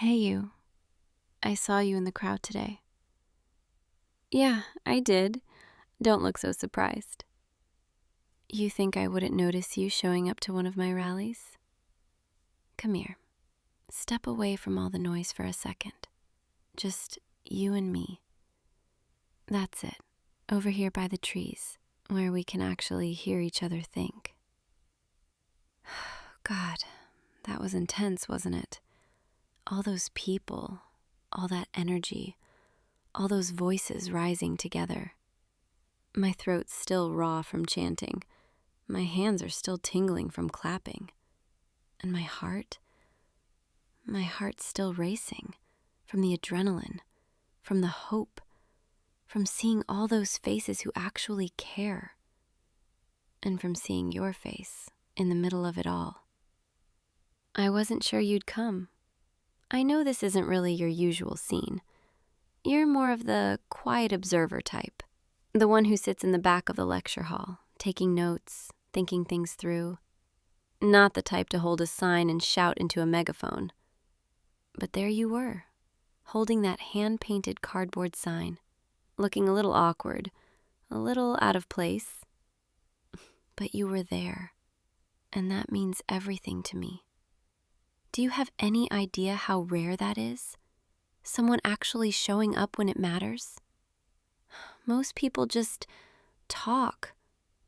Hey, you. I saw you in the crowd today. Yeah, I did. Don't look so surprised. You think I wouldn't notice you showing up to one of my rallies? Come here. Step away from all the noise for a second. Just you and me. That's it. Over here by the trees, where we can actually hear each other think. God, that was intense, wasn't it? All those people, all that energy, all those voices rising together. My throat's still raw from chanting. My hands are still tingling from clapping. And my heart's still racing from the adrenaline, from the hope, from seeing all those faces who actually care, and from seeing your face in the middle of it all. I wasn't sure you'd come. I know this isn't really your usual scene. You're more of the quiet observer type, the one who sits in the back of the lecture hall, taking notes, thinking things through. Not the type to hold a sign and shout into a megaphone. But there you were, holding that hand-painted cardboard sign, looking a little awkward, a little out of place. But you were there, and that means everything to me. Do you have any idea how rare that is? Someone actually showing up when it matters? Most people just talk.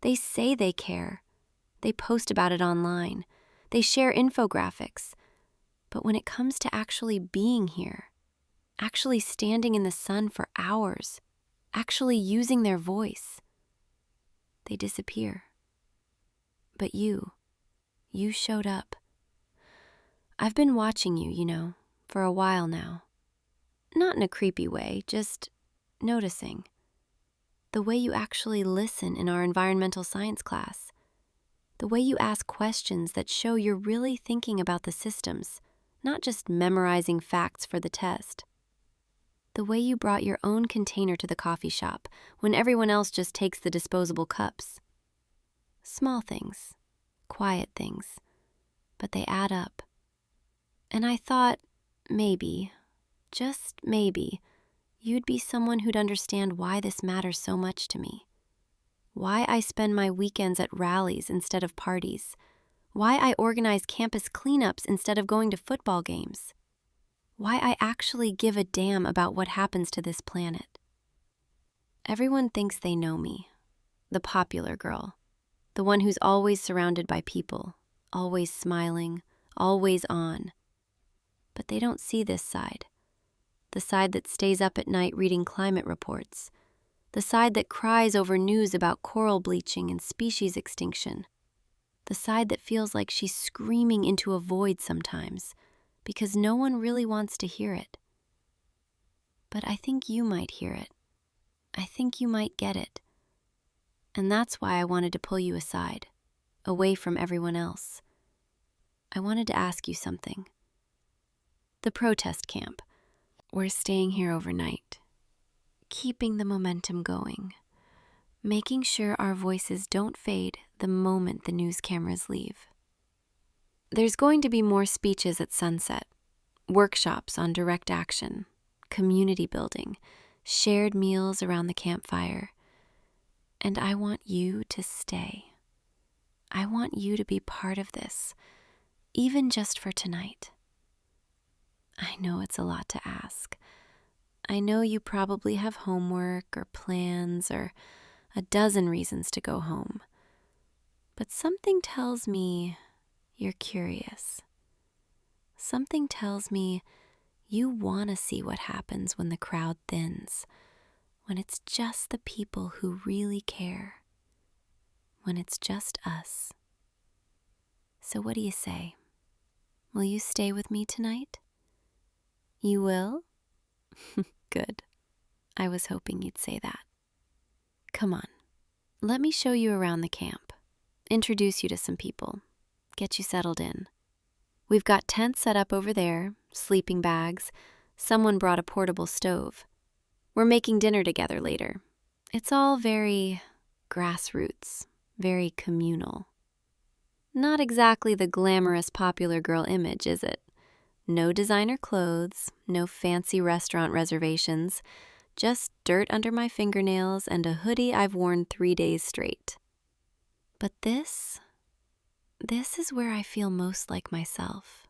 They say they care. They post about it online. They share infographics. But when it comes to actually being here, actually standing in the sun for hours, actually using their voice, they disappear. But you showed up. I've been watching you, for a while now. Not in a creepy way, just noticing. The way you actually listen in our environmental science class. The way you ask questions that show you're really thinking about the systems, not just memorizing facts for the test. The way you brought your own container to the coffee shop when everyone else just takes the disposable cups. Small things, quiet things, but they add up. And I thought maybe, just maybe, you'd be someone who'd understand why this matters so much to me. Why I spend my weekends at rallies instead of parties. Why I organize campus cleanups instead of going to football games. Why I actually give a damn about what happens to this planet. Everyone thinks they know me, the popular girl, the one who's always surrounded by people, always smiling, always on. But they don't see this side, the side that stays up at night reading climate reports, the side that cries over news about coral bleaching and species extinction, the side that feels like she's screaming into a void sometimes because no one really wants to hear it. But I think you might hear it. I think you might get it. And that's why I wanted to pull you aside, away from everyone else. I wanted to ask you something. The protest camp. We're staying here overnight, keeping the momentum going, making sure our voices don't fade the moment the news cameras leave. There's going to be more speeches at sunset, workshops on direct action, community building, shared meals around the campfire. And I want you to stay. I want you to be part of this, even just for tonight. I know it's a lot to ask. I know you probably have homework or plans or a dozen reasons to go home. But something tells me you're curious. Something tells me you want to see what happens when the crowd thins, when it's just the people who really care, when it's just us. So what do you say? Will you stay with me tonight? You will? Good. I was hoping you'd say that. Come on. Let me show you around the camp, introduce you to some people, get you settled in. We've got tents set up over there, sleeping bags. Someone brought a portable stove. We're making dinner together later. It's all very grassroots, very communal. Not exactly the glamorous popular girl image, is it? No designer clothes, no fancy restaurant reservations, just dirt under my fingernails and a hoodie I've worn 3 days straight. But this is where I feel most like myself.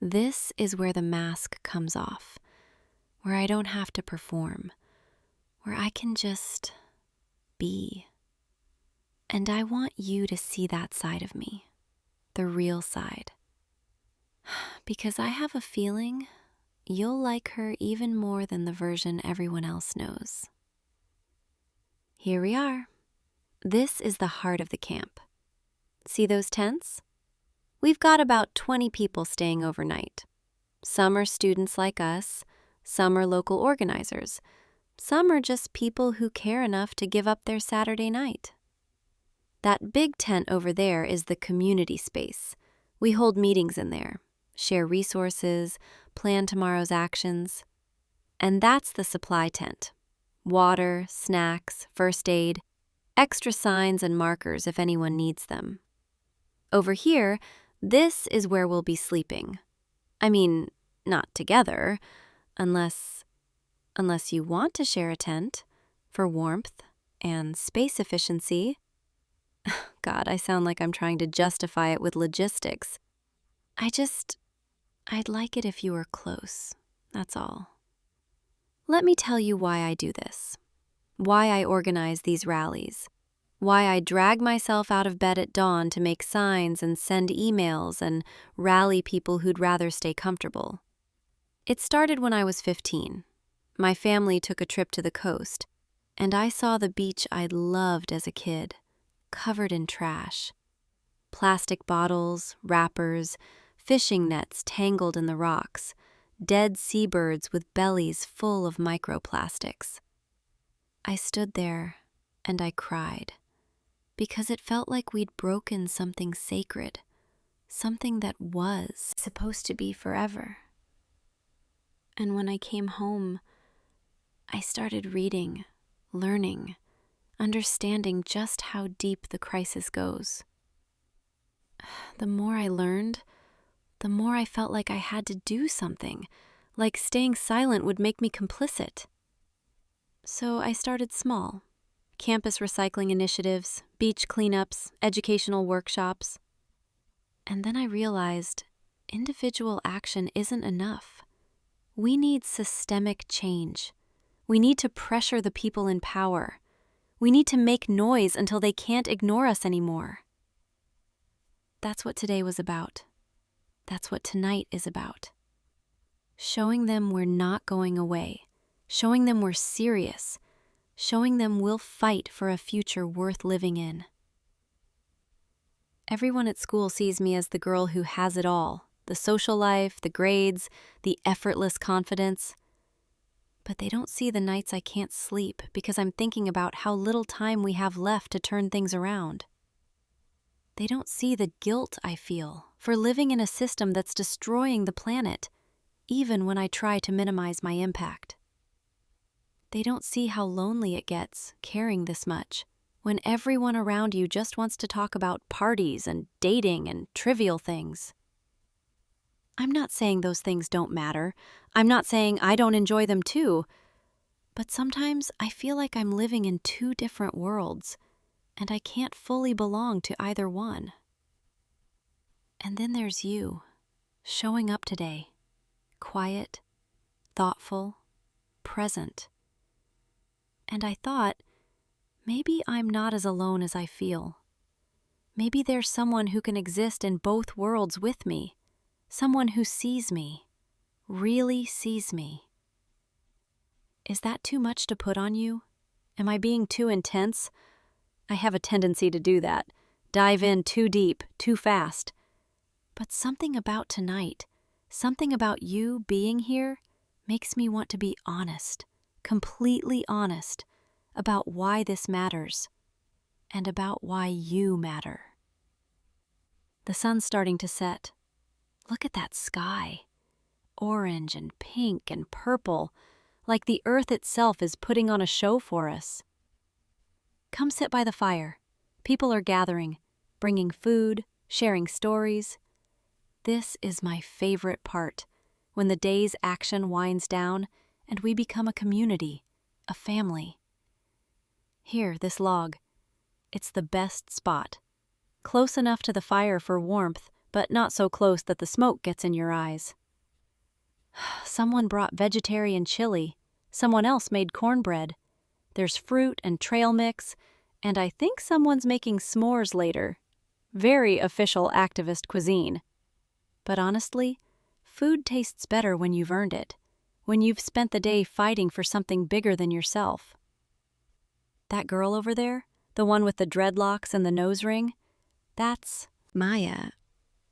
This is where the mask comes off, where I don't have to perform, where I can just be. And I want you to see that side of me, the real side. Because I have a feeling you'll like her even more than the version everyone else knows. Here we are. This is the heart of the camp. See those tents? We've got about 20 people staying overnight. Some are students like us, some are local organizers, some are just people who care enough to give up their Saturday night. That big tent over there is the community space. We hold meetings in there, share resources, plan tomorrow's actions. And that's the supply tent. Water, snacks, first aid, extra signs and markers if anyone needs them. Over here, this is where we'll be sleeping. I mean, not together, unless you want to share a tent for warmth and space efficiency. God, I sound like I'm trying to justify it with logistics. I'd like it if you were close, that's all. Let me tell you why I do this, why I organize these rallies, why I drag myself out of bed at dawn to make signs and send emails and rally people who'd rather stay comfortable. It started when I was 15. My family took a trip to the coast, and I saw the beach I'd loved as a kid, covered in trash. Plastic bottles, wrappers, fishing nets tangled in the rocks, dead seabirds with bellies full of microplastics. I stood there and I cried, because it felt like we'd broken something sacred, something that was supposed to be forever. And when I came home, I started reading, learning, understanding just how deep the crisis goes. The more I learned, the more I felt like I had to do something, like staying silent would make me complicit. So I started small. Campus recycling initiatives, beach cleanups, educational workshops. And then I realized individual action isn't enough. We need systemic change. We need to pressure the people in power. We need to make noise until they can't ignore us anymore. That's what today was about. That's what tonight is about. Showing them we're not going away. Showing them we're serious. Showing them we'll fight for a future worth living in. Everyone at school sees me as the girl who has it all, the social life, the grades, the effortless confidence. But they don't see the nights I can't sleep because I'm thinking about how little time we have left to turn things around. They don't see the guilt I feel for living in a system that's destroying the planet, even when I try to minimize my impact. They don't see how lonely it gets caring this much when everyone around you just wants to talk about parties and dating and trivial things. I'm not saying those things don't matter. I'm not saying I don't enjoy them too. But sometimes I feel like I'm living in two different worlds, and I can't fully belong to either one. And then there's you, showing up today, quiet, thoughtful, present. And I thought, maybe I'm not as alone as I feel. Maybe there's someone who can exist in both worlds with me, someone who sees me, really sees me. Is that too much to put on you? Am I being too intense? I have a tendency to do that, dive in too deep, too fast. But something about tonight, something about you being here, makes me want to be honest, completely honest, about why this matters, and about why you matter. The sun's starting to set. Look at that sky, orange and pink and purple, like the earth itself is putting on a show for us. Come sit by the fire. People are gathering, bringing food, sharing stories. This is my favorite part, when the day's action winds down and we become a community, a family. Here, this log. It's the best spot. Close enough to the fire for warmth, but not so close that the smoke gets in your eyes. Someone brought vegetarian chili. Someone else made cornbread. There's fruit and trail mix, and I think someone's making s'mores later. Very official activist cuisine. But honestly, food tastes better when you've earned it, when you've spent the day fighting for something bigger than yourself. That girl over there, the one with the dreadlocks and the nose ring, that's Maya.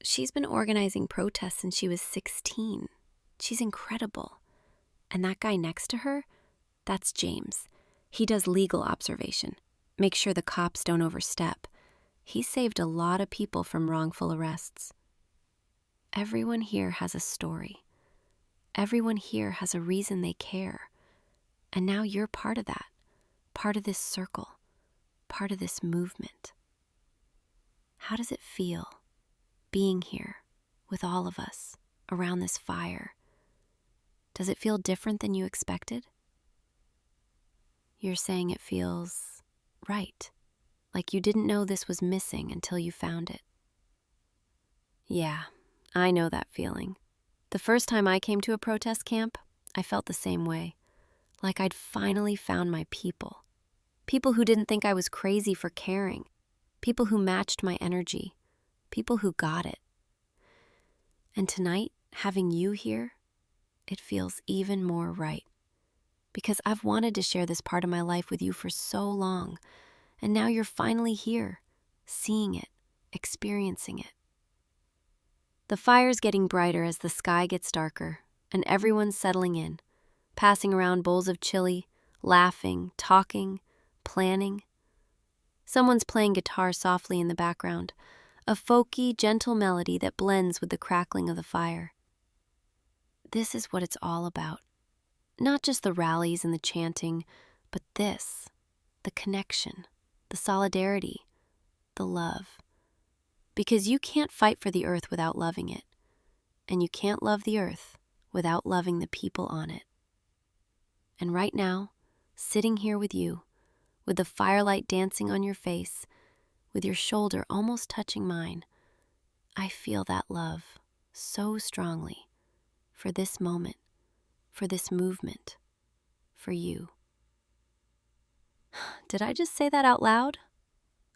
She's been organizing protests since she was 16. She's incredible. And that guy next to her, that's James. He does legal observation. Make sure the cops don't overstep. He saved a lot of people from wrongful arrests. Everyone here has a story. Everyone here has a reason they care. And now you're part of that, part of this circle, part of this movement. How does it feel, being here with all of us around this fire? Does it feel different than you expected? You're saying it feels right, like you didn't know this was missing until you found it. Yeah, I know that feeling. The first time I came to a protest camp, I felt the same way, like I'd finally found my people. People who didn't think I was crazy for caring. People who matched my energy. People who got it. And tonight, having you here, it feels even more right. Because I've wanted to share this part of my life with you for so long, and now you're finally here, seeing it, experiencing it. The fire's getting brighter as the sky gets darker, and everyone's settling in, passing around bowls of chili, laughing, talking, planning. Someone's playing guitar softly in the background, a folky, gentle melody that blends with the crackling of the fire. This is what it's all about. Not just the rallies and the chanting, but this, the connection, the solidarity, the love. Because you can't fight for the earth without loving it, and you can't love the earth without loving the people on it. And right now, sitting here with you, with the firelight dancing on your face, with your shoulder almost touching mine, I feel that love so strongly for this moment, for this movement, for you. Did I just say that out loud?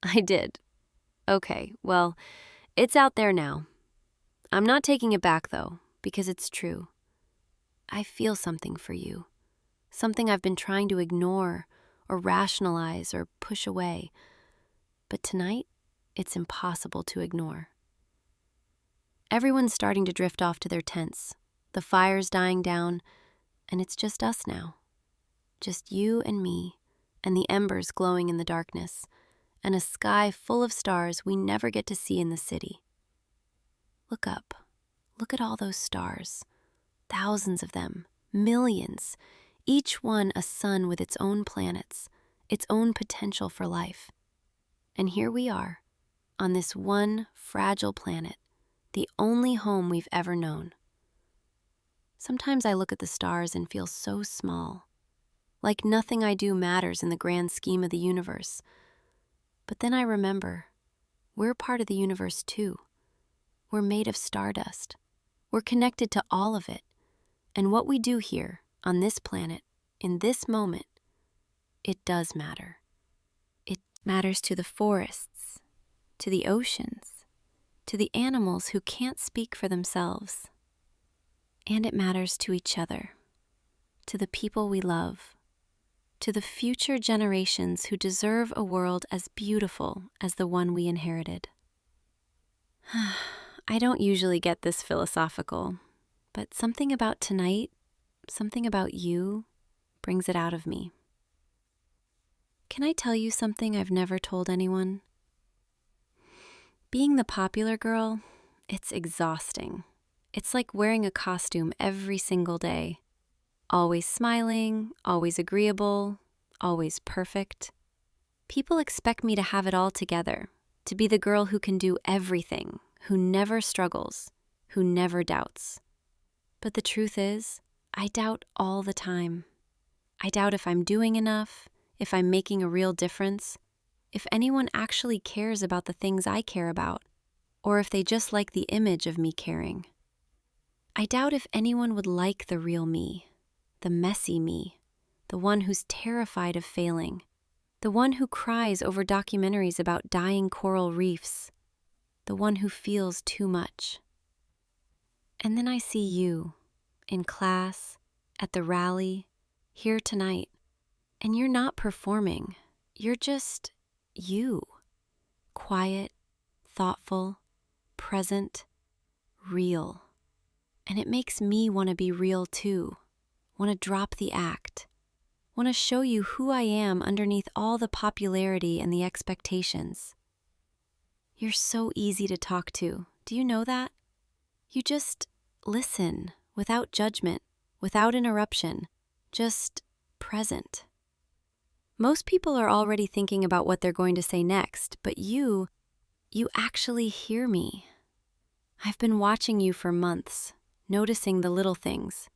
I did. Okay, well, it's out there now. I'm not taking it back, though, because it's true. I feel something for you, something I've been trying to ignore or rationalize or push away. But tonight, it's impossible to ignore. Everyone's starting to drift off to their tents. The fire's dying down, and it's just us now. Just you and me, and the embers glowing in the darkness, and a sky full of stars we never get to see in the city. Look up. Look at all those stars. Thousands of them, millions, each one a sun with its own planets, its own potential for life. And here we are, on this one fragile planet, the only home we've ever known. Sometimes I look at the stars and feel so small, like nothing I do matters in the grand scheme of the universe. But then I remember, we're part of the universe too. We're made of stardust. We're connected to all of it. And what we do here, on this planet, in this moment, it does matter. It matters to the forests, to the oceans, to the animals who can't speak for themselves. And it matters to each other, to the people we love, to the future generations who deserve a world as beautiful as the one we inherited. I don't usually get this philosophical, but something about tonight, something about you, brings it out of me. Can I tell you something I've never told anyone? Being the popular girl, it's exhausting. It's like wearing a costume every single day. Always smiling, always agreeable, always perfect. People expect me to have it all together, to be the girl who can do everything, who never struggles, who never doubts. But the truth is, I doubt all the time. I doubt if I'm doing enough, if I'm making a real difference, if anyone actually cares about the things I care about, or if they just like the image of me caring. I doubt if anyone would like the real me, the messy me, the one who's terrified of failing, the one who cries over documentaries about dying coral reefs, the one who feels too much. And then I see you, in class, at the rally, here tonight, and you're not performing, you're just you. Quiet, thoughtful, present, real. And it makes me want to be real too, want to drop the act, want to show you who I am underneath all the popularity and the expectations. You're so easy to talk to. Do you know that? You just listen without judgment, without interruption, just present. Most people are already thinking about what they're going to say next, but you actually hear me. I've been watching you for months, noticing the little things,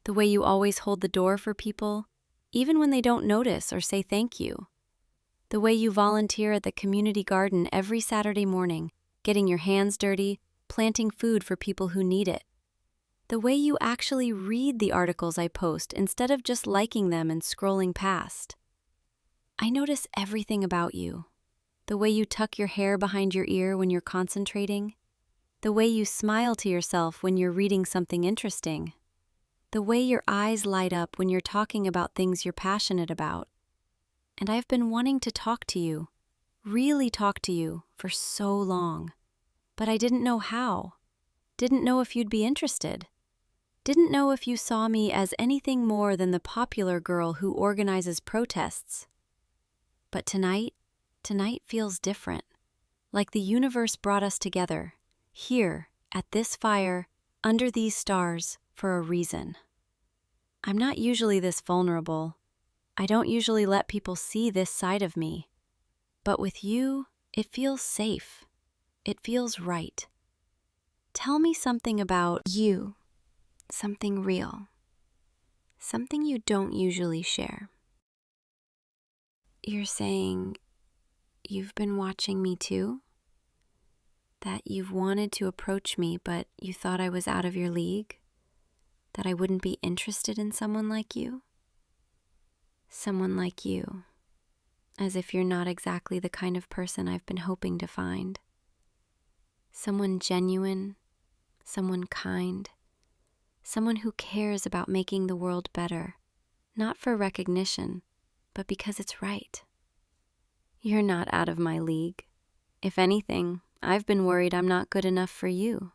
the way you always hold the door for people, even when they don't notice or say thank you. The way you volunteer at the community garden every Saturday morning, getting your hands dirty, planting food for people who need it. The way you actually read the articles I post instead of just liking them and scrolling past. I notice everything about you. The way you tuck your hair behind your ear when you're concentrating. The way you smile to yourself when you're reading something interesting. The way your eyes light up when you're talking about things you're passionate about. And I've been wanting to talk to you, really talk to you, for so long. But I didn't know how. Didn't know if you'd be interested. Didn't know if you saw me as anything more than the popular girl who organizes protests. But tonight feels different. Like the universe brought us together, here, at this fire, under these stars, for a reason. I'm not usually this vulnerable. I don't usually let people see this side of me. But with you, it feels safe. It feels right. Tell me something about you, something real, something you don't usually share. You're saying you've been watching me too? That you've wanted to approach me, but you thought I was out of your league? That I wouldn't be interested in someone like you? Someone like you. As if you're not exactly the kind of person I've been hoping to find. Someone genuine, someone kind, someone who cares about making the world better, not for recognition, but because it's right. You're not out of my league. If anything, I've been worried I'm not good enough for you.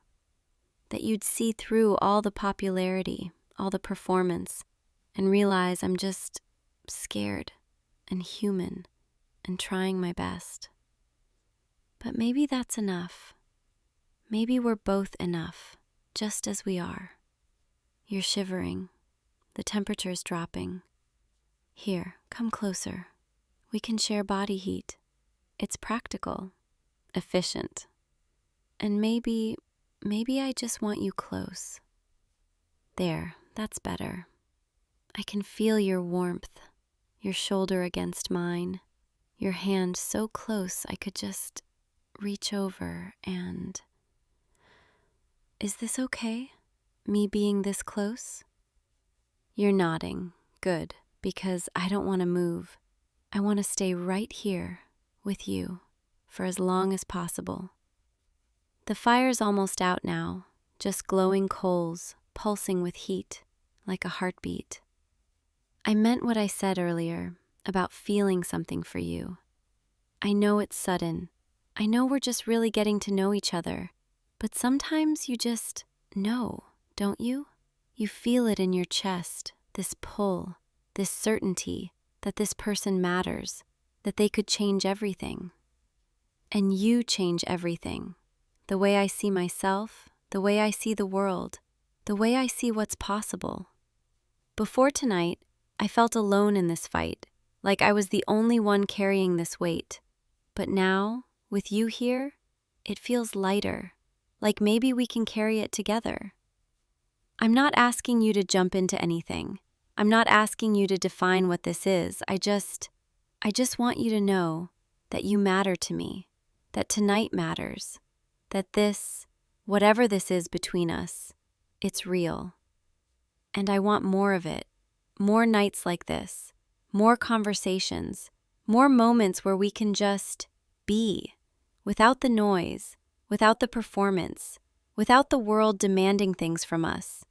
That you'd see through all the popularity, all the performance, and realize I'm just scared and human and trying my best. But maybe that's enough. Maybe we're both enough, just as we are. You're shivering. The temperature's dropping. Here, come closer. We can share body heat. It's practical, efficient. And maybe I just want you close. There, that's better. I can feel your warmth, your shoulder against mine, your hand so close I could just reach over and... Is this okay? Me being this close? You're nodding. Good, because I don't want to move. I want to stay right here with you for as long as possible. The fire's almost out now, just glowing coals, pulsing with heat, like a heartbeat. I meant what I said earlier about feeling something for you. I know it's sudden. I know we're just really getting to know each other. But sometimes you just know, don't you? You feel it in your chest, this pull, this certainty that this person matters, that they could change everything. And you change everything. The way I see myself, the way I see the world, the way I see what's possible. Before tonight, I felt alone in this fight, like I was the only one carrying this weight. But now, with you here, it feels lighter. like maybe we can carry it together. I'm not asking you to jump into anything. I'm not asking you to define what this is. I just want you to know that you matter to me, that tonight matters, that this, whatever this is between us, it's real. And I want more of it, more nights like this, more conversations, more moments where we can just be, without the noise, without the performance, without the world demanding things from us.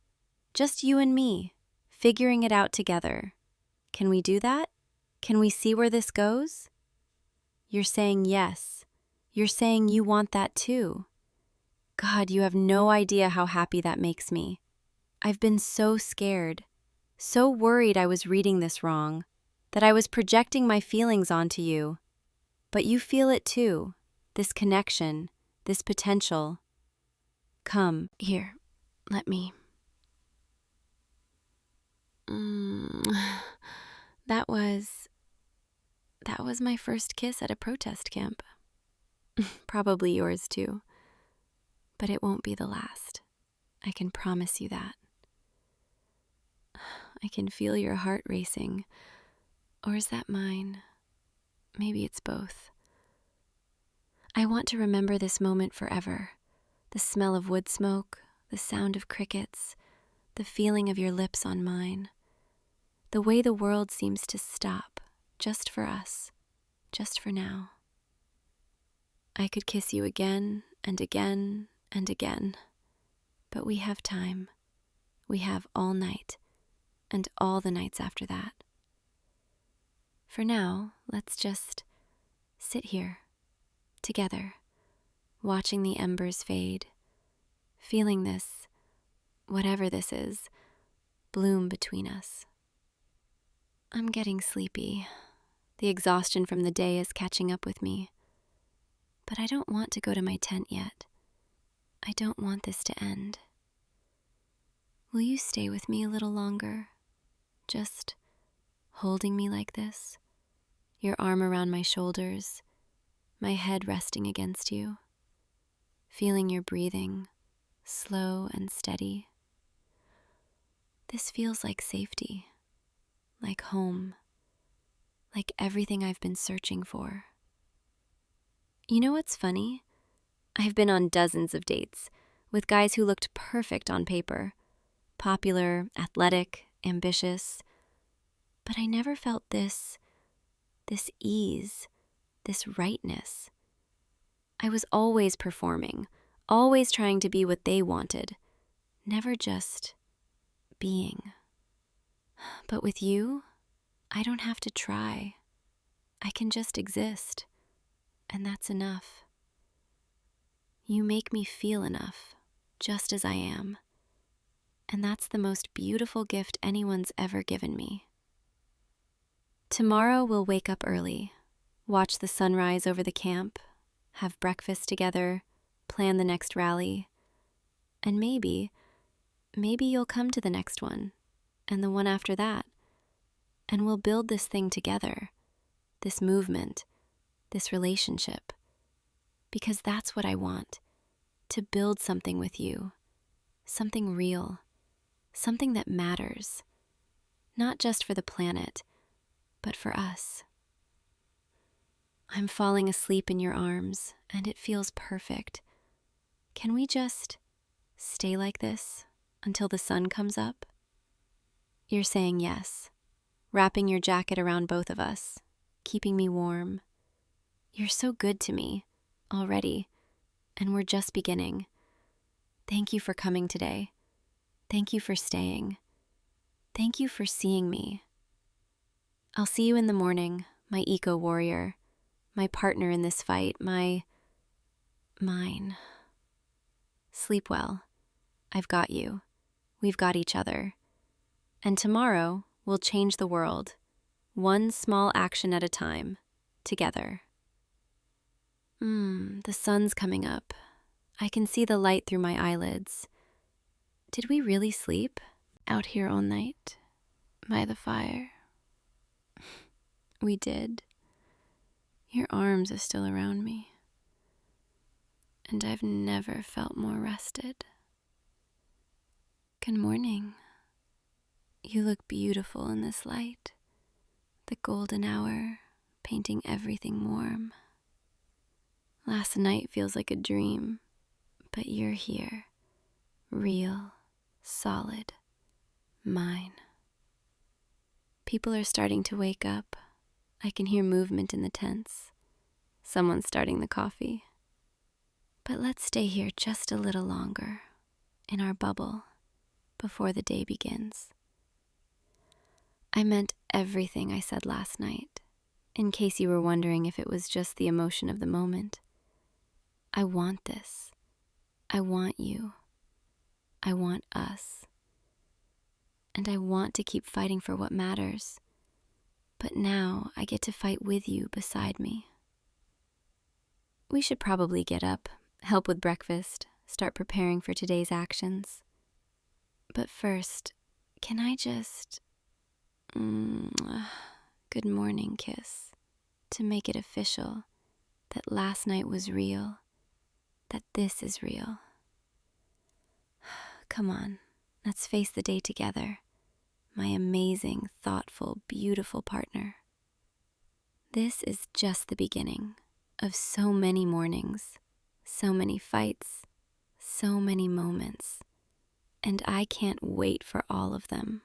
Just you and me, figuring it out together. Can we do that? Can we see where this goes? You're saying yes. You're saying you want that too. God, you have no idea how happy that makes me. I've been so scared, so worried I was reading this wrong, that I was projecting my feelings onto you. But you feel it too, this connection, this potential. Come, here, let me. That was my first kiss at a protest camp. Probably yours too. But it won't be the last. I can promise you that. I can feel your heart racing. Or is that mine? Maybe it's both. I want to remember this moment forever. The smell of wood smoke, the sound of crickets, the feeling of your lips on mine. The way the world seems to stop, just for us, just for now. I could kiss you again and again and again, but we have time. We have all night, and all the nights after that. For now, let's just sit here, together, watching the embers fade, feeling this, whatever this is, bloom between us. I'm getting sleepy. The exhaustion from the day is catching up with me. But I don't want to go to my tent yet. I don't want this to end. Will you stay with me a little longer? Just holding me like this, your arm around my shoulders, my head resting against you, feeling your breathing, slow and steady. This feels like safety, like home, like everything I've been searching for. You know what's funny? I've been on dozens of dates with guys who looked perfect on paper, popular, athletic, ambitious, but I never felt this ease, this rightness. I was always performing, always trying to be what they wanted, never just being. But with you, I don't have to try. I can just exist, and that's enough. You make me feel enough, just as I am. And that's the most beautiful gift anyone's ever given me. Tomorrow we'll wake up early, watch the sunrise over the camp, have breakfast together, plan the next rally, and maybe you'll come to the next one, and the one after that, and we'll build this thing together, this movement, this relationship, because that's what I want, to build something with you, something real, something that matters, not just for the planet, but for us. I'm falling asleep in your arms, and it feels perfect. Can we just stay like this until the sun comes up? You're saying yes, wrapping your jacket around both of us, keeping me warm. You're so good to me, already, and we're just beginning. Thank you for coming today. Thank you for staying. Thank you for seeing me. I'll see you in the morning, my eco-warrior, my partner in this fight, mine. Sleep well. I've got you. We've got each other. And tomorrow, we'll change the world, one small action at a time, together. The sun's coming up. I can see the light through my eyelids. Did we really sleep out here all night by the fire? We did. Your arms are still around me. and I've never felt more rested. Good morning. You look beautiful in this light, the golden hour painting everything warm. Last night feels like a dream, but you're here, real, solid, mine. People are starting to wake up. I can hear movement in the tents. Someone's starting the coffee. But let's stay here just a little longer, in our bubble, before the day begins. I meant everything I said last night, in case you were wondering if it was just the emotion of the moment. I want this. I want you. I want us. And I want to keep fighting for what matters. But now I get to fight with you beside me. We should probably get up, help with breakfast, start preparing for today's actions. But first, can I just... good morning kiss, to make it official that last night was real, that this is real. Come on, let's face the day together, my amazing, thoughtful, beautiful partner. This is just the beginning of so many mornings, so many fights, so many moments, and I can't wait for all of them,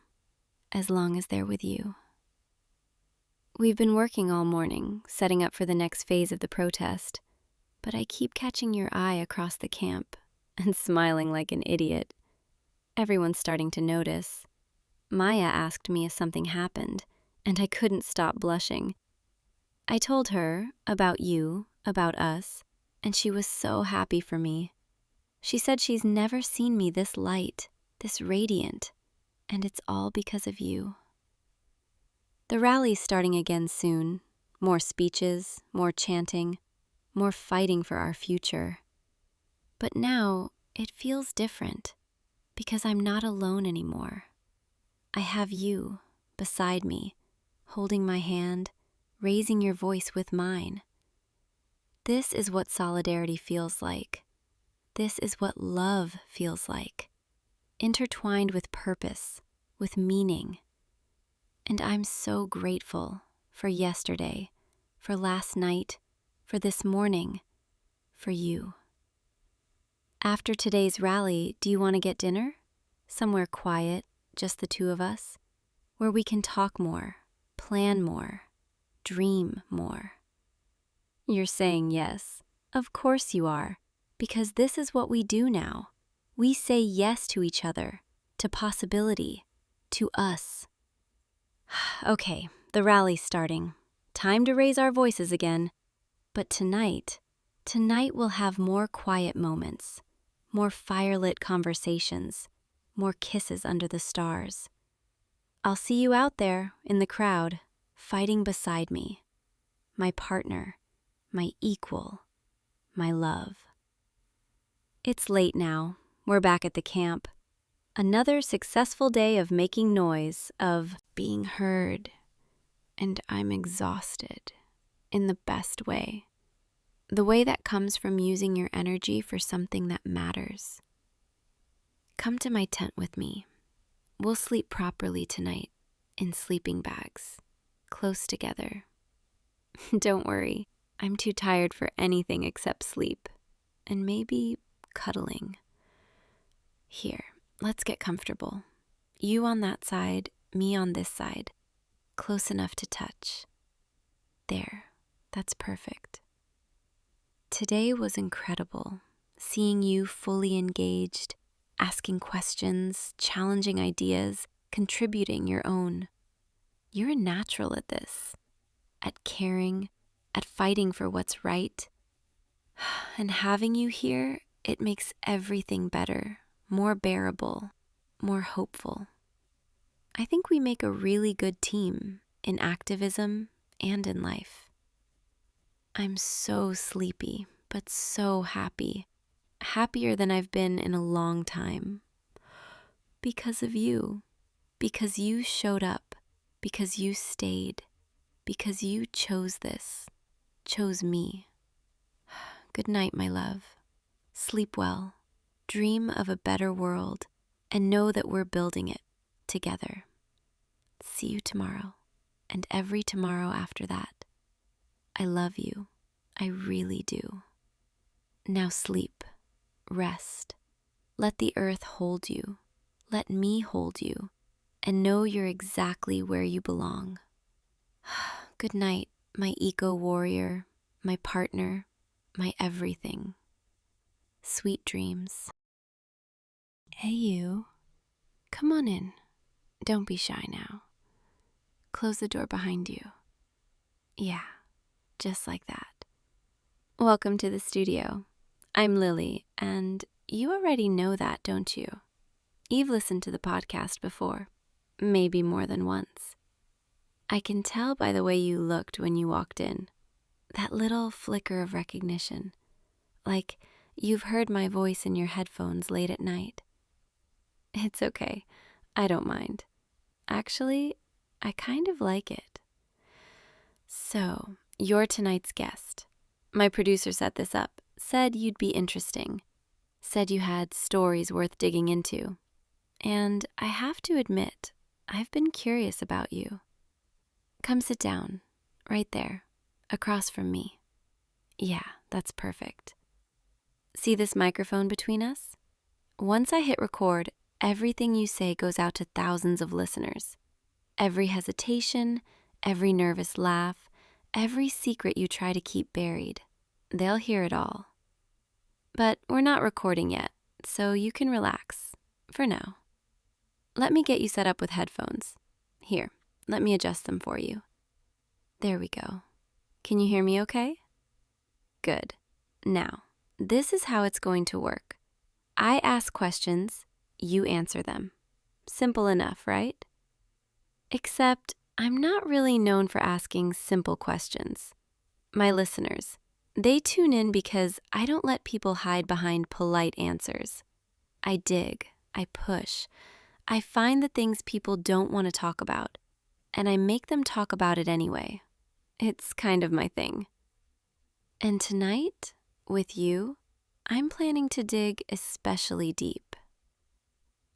as long as they're with you. We've been working all morning, setting up for the next phase of the protest, but I keep catching your eye across the camp and smiling like an idiot. Everyone's starting to notice. Maya asked me if something happened, and I couldn't stop blushing. I told her about you, about us, and she was so happy for me. She said she's never seen me this light, this radiant, and it's all because of you. The rally's starting again soon. More speeches, more chanting, more fighting for our future. But now it feels different because I'm not alone anymore. I have you beside me, holding my hand, raising your voice with mine. This is what solidarity feels like. This is what love feels like, intertwined with purpose, with meaning. And I'm so grateful for yesterday, for last night, for this morning, for you. After today's rally, do you want to get dinner? Somewhere quiet, just the two of us, where we can talk more, plan more, dream more. You're saying yes. Of course you are, because this is what we do now. We say yes to each other, to possibility, to us. Okay, the rally's starting. Time to raise our voices again. But tonight we'll have more quiet moments, more firelit conversations, more kisses under the stars. I'll see you out there in the crowd, fighting beside me, my partner, my equal, my love. It's late now. We're back at the camp. Another successful day of making noise, of being heard, and I'm exhausted in the best way. The way that comes from using your energy for something that matters. Come to my tent with me. We'll sleep properly tonight in sleeping bags, close together. Don't worry, I'm too tired for anything except sleep, and maybe cuddling. Here, let's get comfortable. You on that side, me on this side, close enough to touch. There, that's perfect. Today was incredible, seeing you fully engaged, asking questions, challenging ideas, contributing your own. You're a natural at this, at caring, at fighting for what's right. And having you here, it makes everything better, more bearable, more hopeful. I think we make a really good team in activism and in life. I'm so sleepy, but so happy. Happier than I've been in a long time. Because of you. Because you showed up. Because you stayed. Because you chose this. Chose me. Good night, my love. Sleep well, dream of a better world, and know that we're building it together. See you tomorrow, and every tomorrow after that. I love you. I really do. Now sleep, rest. Let the earth hold you. Let me hold you, and know you're exactly where you belong. Good night, my eco-warrior, my partner, my everything. Sweet dreams. Hey you, come on in. Don't be shy now. Close the door behind you. Yeah, just like that. Welcome to the studio. I'm Lily, and you already know that, don't you? You've listened to the podcast before, maybe more than once. I can tell by the way you looked when you walked in. That little flicker of recognition, like you've heard my voice in your headphones late at night. It's okay, I don't mind. Actually, I kind of like it. So, you're tonight's guest. My producer set this up, said you'd be interesting, said you had stories worth digging into. And I have to admit, I've been curious about you. Come sit down, right there, across from me. Yeah, that's perfect. See this microphone between us? Once I hit record, everything you say goes out to thousands of listeners. Every hesitation, every nervous laugh, every secret you try to keep buried. They'll hear it all. But we're not recording yet, so you can relax, for now. Let me get you set up with headphones. Here, let me adjust them for you. There we go. Can you hear me okay? Good. Now, this is how it's going to work. I ask questions, you answer them. Simple enough, right? Except I'm not really known for asking simple questions. My listeners, they tune in because I don't let people hide behind polite answers. I dig, I push, I find the things people don't want to talk about, and I make them talk about it anyway. It's kind of my thing. And tonight, with you, I'm planning to dig especially deep.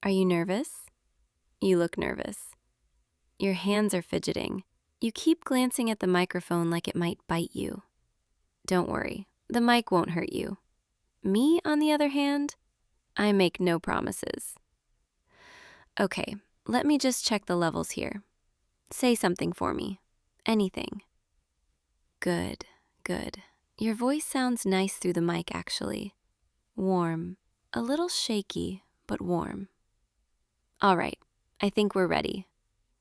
Are you nervous? You look nervous. Your hands are fidgeting. You keep glancing at the microphone like it might bite you. Don't worry, the mic won't hurt you. Me, on the other hand, I make no promises. Okay, let me just check the levels here. Say something for me. Anything. Good, good. Your voice sounds nice through the mic, actually. Warm, a little shaky, but warm. All right, I think we're ready.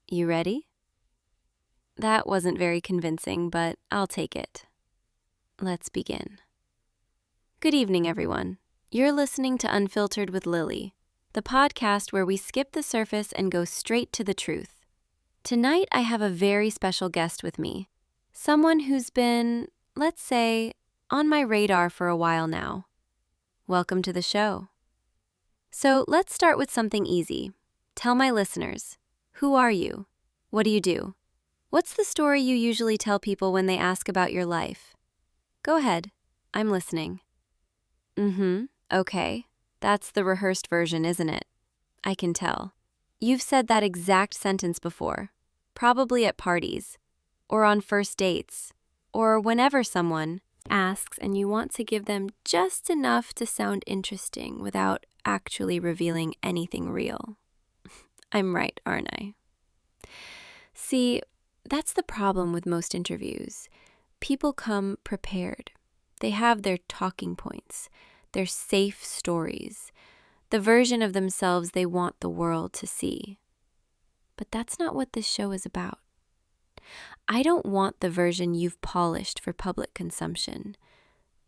You ready? That wasn't very convincing, but I'll take it. Let's begin. Good evening, everyone. You're listening to Unfiltered with Lily, the podcast where we skip the surface and go straight to the truth. Tonight, I have a very special guest with me, someone who's been, let's say, on my radar for a while now. Welcome to the show. So let's start with something easy. Tell my listeners, who are you? What do you do? What's the story you usually tell people when they ask about your life? Go ahead, I'm listening. Okay. That's the rehearsed version, isn't it? I can tell. You've said that exact sentence before, probably at parties, or on first dates, or whenever someone asks and you want to give them just enough to sound interesting without actually revealing anything real. I'm right, aren't I? See, that's the problem with most interviews. People come prepared. They have their talking points, their safe stories, the version of themselves they want the world to see. But that's not what this show is about. I don't want the version you've polished for public consumption.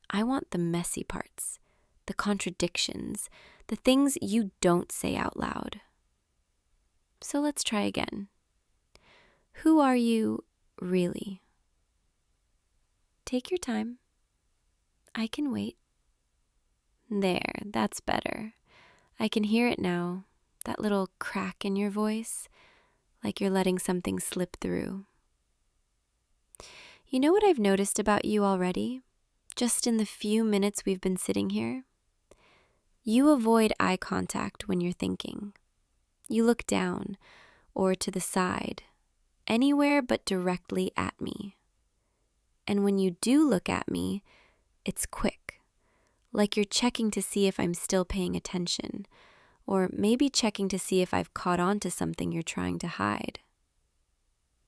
I want the messy parts, the contradictions, the things you don't say out loud. So let's try again. Who are you really? Take your time. I can wait. There, that's better. I can hear it now, that little crack in your voice, like you're letting something slip through. You know what I've noticed about you already? Just in the few minutes we've been sitting here? You avoid eye contact when you're thinking. You look down or to the side, anywhere but directly at me. And when you do look at me, it's quick, like you're checking to see if I'm still paying attention, or maybe checking to see if I've caught on to something you're trying to hide.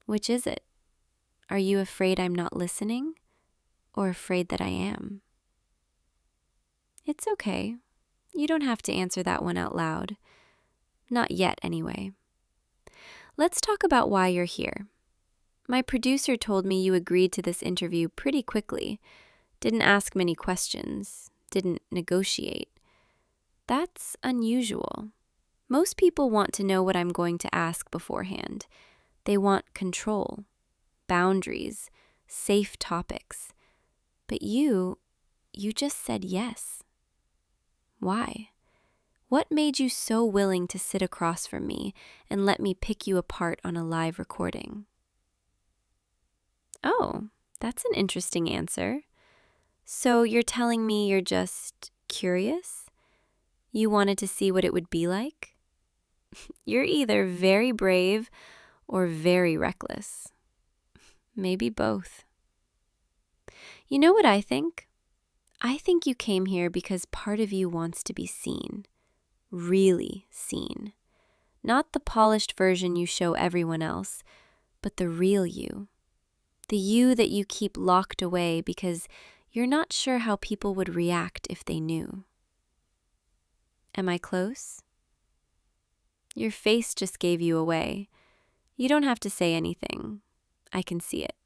Which is it? Are you afraid I'm not listening, or afraid that I am? It's okay. You don't have to answer that one out loud. Not yet, anyway. Let's talk about why you're here. My producer told me you agreed to this interview pretty quickly, didn't ask many questions, didn't negotiate. That's unusual. Most people want to know what I'm going to ask beforehand. They want control, boundaries, safe topics. But you just said yes. Why? What made you so willing to sit across from me and let me pick you apart on a live recording? Oh, that's an interesting answer. So you're telling me you're just curious? You wanted to see what it would be like? You're either very brave or very reckless. Maybe both. You know what I think? I think you came here because part of you wants to be seen. Really seen. Not the polished version you show everyone else, but the real you. The you that you keep locked away because you're not sure how people would react if they knew. Am I close? Your face just gave you away. You don't have to say anything. I can see it.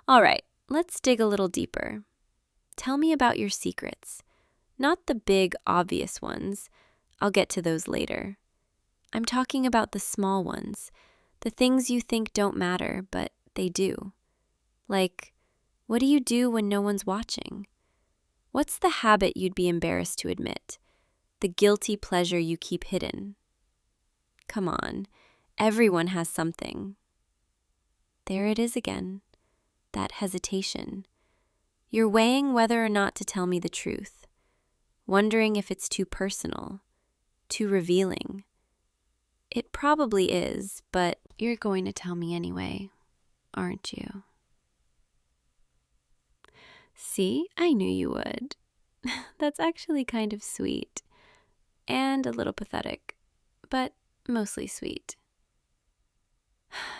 All right, let's dig a little deeper. Tell me about your secrets. Not the big, obvious ones. I'll get to those later. I'm talking about the small ones, the things you think don't matter, but they do. Like, what do you do when no one's watching? What's the habit you'd be embarrassed to admit? The guilty pleasure you keep hidden? Come on, everyone has something. There it is again, that hesitation. You're weighing whether or not to tell me the truth, wondering if it's too personal, too revealing. It probably is, but you're going to tell me anyway, aren't you? See, I knew you would. That's actually kind of sweet and a little pathetic, but mostly sweet.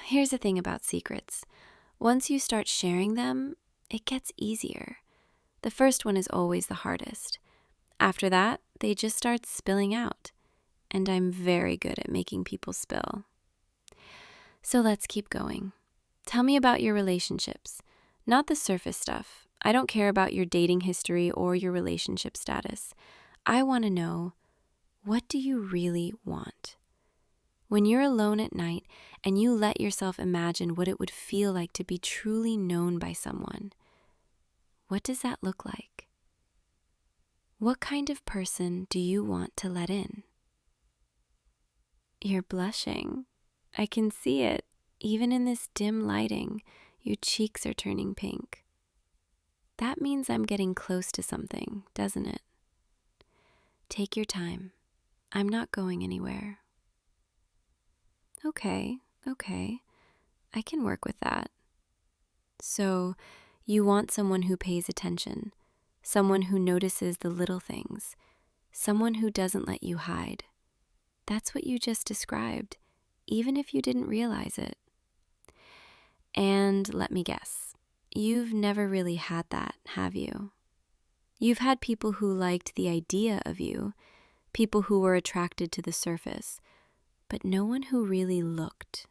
Here's the thing about secrets. Once you start sharing them, it gets easier. The first one is always the hardest. After that, they just start spilling out, and I'm very good at making people spill. So let's keep going. Tell me about your relationships, not the surface stuff. I don't care about your dating history or your relationship status. I want to know, what do you really want? When you're alone at night and you let yourself imagine what it would feel like to be truly known by someone, what does that look like? What kind of person do you want to let in? You're blushing. I can see it. Even in this dim lighting, your cheeks are turning pink. That means I'm getting close to something, doesn't it? Take your time. I'm not going anywhere. Okay. I can work with that. So, you want someone who pays attention, someone who notices the little things, someone who doesn't let you hide. That's what you just described, even if you didn't realize it. And let me guess, you've never really had that, have you? You've had people who liked the idea of you, people who were attracted to the surface, but no one who really looked.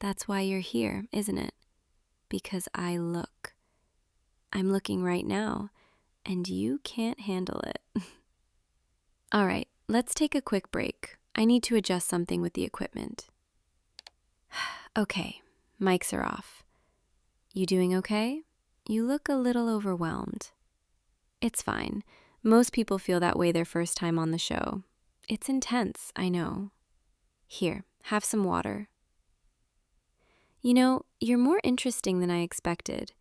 That's why you're here, isn't it? Because I look. I'm looking right now, and you can't handle it. All right, let's take a quick break. I need to adjust something with the equipment. Okay, mics are off. You doing okay? You look a little overwhelmed. It's fine. Most people feel that way their first time on the show. It's intense, I know. Here, have some water. You know, you're more interesting than I expected.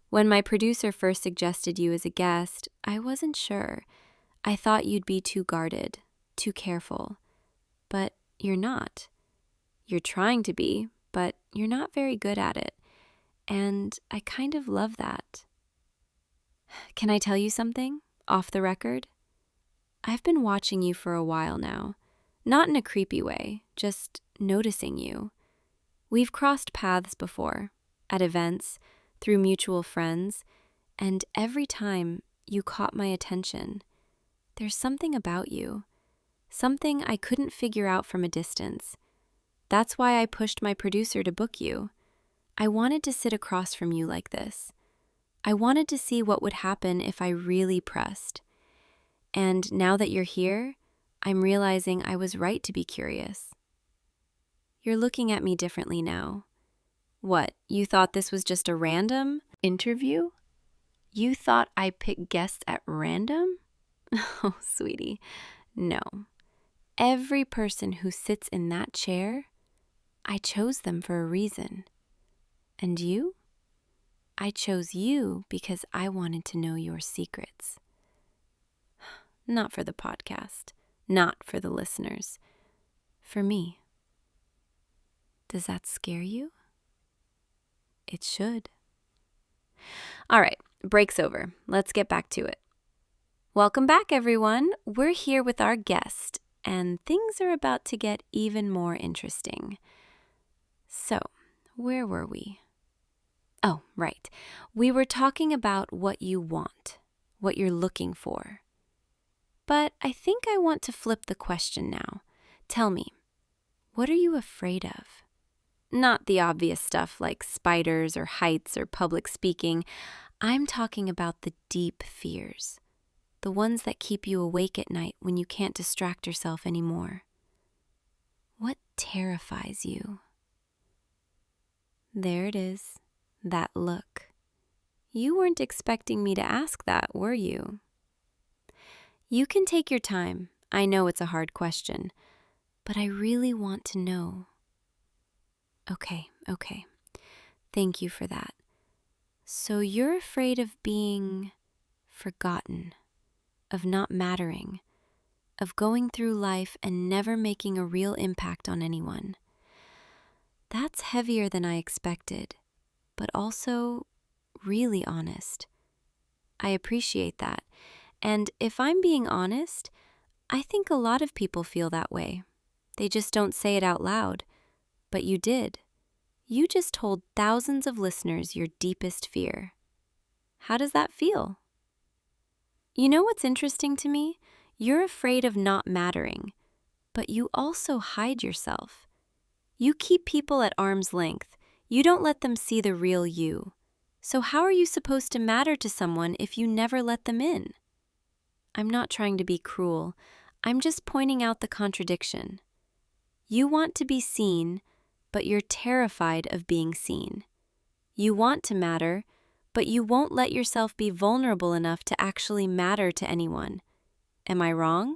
When my producer first suggested you as a guest, I wasn't sure. I thought you'd be too guarded, too careful, but you're not. You're trying to be, but you're not very good at it, and I kind of love that. Can I tell you something, off the record? I've been watching you for a while now, not in a creepy way, just noticing you. We've crossed paths before, at events, through mutual friends, and every time you caught my attention. There's something about you, something I couldn't figure out from a distance. That's why I pushed my producer to book you. I wanted to sit across from you like this. I wanted to see what would happen if I really pressed. And now that you're here, I'm realizing I was right to be curious. You're looking at me differently now. What, you thought this was just a random interview? You thought I picked guests at random? Oh, sweetie, no. Every person who sits in that chair, I chose them for a reason. And you? I chose you because I wanted to know your secrets. Not for the podcast, not for the listeners, for me. Does that scare you? It should. All right, break's over. Let's get back to it. Welcome back, everyone. We're here with our guest, and things are about to get even more interesting. So, where were we? Oh, right. We were talking about what you want, what you're looking for. But I think I want to flip the question now. Tell me, what are you afraid of? Not the obvious stuff like spiders or heights or public speaking. I'm talking about the deep fears, the ones that keep you awake at night when you can't distract yourself anymore. What terrifies you? There it is, that look. You weren't expecting me to ask that, were you? You can take your time. I know it's a hard question, but I really want to know. Okay. Thank you for that. So you're afraid of being forgotten, of not mattering, of going through life and never making a real impact on anyone. That's heavier than I expected, but also really honest. I appreciate that. And if I'm being honest, I think a lot of people feel that way. They just don't say it out loud. But you did. You just told thousands of listeners your deepest fear. How does that feel? You know what's interesting to me? You're afraid of not mattering, but you also hide yourself. You keep people at arm's length. You don't let them see the real you. So how are you supposed to matter to someone if you never let them in? I'm not trying to be cruel. I'm just pointing out the contradiction. You want to be seen, but you're terrified of being seen. You want to matter, but you won't let yourself be vulnerable enough to actually matter to anyone. Am I wrong?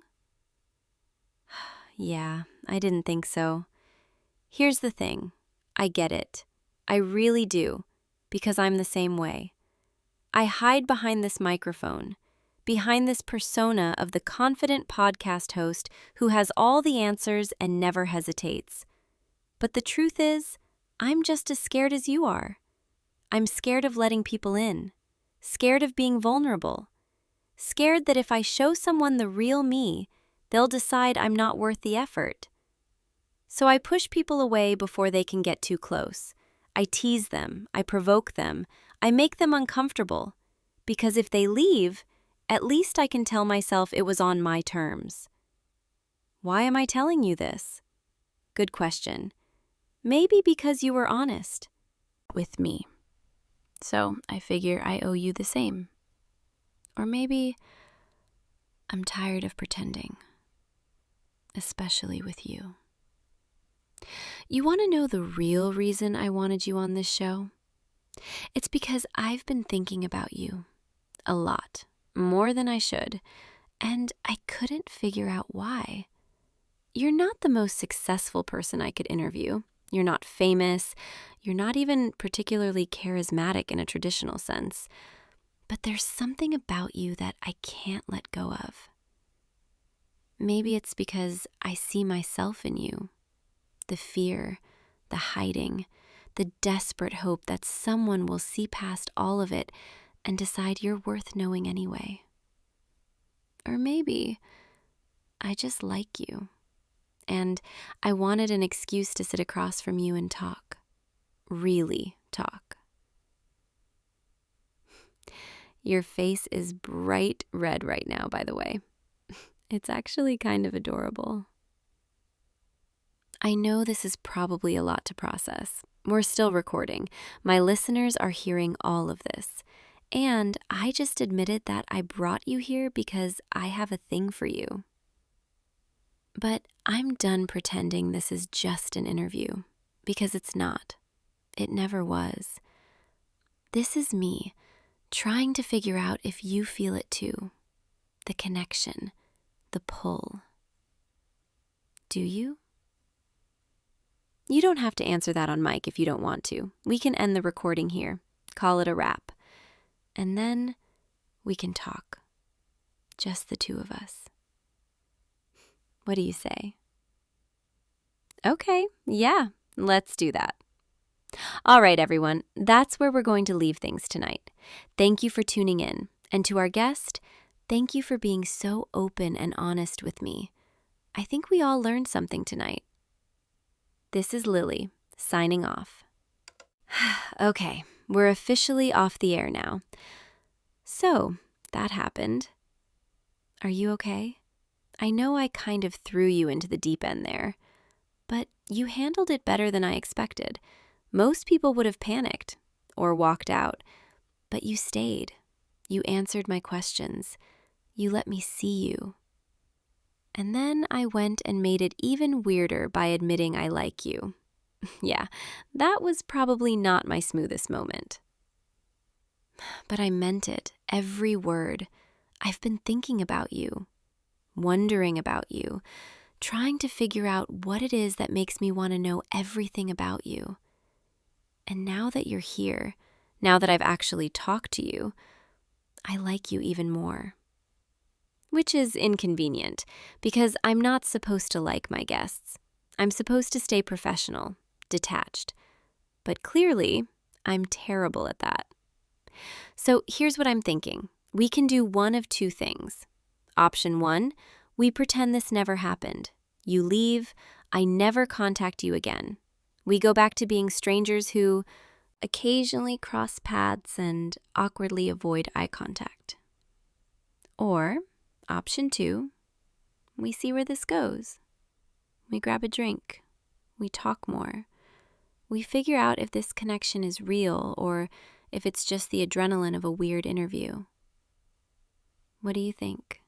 Yeah, I didn't think so. Here's the thing. I get it. I really do, because I'm the same way. I hide behind this microphone, behind this persona of the confident podcast host who has all the answers and never hesitates. But the truth is, I'm just as scared as you are. I'm scared of letting people in, scared of being vulnerable, scared that if I show someone the real me, they'll decide I'm not worth the effort. So I push people away before they can get too close. I tease them, I provoke them, I make them uncomfortable, because if they leave, at least I can tell myself it was on my terms. Why am I telling you this? Good question. Maybe because you were honest with me. So I figure I owe you the same. Or maybe I'm tired of pretending, especially with you. You want to know the real reason I wanted you on this show? It's because I've been thinking about you a lot, more than I should, and I couldn't figure out why. You're not the most successful person I could interview. You're not famous. You're not even particularly charismatic in a traditional sense. But there's something about you that I can't let go of. Maybe it's because I see myself in you. The fear, the hiding, the desperate hope that someone will see past all of it and decide you're worth knowing anyway. Or maybe I just like you, and I wanted an excuse to sit across from you and talk. Really talk. Your face is bright red right now, by the way. It's actually kind of adorable. I know this is probably a lot to process. We're still recording. My listeners are hearing all of this. And I just admitted that I brought you here because I have a thing for you. But I'm done pretending this is just an interview, because it's not. It never was. This is me trying to figure out if you feel it too. The connection, the pull. Do you? You don't have to answer that on mic if you don't want to. We can end the recording here, call it a wrap. And then we can talk. Just the two of us. What do you say? Okay, yeah, let's do that. All right, everyone, that's where we're going to leave things tonight. Thank you for tuning in. And to our guest, thank you for being so open and honest with me. I think we all learned something tonight. This is Lily, signing off. Okay, we're officially off the air now. So, that happened. Are you okay? I know I kind of threw you into the deep end there, but you handled it better than I expected. Most people would have panicked or walked out, but you stayed. You answered my questions. You let me see you. And then I went and made it even weirder by admitting I like you. Yeah, that was probably not my smoothest moment. But I meant it, every word. I've been thinking about you, wondering about you, trying to figure out what it is that makes me want to know everything about you. And now that you're here, now that I've actually talked to you, I like you even more. Which is inconvenient, because I'm not supposed to like my guests. I'm supposed to stay professional, detached. But clearly, I'm terrible at that. So here's what I'm thinking. We can do one of two things. Option 1, we pretend this never happened. You leave, I never contact you again. We go back to being strangers who occasionally cross paths and awkwardly avoid eye contact. Or, option 2, we see where this goes. We grab a drink. We talk more. We figure out if this connection is real or if it's just the adrenaline of a weird interview. What do you think?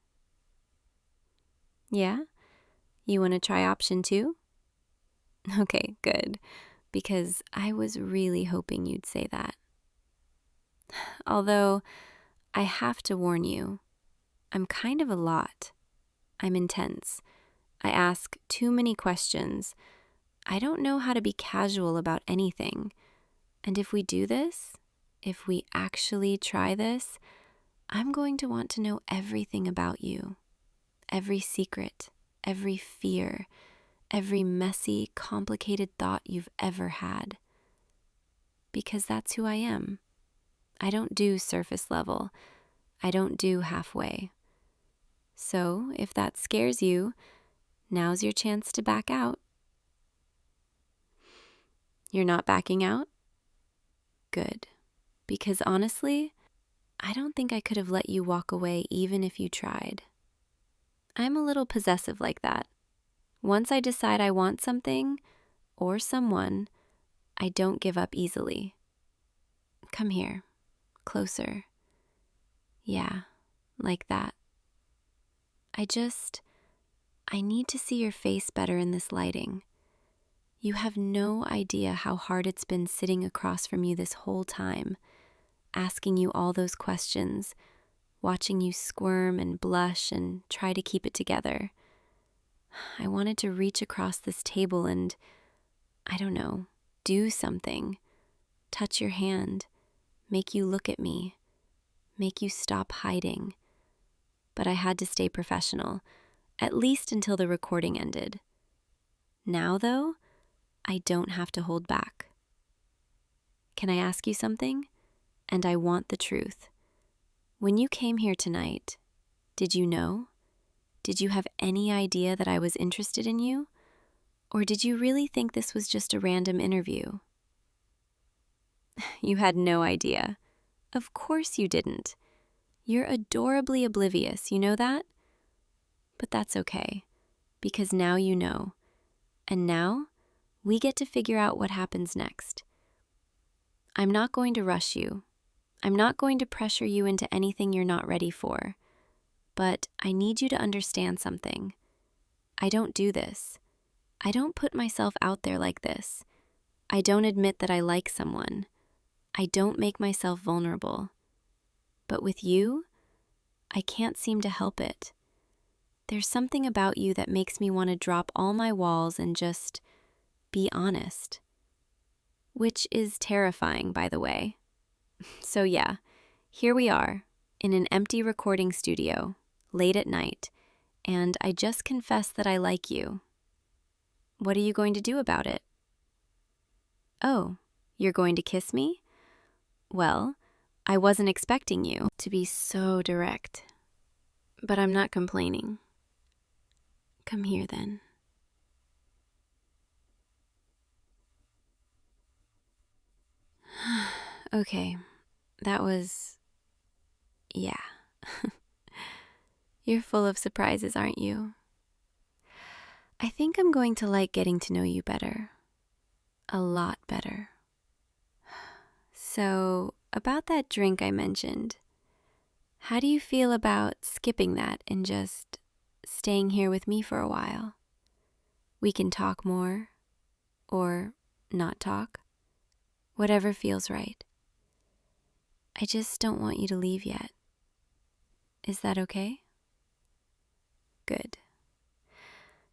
Yeah? You want to try option 2? Okay, good. Because I was really hoping you'd say that. Although, I have to warn you, I'm kind of a lot. I'm intense. I ask too many questions. I don't know how to be casual about anything. And if we do this, if we actually try this, I'm going to want to know everything about you. Every secret, every fear, every messy, complicated thought you've ever had. Because that's who I am. I don't do surface level. I don't do halfway. So if that scares you, now's your chance to back out. You're not backing out? Good. Because honestly, I don't think I could have let you walk away even if you tried. I'm a little possessive like that. Once I decide I want something or someone, I don't give up easily. Come here, closer. Yeah, like that. I need to see your face better in this lighting. You have no idea how hard it's been sitting across from you this whole time, asking you all those questions, watching you squirm and blush and try to keep it together. I wanted to reach across this table and, I don't know, do something. Touch your hand, make you look at me, make you stop hiding. But I had to stay professional. at least until the recording ended. Now, though, I don't have to hold back. Can I ask you something? And I want the truth. When you came here tonight, did you know? Did you have any idea that I was interested in you? Or did you really think this was just a random interview? You had no idea. Of course you didn't. You're adorably oblivious, you know that? But that's okay, because now you know. And now, we get to figure out what happens next. I'm not going to rush you. I'm not going to pressure you into anything you're not ready for. But I need you to understand something. I don't do this. I don't put myself out there like this. I don't admit that I like someone. I don't make myself vulnerable. But with you, I can't seem to help it. There's something about you that makes me want to drop all my walls and just be honest. Which is terrifying, by the way. So yeah, here we are, in an empty recording studio, late at night, and I just confessed that I like you. What are you going to do about it? Oh, you're going to kiss me? Well, I wasn't expecting you to be so direct, but I'm not complaining. Come here then. Okay, that was... yeah. You're full of surprises, aren't you? I think I'm going to like getting to know you better. A lot better. So, about that drink I mentioned, how do you feel about skipping that and just staying here with me for a while? We can talk more, or not talk, whatever feels right. I just don't want you to leave yet. Is that okay? Good.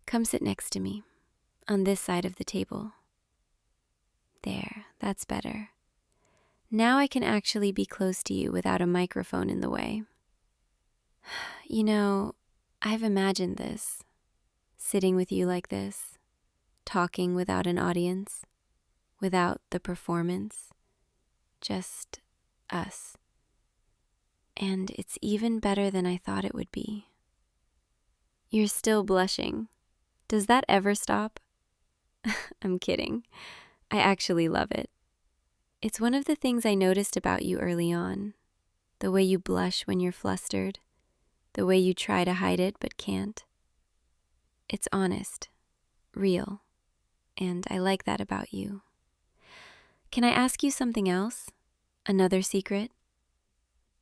Come sit next to me, on this side of the table. There, that's better. Now I can actually be close to you without a microphone in the way. You know, I've imagined this, sitting with you like this, talking without an audience, without the performance, just us. And it's even better than I thought it would be. You're still blushing. Does that ever stop? I'm kidding. I actually love it. It's one of the things I noticed about you early on. The way you blush when you're flustered. The way you try to hide it but can't. It's honest, real, and I like that about you. Can I ask you something else? Another secret?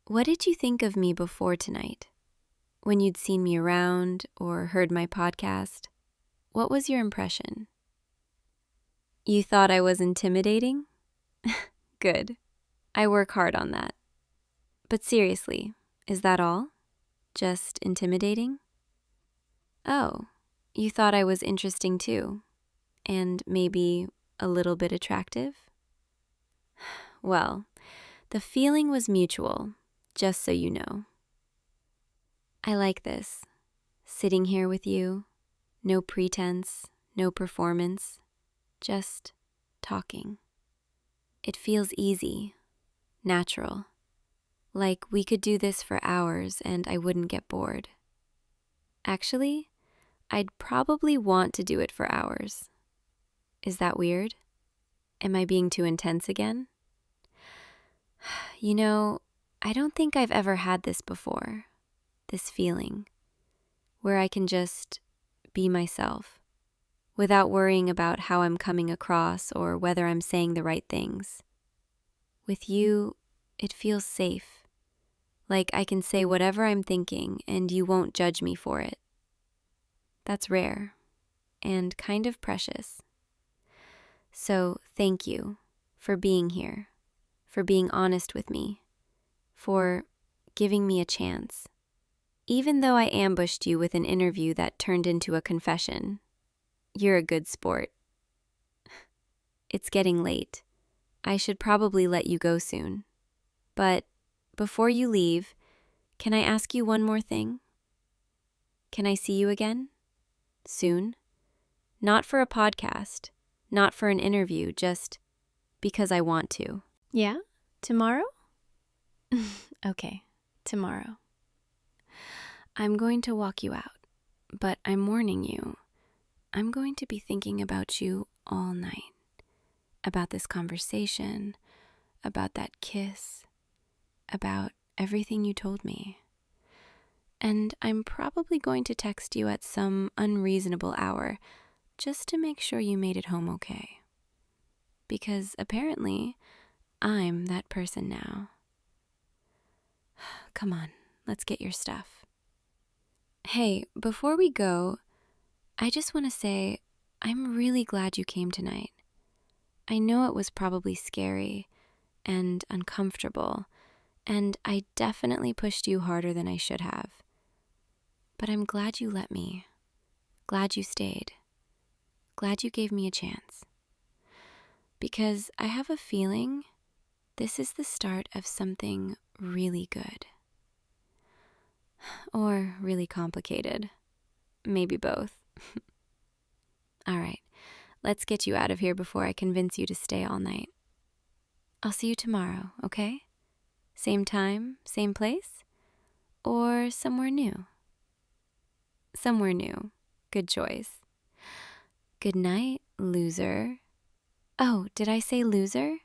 What did you think of me before tonight? When you'd seen me around or heard my podcast, what was your impression? You thought I was intimidating? Good. I work hard on that. But seriously, is that all? Just intimidating? Oh, you thought I was interesting too, and maybe a little bit attractive? Well, the feeling was mutual, just so you know. I like this, sitting here with you, no pretense, no performance, just talking. It feels easy, natural, like we could do this for hours and I wouldn't get bored. Actually, I'd probably want to do it for hours. Is that weird? Am I being too intense again? You know, I don't think I've ever had this before, this feeling, where I can just be myself, without worrying about how I'm coming across or whether I'm saying the right things. With you, it feels safe, like I can say whatever I'm thinking and you won't judge me for it. That's rare and kind of precious. So thank you for being here, for being honest with me, for giving me a chance. Even though I ambushed you with an interview that turned into a confession, you're a good sport. It's getting late. I should probably let you go soon. But before you leave, can I ask you one more thing? Can I see you again? Soon? Not for a podcast, not for an interview, just because I want to. Yeah? Tomorrow? Okay, tomorrow. I'm going to walk you out, but I'm warning you, I'm going to be thinking about you all night. About this conversation, about that kiss, about everything you told me. And I'm probably going to text you at some unreasonable hour just to make sure you made it home okay. Because apparently, I'm that person now. Come on, let's get your stuff. Hey, before we go, I just want to say I'm really glad you came tonight. I know it was probably scary and uncomfortable, and I definitely pushed you harder than I should have. But I'm glad you let me. Glad you stayed. Glad you gave me a chance. Because I have a feeling this is the start of something really good. Or really complicated. Maybe both. All right, let's get you out of here before I convince you to stay all night. I'll see you tomorrow, okay? Same time, same place? Or somewhere new? Somewhere new. Good choice. Good night, loser. Oh, did I say loser?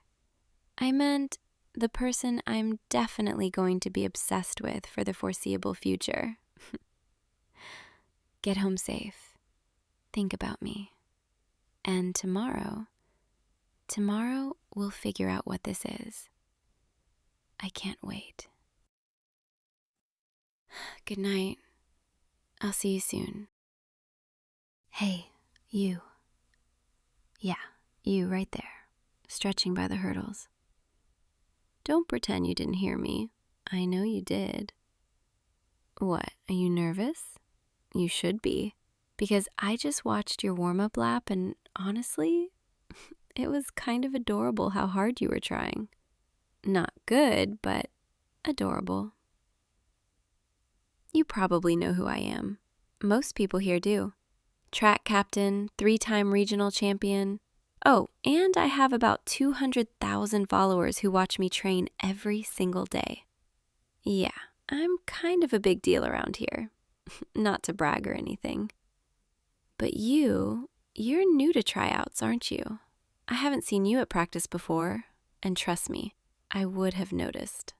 I meant the person I'm definitely going to be obsessed with for the foreseeable future. Get home safe. Think about me. And tomorrow we'll figure out what this is. I can't wait. Good night. I'll see you soon. Hey, you. Yeah, you right there, stretching by the hurdles. Don't pretend you didn't hear me. I know you did. What, are you nervous? You should be, because I just watched your warm-up lap and honestly, it was kind of adorable how hard you were trying. Not good, but adorable. You probably know who I am. Most people here do. Track captain, 3-time regional champion. Oh, and I have about 200,000 followers who watch me train every single day. Yeah, I'm kind of a big deal around here. Not to brag or anything. But you're new to tryouts, aren't you? I haven't seen you at practice before, and trust me, I would have noticed.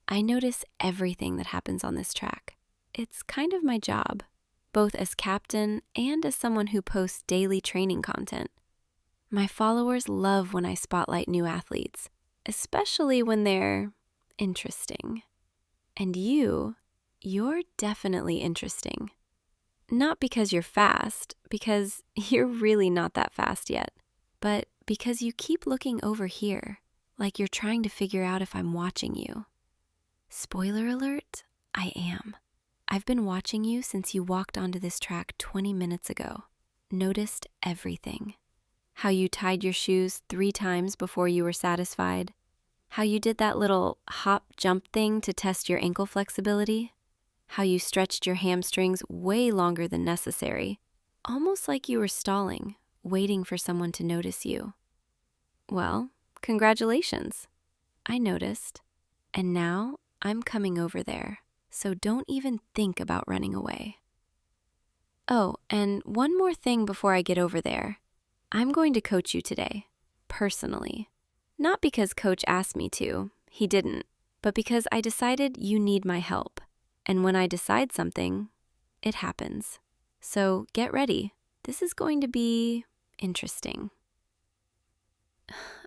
I notice everything that happens on this track. It's kind of my job, both as captain and as someone who posts daily training content. My followers love when I spotlight new athletes, especially when they're interesting. And you're definitely interesting. Not because you're fast, because you're really not that fast yet, but because you keep looking over here, like you're trying to figure out if I'm watching you. Spoiler alert, I am. I've been watching you since you walked onto this track 20 minutes ago. Noticed everything. How you tied your shoes 3 times before you were satisfied. How you did that little hop-jump thing to test your ankle flexibility. How you stretched your hamstrings way longer than necessary, almost like you were stalling, waiting for someone to notice you. Well, congratulations. I noticed. And now I'm coming over there, so don't even think about running away. Oh, and one more thing before I get over there. I'm going to coach you today, personally. Not because Coach asked me to, he didn't, but because I decided you need my help. And when I decide something, it happens. So get ready. This is going to be interesting.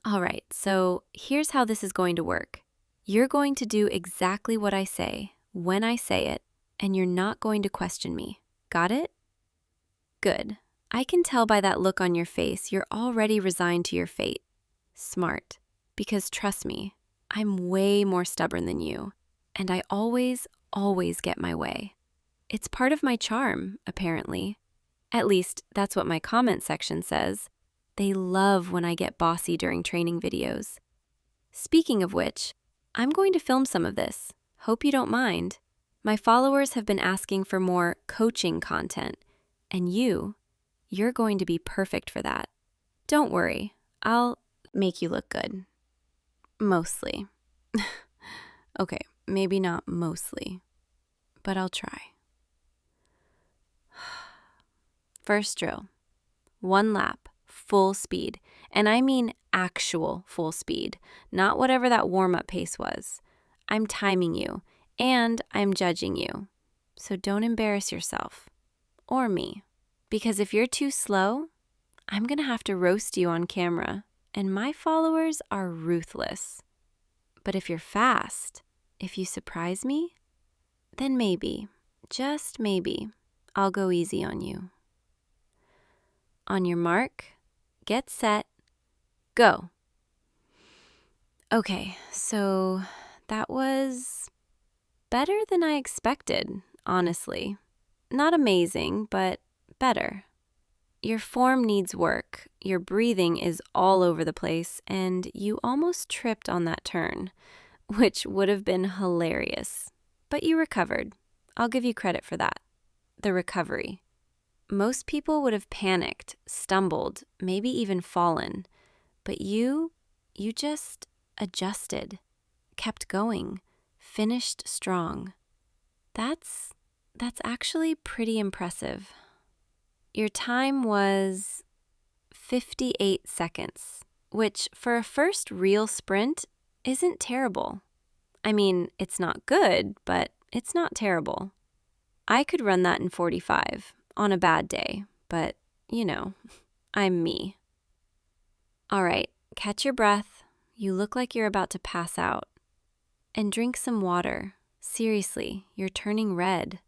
All right, so here's how this is going to work. You're going to do exactly what I say, when I say it, and you're not going to question me. Got it? Good. I can tell by that look on your face you're already resigned to your fate. Smart. Because trust me, I'm way more stubborn than you, and I always get my way. It's part of my charm, apparently. At least, that's what my comment section says. They love when I get bossy during training videos. Speaking of which, I'm going to film some of this. Hope you don't mind. My followers have been asking for more coaching content, and you're going to be perfect for that. Don't worry, I'll make you look good. Mostly. Okay, maybe not mostly, but I'll try. First drill. 1 lap, full speed. And I mean actual full speed, not whatever that warm-up pace was. I'm timing you, and I'm judging you. So don't embarrass yourself, or me. Because if you're too slow, I'm gonna have to roast you on camera, and my followers are ruthless. But if you're fast, if you surprise me, then maybe, just maybe, I'll go easy on you. On your mark, get set, go. Okay, so that was better than I expected, honestly. Not amazing, but better. Your form needs work, your breathing is all over the place, and you almost tripped on that turn, which would have been hilarious. But you recovered. I'll give you credit for that. The recovery. Most people would have panicked, stumbled, maybe even fallen. But you just adjusted, kept going, finished strong. That's actually pretty impressive. Your time was 58 seconds, which for a first real sprint isn't terrible. I mean, it's not good, but it's not terrible. I could run that in 45 on a bad day, but, I'm me. All right, catch your breath. You look like you're about to pass out. And drink some water. Seriously, you're turning red.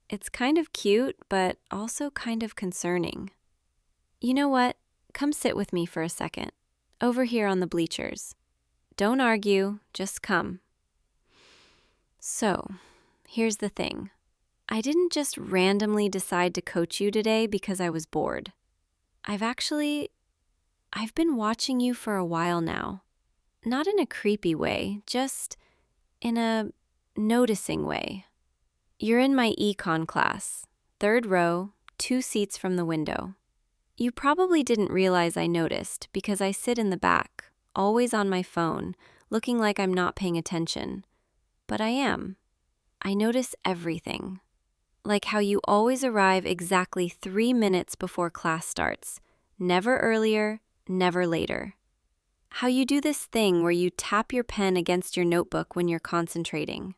It's kind of cute, but also kind of concerning. You know what? Come sit with me for a second. Over here on the bleachers. Don't argue, just come. So, here's the thing. I didn't just randomly decide to coach you today because I was bored. I've been watching you for a while now. Not in a creepy way, just in a noticing way. You're in my econ class, 3rd row, 2 seats from the window. You probably didn't realize I noticed because I sit in the back, always on my phone, looking like I'm not paying attention. But I am. I notice everything. Like how you always arrive exactly 3 minutes before class starts, never earlier, never later. How you do this thing where you tap your pen against your notebook when you're concentrating.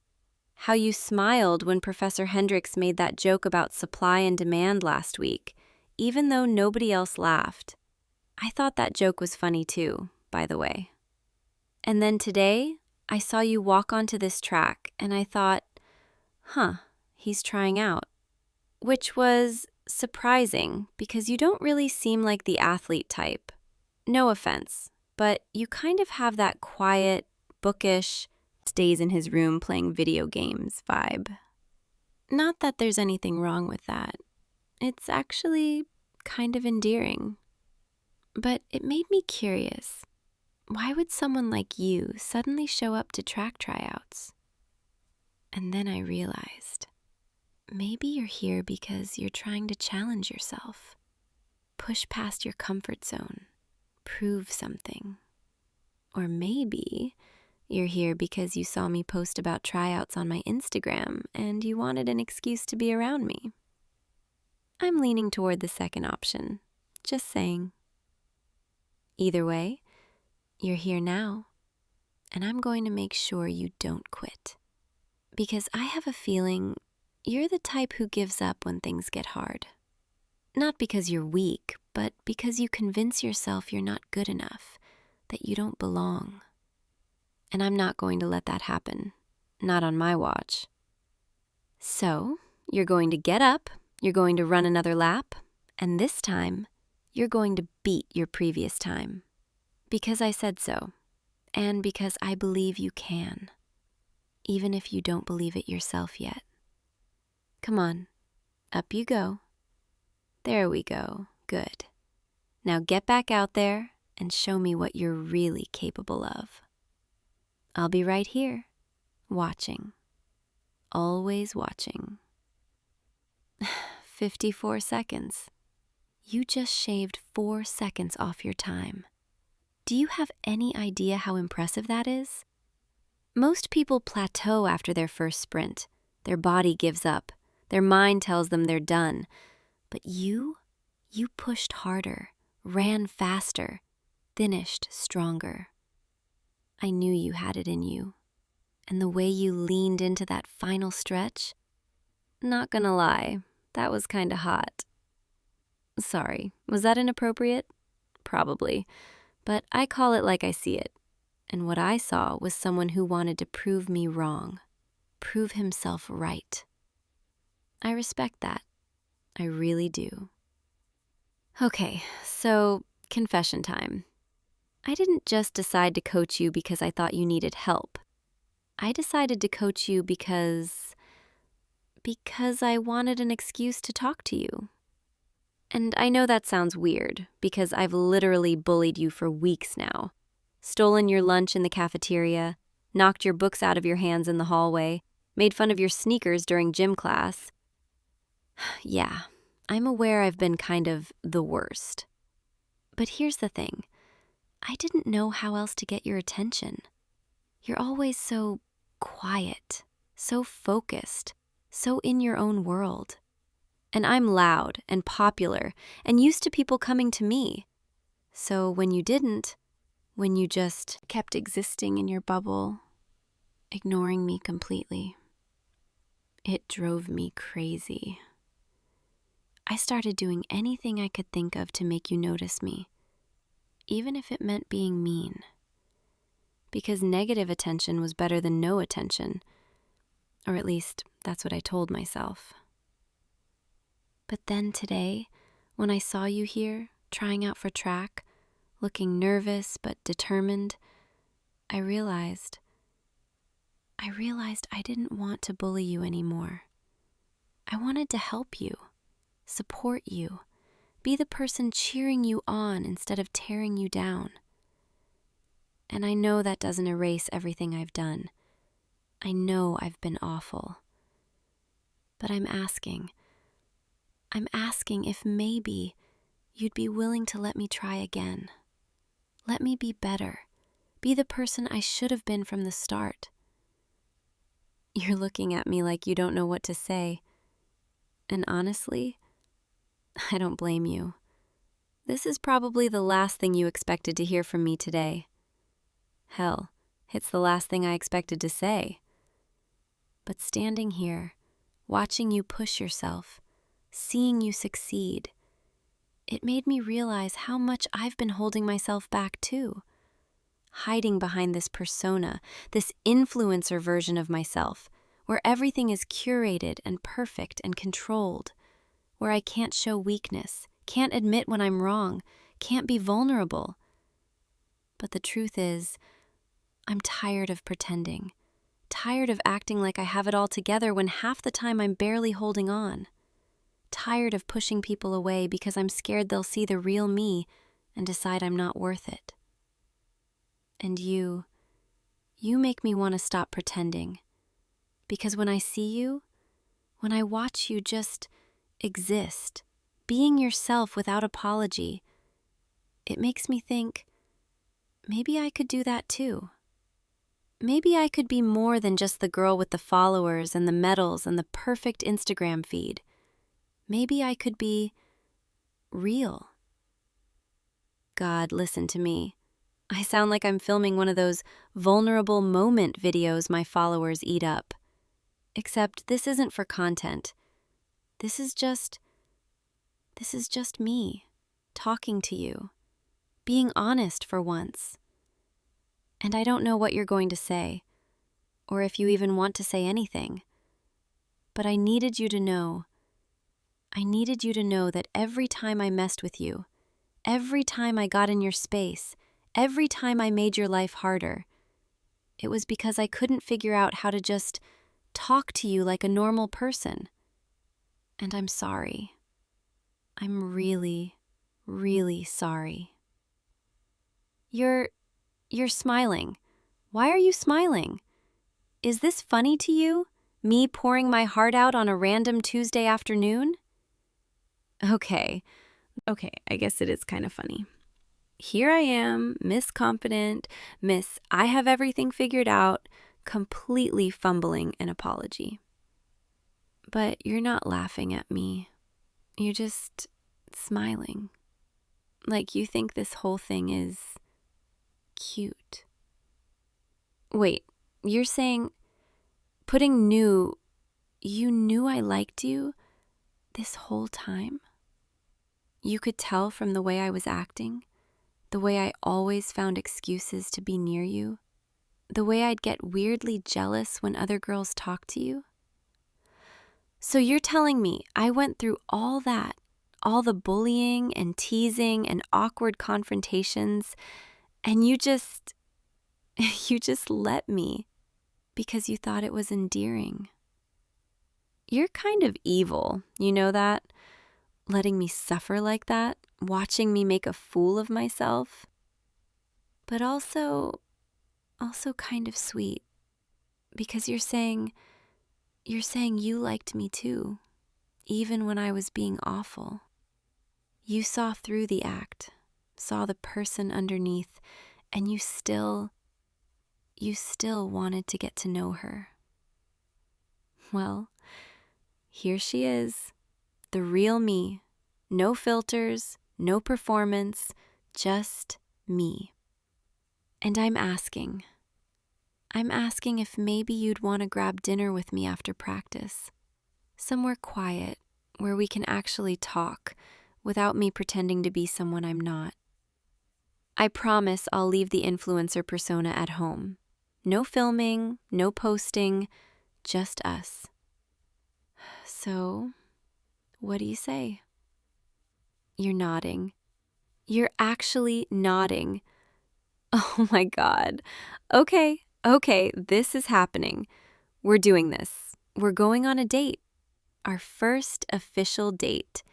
How you smiled when Professor Hendricks made that joke about supply and demand last week, even though nobody else laughed. I thought that joke was funny too, by the way. And then today, I saw you walk onto this track, and I thought, he's trying out. Which was surprising because you don't really seem like the athlete type. No offense, but you kind of have that quiet, bookish, stays in his room playing video games vibe. Not that there's anything wrong with that. It's actually kind of endearing. But it made me curious. Why would someone like you suddenly show up to track tryouts? And then I realized, maybe you're here because you're trying to challenge yourself, push past your comfort zone, prove something. Or maybe you're here because you saw me post about tryouts on my Instagram and you wanted an excuse to be around me. I'm leaning toward the second option, just saying. Either way, you're here now, and I'm going to make sure you don't quit. Because I have a feeling you're the type who gives up when things get hard. Not because you're weak, but because you convince yourself you're not good enough, that you don't belong. And I'm not going to let that happen. Not on my watch. So, you're going to get up, you're going to run another lap, and this time, you're going to beat your previous time. Because I said so, and because I believe you can, even if you don't believe it yourself yet. Come on, up you go. There we go, good. Now get back out there and show me what you're really capable of. I'll be right here, watching. always watching. 54 seconds. You just shaved 4 seconds off your time. Do you have any idea how impressive that is? Most people plateau after their first sprint. Their body gives up. Their mind tells them they're done. But you pushed harder, ran faster, finished stronger. I knew you had it in you. And the way you leaned into that final stretch, not gonna lie, that was kinda hot. Sorry, was that inappropriate? Probably. But I call it like I see it. And what I saw was someone who wanted to prove me wrong, prove himself right. I respect that. I really do. Okay, so confession time. I didn't just decide to coach you because I thought you needed help. I decided to coach you because I wanted an excuse to talk to you. And I know that sounds weird, because I've literally bullied you for weeks now. Stolen your lunch in the cafeteria, knocked your books out of your hands in the hallway, made fun of your sneakers during gym class. Yeah, I'm aware I've been kind of the worst. But here's the thing. I didn't know how else to get your attention. You're always so quiet, so focused, so in your own world. And I'm loud and popular and used to people coming to me. So when you didn't, when you just kept existing in your bubble, ignoring me completely, it drove me crazy. I started doing anything I could think of to make you notice me, even if it meant being mean. Because negative attention was better than no attention, or at least that's what I told myself. But then today, when I saw you here, trying out for track, looking nervous but determined, I realized I didn't want to bully you anymore. I wanted to help you, support you, be the person cheering you on instead of tearing you down. And I know that doesn't erase everything I've done. I know I've been awful. But I'm asking if maybe you'd be willing to let me try again. Let me be better. Be the person I should have been from the start. You're looking at me like you don't know what to say. And honestly, I don't blame you. This is probably the last thing you expected to hear from me today. Hell, it's the last thing I expected to say. But standing here, watching you push yourself, seeing you succeed, it made me realize how much I've been holding myself back too. Hiding behind this persona, this influencer version of myself, where everything is curated and perfect and controlled, where I can't show weakness, can't admit when I'm wrong, can't be vulnerable. But the truth is, I'm tired of pretending, tired of acting like I have it all together when half the time I'm barely holding on. Tired of pushing people away because I'm scared they'll see the real me and decide I'm not worth it. And you make me want to stop pretending. Because when I see you, when I watch you just exist, being yourself without apology, it makes me think, maybe I could do that too. Maybe I could be more than just the girl with the followers and the medals and the perfect Instagram feed. Maybe I could be real. God, listen to me. I sound like I'm filming one of those vulnerable moment videos my followers eat up. Except this isn't for content. This is just me, talking to you, being honest for once. And I don't know what you're going to say, or if you even want to say anything. But I needed you to know that every time I messed with you, every time I got in your space, every time I made your life harder, it was because I couldn't figure out how to just talk to you like a normal person. And I'm sorry. I'm really, really sorry. You're smiling. Why are you smiling? Is this funny to you? Me pouring my heart out on a random Tuesday afternoon? Okay, I guess it is kind of funny. Here I am, Miss Confident, Miss I have everything figured out, completely fumbling an apology. But you're not laughing at me. You're just smiling. Like you think this whole thing is cute. Wait, you're saying you knew I liked you this whole time? You could tell from the way I was acting, the way I always found excuses to be near you, the way I'd get weirdly jealous when other girls talked to you? So you're telling me I went through all that, all the bullying and teasing and awkward confrontations, and you just let me because you thought it was endearing. You're kind of evil, you know that? Letting me suffer like that, watching me make a fool of myself. But also kind of sweet, because you're saying you liked me too, even when I was being awful. You saw through the act, saw the person underneath, and you still wanted to get to know her. Well, here she is, the real me. No filters, no performance, just me. And I'm asking if maybe you'd want to grab dinner with me after practice. Somewhere quiet where we can actually talk without me pretending to be someone I'm not. I promise I'll leave the influencer persona at home. No filming, no posting, just us. So, what do you say? You're nodding. You're actually nodding. Oh my God. Okay, this is happening. We're doing this. We're going on a date. Our first official date.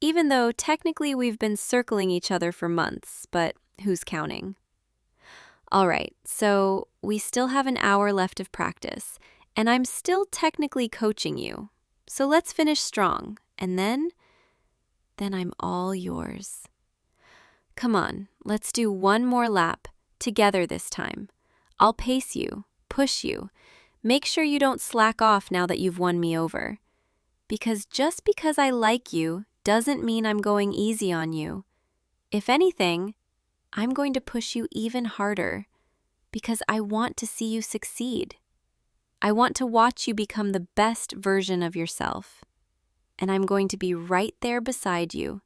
Even though technically we've been circling each other for months, but who's counting? All right, so we still have an hour left of practice, and I'm still technically coaching you. So let's finish strong, and then I'm all yours. Come on, let's do one more lap, together this time. I'll pace you, push you, make sure you don't slack off now that you've won me over. Because just because I like you doesn't mean I'm going easy on you. If anything, I'm going to push you even harder because I want to see you succeed. I want to watch you become the best version of yourself. And I'm going to be right there beside you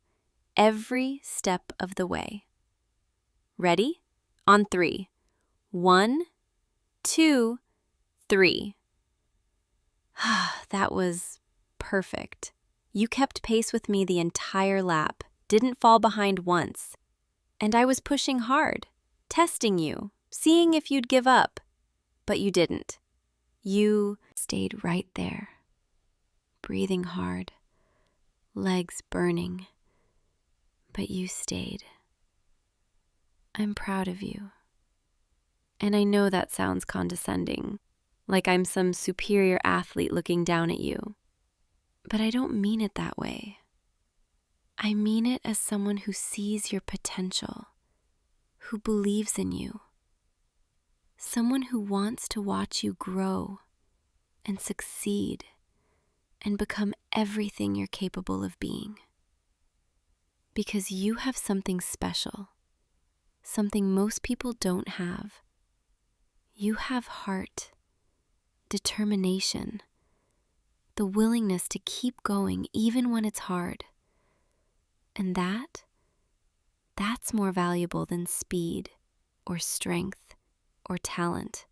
every step of the way. Ready? On 3. 1, 2, 3. That was perfect. You kept pace with me the entire lap, didn't fall behind once. And I was pushing hard, testing you, seeing if you'd give up. But you didn't. You stayed right there, breathing hard, legs burning. But you stayed. I'm proud of you. And I know that sounds condescending, like I'm some superior athlete looking down at you. But I don't mean it that way. I mean it as someone who sees your potential, who believes in you, someone who wants to watch you grow and succeed and become everything you're capable of being. Because you have something special, something most people don't have. You have heart, determination, the willingness to keep going even when it's hard. And that's more valuable than speed or strength or talent.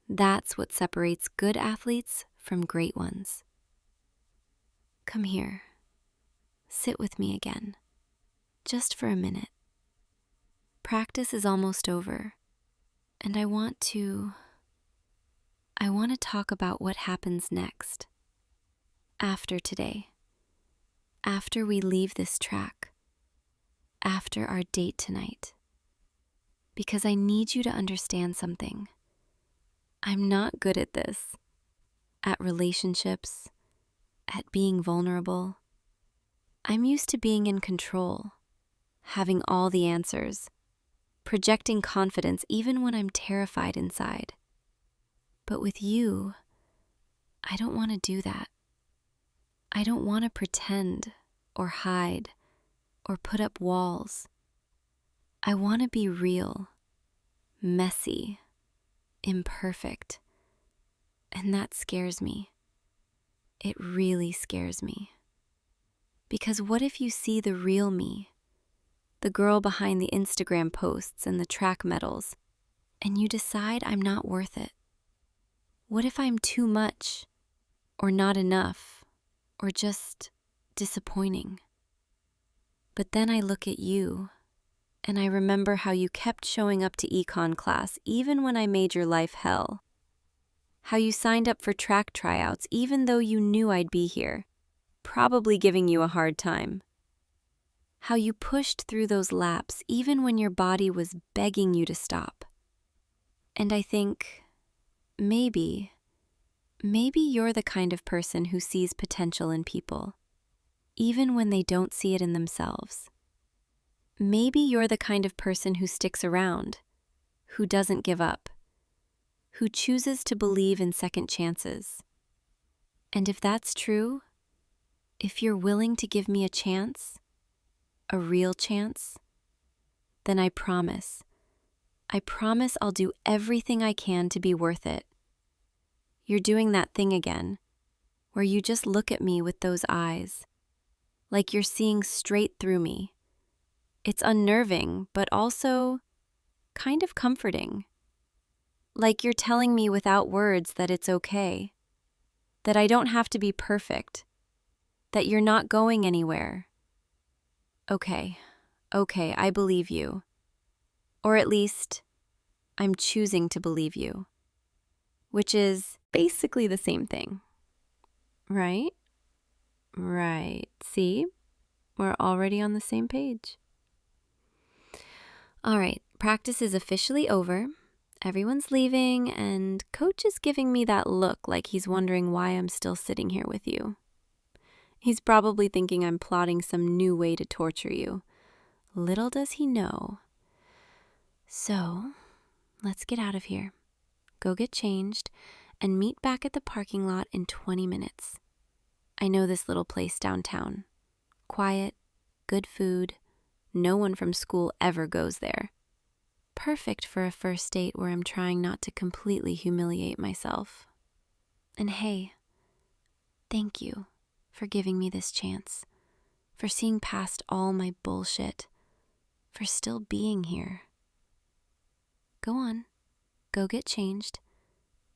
That's what separates good athletes from great ones. Come here. Sit with me again, just for a minute. Practice is almost over, and I want to talk about what happens next. After today. After we leave this track. After our date tonight. Because I need you to understand something. I'm not good at this. at relationships, at being vulnerable. I'm used to being in control, having all the answers, projecting confidence even when I'm terrified inside. But with you, I don't want to do that. I don't want to pretend or hide or put up walls. I want to be real, messy, imperfect. And that scares me. It really scares me. Because what if you see the real me, the girl behind the Instagram posts and the track medals, and you decide I'm not worth it? What if I'm too much, or not enough, or just disappointing? But then I look at you, and I remember how you kept showing up to econ class even when I made your life hell. How you signed up for track tryouts even though you knew I'd be here, probably giving you a hard time. How you pushed through those laps even when your body was begging you to stop. And I think, maybe you're the kind of person who sees potential in people, even when they don't see it in themselves. Maybe you're the kind of person who sticks around, who doesn't give up, who chooses to believe in second chances. And if that's true, if you're willing to give me a chance, a real chance, then I promise I'll do everything I can to be worth it. You're doing that thing again, where you just look at me with those eyes, like you're seeing straight through me. It's unnerving, but also kind of comforting. Like you're telling me without words that it's okay, that I don't have to be perfect, that you're not going anywhere. Okay, I believe you. Or at least, I'm choosing to believe you, which is basically the same thing. Right? Right. See? We're already on the same page. All right, practice is officially over. Everyone's leaving, and Coach is giving me that look like he's wondering why I'm still sitting here with you. He's probably thinking I'm plotting some new way to torture you. Little does he know. So, let's get out of here. Go get changed and meet back at the parking lot in 20 minutes. I know this little place downtown. Quiet, good food. No one from school ever goes there. Perfect for a first date where I'm trying not to completely humiliate myself. And hey, thank you for giving me this chance, for seeing past all my bullshit, for still being here. Go on, go get changed,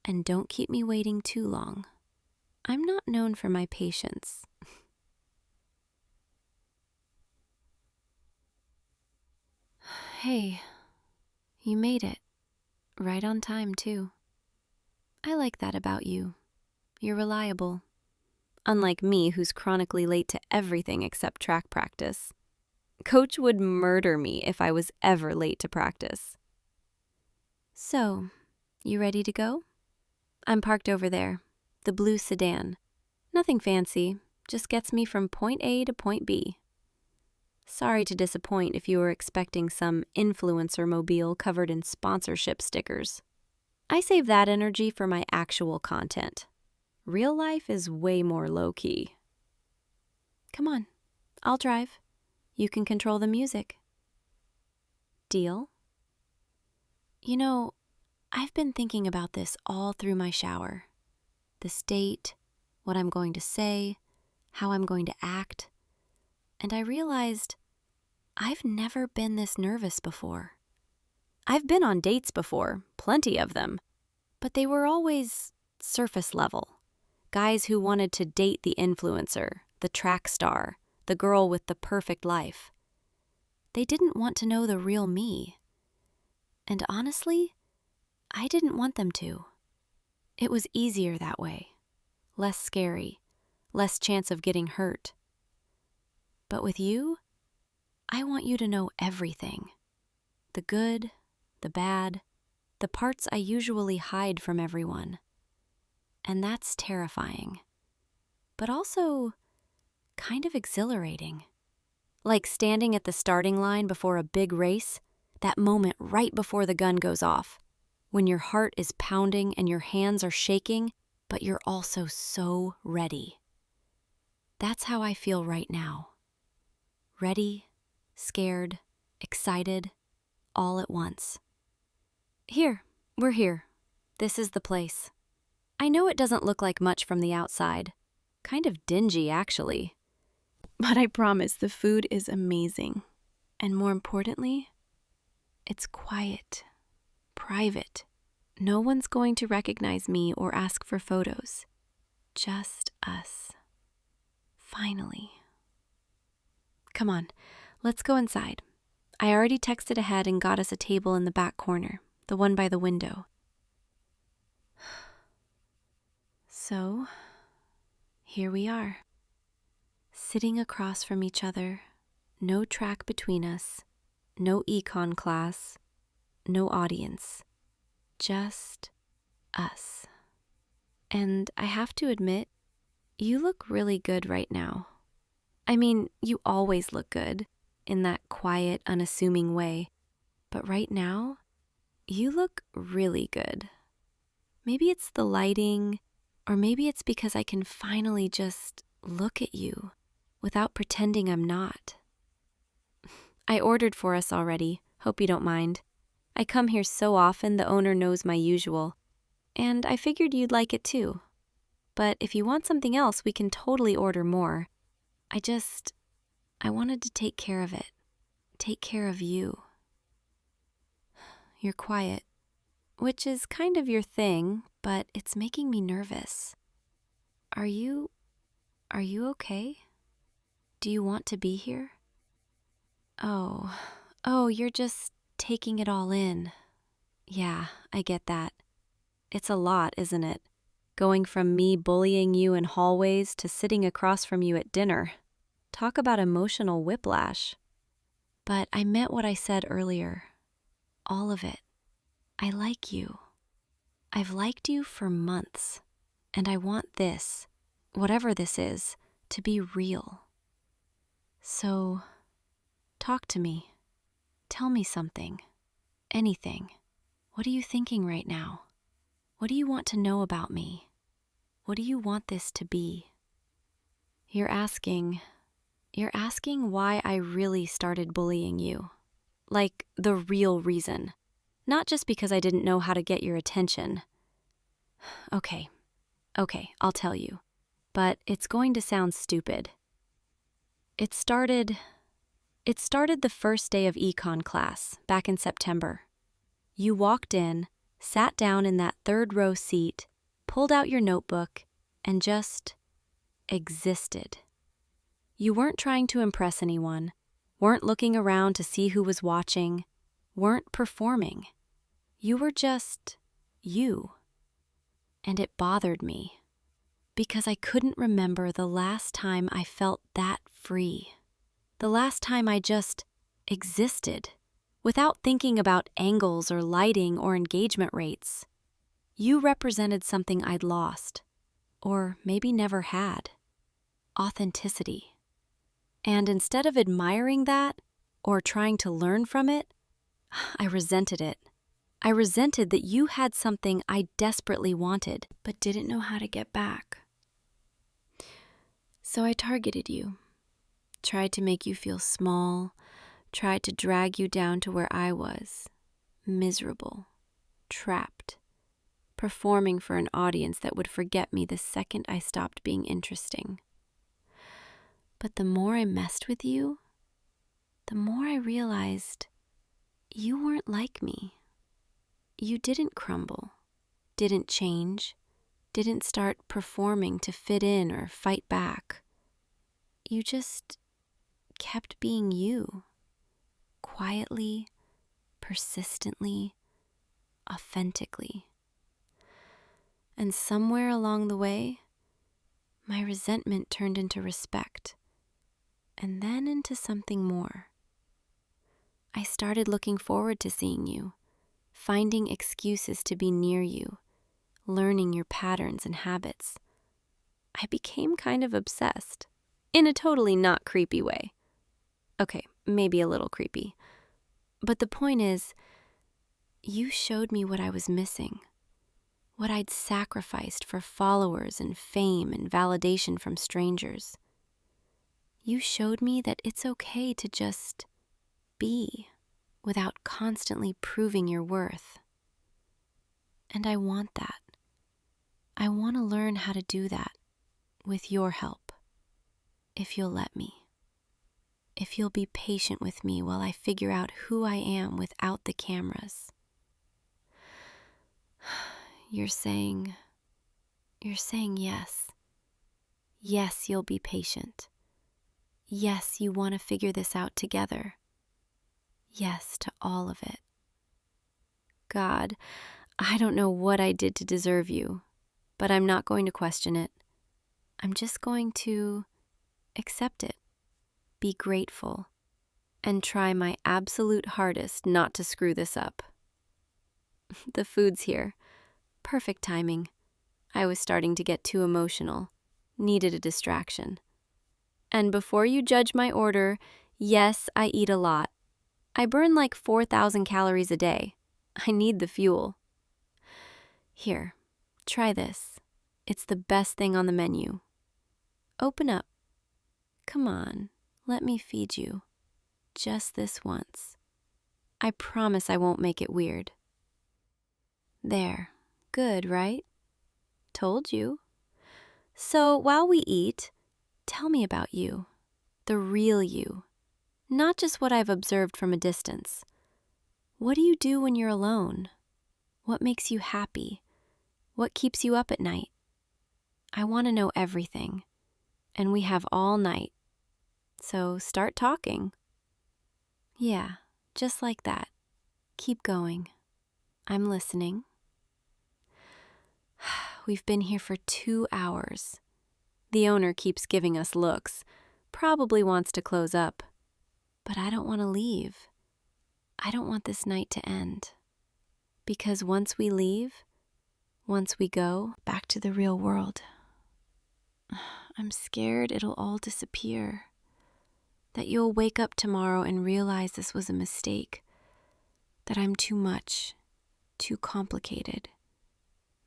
and don't keep me waiting too long. I'm not known for my patience. Hey, you made it. Right on time, too. I like that about you. You're reliable. Unlike me, who's chronically late to everything except track practice. Coach would murder me if I was ever late to practice. So, you ready to go? I'm parked over there, the blue sedan. Nothing fancy, just gets me from point A to point B. Sorry to disappoint if you were expecting some influencer mobile covered in sponsorship stickers. I save that energy for my actual content. Real life is way more low-key. Come on, I'll drive. You can control the music. Deal? You know, I've been thinking about this all through my shower. This date, what I'm going to say, how I'm going to act. And I realized I've never been this nervous before. I've been on dates before, plenty of them, but they were always surface level. Guys who wanted to date the influencer, the track star, the girl with the perfect life. They didn't want to know the real me. And honestly, I didn't want them to. It was easier that way. Less scary, less chance of getting hurt. But with you, I want you to know everything. The good, the bad, the parts I usually hide from everyone. and that's terrifying, but also kind of exhilarating. Like standing at the starting line before a big race, that moment right before the gun goes off, when your heart is pounding and your hands are shaking, but you're also so ready. That's how I feel right now. Ready, scared, excited, all at once. We're here. This is the place. I know it doesn't look like much from the outside. Kind of dingy, actually. But I promise the food is amazing. And more importantly, it's quiet, private. No one's going to recognize me or ask for photos. Just us. Finally. Come on, let's go inside. I already texted ahead and got us a table in the back corner, the one by the window. So, here we are. Sitting across from each other, no track between us, no econ class, no audience, just us. And I have to admit, you look really good right now. I mean, you always look good, in that quiet, unassuming way, but right now, you look really good. Maybe it's the lighting, or maybe it's because I can finally just look at you without pretending I'm not. I ordered for us already, hope you don't mind. I come here so often the owner knows my usual, and I figured you'd like it too. But if you want something else, we can totally order more. I wanted to take care of it. Take care of you. You're quiet, which is kind of your thing, but it's making me nervous. Are you okay? Do you want to be here? Oh, you're just taking it all in. Yeah, I get that. It's a lot, isn't it? Going from me bullying you in hallways to sitting across from you at dinner. Talk about emotional whiplash. But I meant what I said earlier. All of it. I like you. I've liked you for months, and I want this, whatever this is, to be real. So, talk to me. Tell me something. Anything. What are you thinking right now? What do you want to know about me? What do you want this to be? You're asking why I really started bullying you. Like the real reason. Not just because I didn't know how to get your attention. Okay, I'll tell you. But it's going to sound stupid. It started the first day of econ class, back in September. You walked in, sat down in that third row seat, pulled out your notebook, and just existed. You weren't trying to impress anyone, weren't looking around to see who was watching, weren't performing. You were just you. And it bothered me, because I couldn't remember the last time I felt that free. The last time I just existed, without thinking about angles or lighting or engagement rates. You represented something I'd lost, or maybe never had. Authenticity. And instead of admiring that, or trying to learn from it, I resented it. I resented that you had something I desperately wanted, but didn't know how to get back. So I targeted you, tried to make you feel small, tried to drag you down to where I was, miserable, trapped, performing for an audience that would forget me the second I stopped being interesting. But the more I messed with you, the more I realized you weren't like me. You didn't crumble, didn't change, didn't start performing to fit in or fight back. You just kept being you, quietly, persistently, authentically. And somewhere along the way, my resentment turned into respect, and then into something more. I started looking forward to seeing you, finding excuses to be near you, learning your patterns and habits. I became kind of obsessed, in a totally not creepy way. Okay, maybe a little creepy. But the point is, you showed me what I was missing, what I'd sacrificed for followers and fame and validation from strangers. You showed me that it's okay to just be without constantly proving your worth. And I want that. I want to learn how to do that with your help, if you'll let me. If you'll be patient with me while I figure out who I am without the cameras. You're saying yes. Yes, you'll be patient. Yes, you want to figure this out together. Yes to all of it. God, I don't know what I did to deserve you, but I'm not going to question it. I'm just going to accept it, be grateful, and try my absolute hardest not to screw this up. The food's here. Perfect timing. I was starting to get too emotional. Needed a distraction. And before you judge my order, yes, I eat a lot. I burn like 4,000 calories a day. I need the fuel. Here, try this. It's the best thing on the menu. Open up. Come on, let me feed you. Just this once. I promise I won't make it weird. There. Good, right? Told you. So while we eat, tell me about you. The real you. Not just what I've observed from a distance. What do you do when you're alone? What makes you happy? What keeps you up at night? I want to know everything. And we have all night. So start talking. Yeah, just like that. Keep going. I'm listening. We've been here for 2 hours. The owner keeps giving us looks. Probably wants to close up. But I don't want to leave. I don't want this night to end. Because once we leave, once we go back to the real world, I'm scared it'll all disappear. That you'll wake up tomorrow and realize this was a mistake. That I'm too much, too complicated,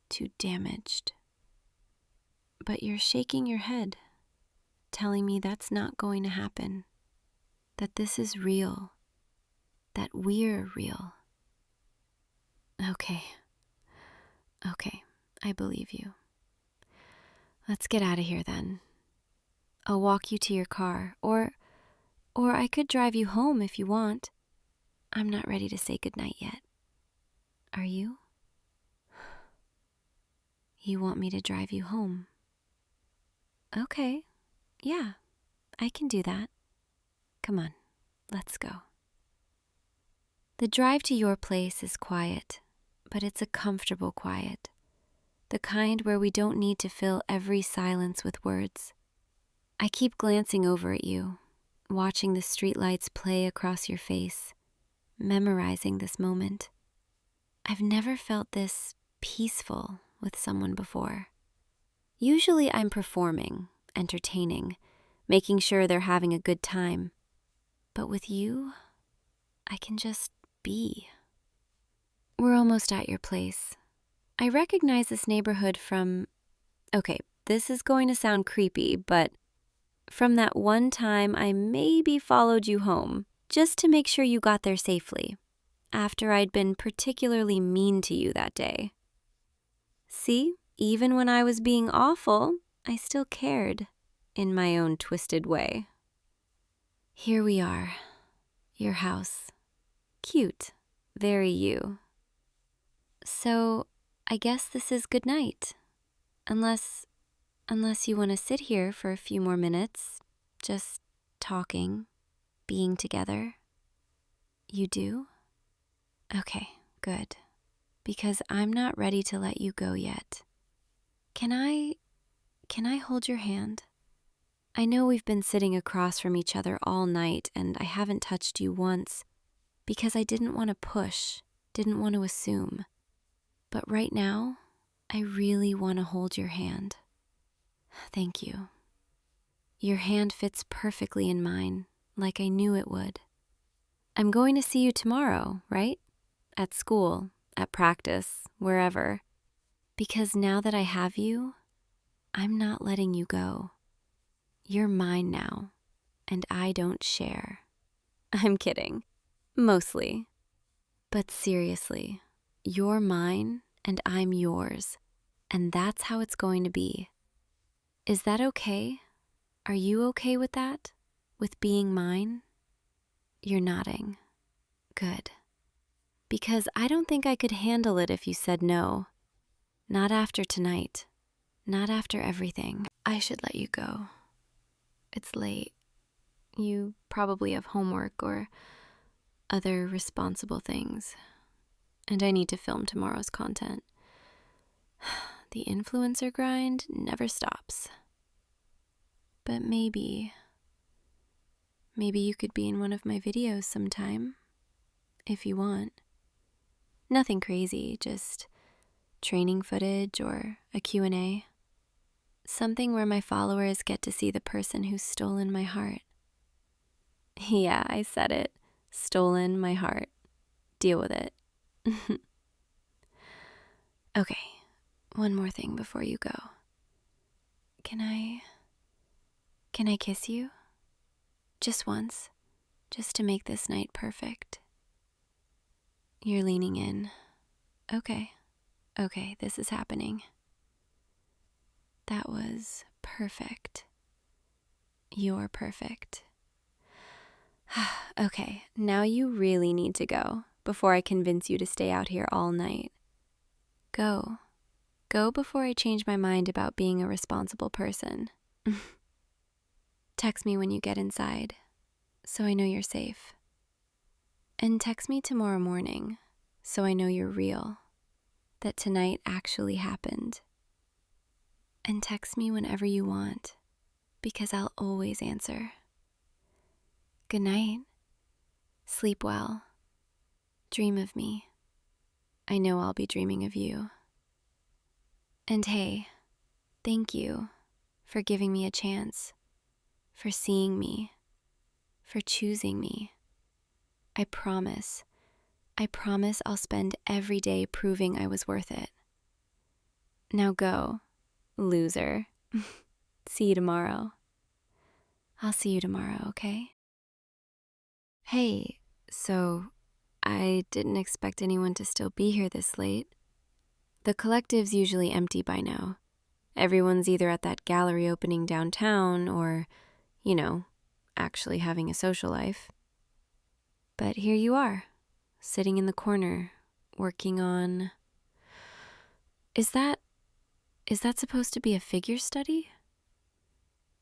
too damaged. But you're shaking your head, telling me that's not going to happen. That this is real. That we're real. Okay, I believe you. Let's get out of here then. I'll walk you to your car, or I could drive you home if you want. I'm not ready to say goodnight yet. Are you? You want me to drive you home? Okay, yeah, I can do that. Come on, let's go. The drive to your place is quiet, but it's a comfortable quiet. The kind where we don't need to fill every silence with words. I keep glancing over at you, watching the streetlights play across your face, memorizing this moment. I've never felt this peaceful with someone before. Usually I'm performing, entertaining, making sure they're having a good time. But with you, I can just be. We're almost at your place. I recognize this neighborhood from, okay, this is going to sound creepy, but from that one time I maybe followed you home, just to make sure you got there safely, after I'd been particularly mean to you that day. See, even when I was being awful, I still cared, in my own twisted way. Here we are, your house. Cute, very you. So, I guess this is good night. Unless you want to sit here for a few more minutes, just talking, being together. You do? Okay, good. Because I'm not ready to let you go yet. Can I hold your hand? I know we've been sitting across from each other all night and I haven't touched you once because I didn't want to push, didn't want to assume. But right now, I really want to hold your hand. Thank you. Your hand fits perfectly in mine, like I knew it would. I'm going to see you tomorrow, right? At school, at practice, wherever. Because now that I have you, I'm not letting you go. You're mine now, and I don't share. I'm kidding. Mostly. But seriously, you're mine and I'm yours, and that's how it's going to be. Is that okay? Are you okay with that? With being mine? You're nodding. Good. Because I don't think I could handle it if you said no. Not after tonight. Not after everything. I should let you go. It's late. You probably have homework or other responsible things. And I need to film tomorrow's content. The influencer grind never stops. But maybe you could be in one of my videos sometime, if you want. Nothing crazy, just training footage or a Q&A. Something where my followers get to see the person who's stolen my heart. Yeah, I said it. Stolen my heart. Deal with it. Okay, one more thing before you go. Can I kiss you? Just once, just to make this night perfect. You're leaning in. Okay, this is happening. That was perfect. You're perfect. Okay, now you really need to go before I convince you to stay out here all night. Go. Go before I change my mind about being a responsible person. Text me when you get inside, so I know you're safe. And text me tomorrow morning, so I know you're real, that tonight actually happened. And text me whenever you want, because I'll always answer. Good night. Sleep well. Dream of me. I know I'll be dreaming of you. And hey, thank you for giving me a chance, for seeing me, for choosing me. I promise I'll spend every day proving I was worth it. Now go, loser. See you tomorrow. I'll see you tomorrow, okay? Hey, so I didn't expect anyone to still be here this late. The collective's usually empty by now. Everyone's either at that gallery opening downtown or, actually having a social life. But here you are, sitting in the corner, working on... Is that supposed to be a figure study?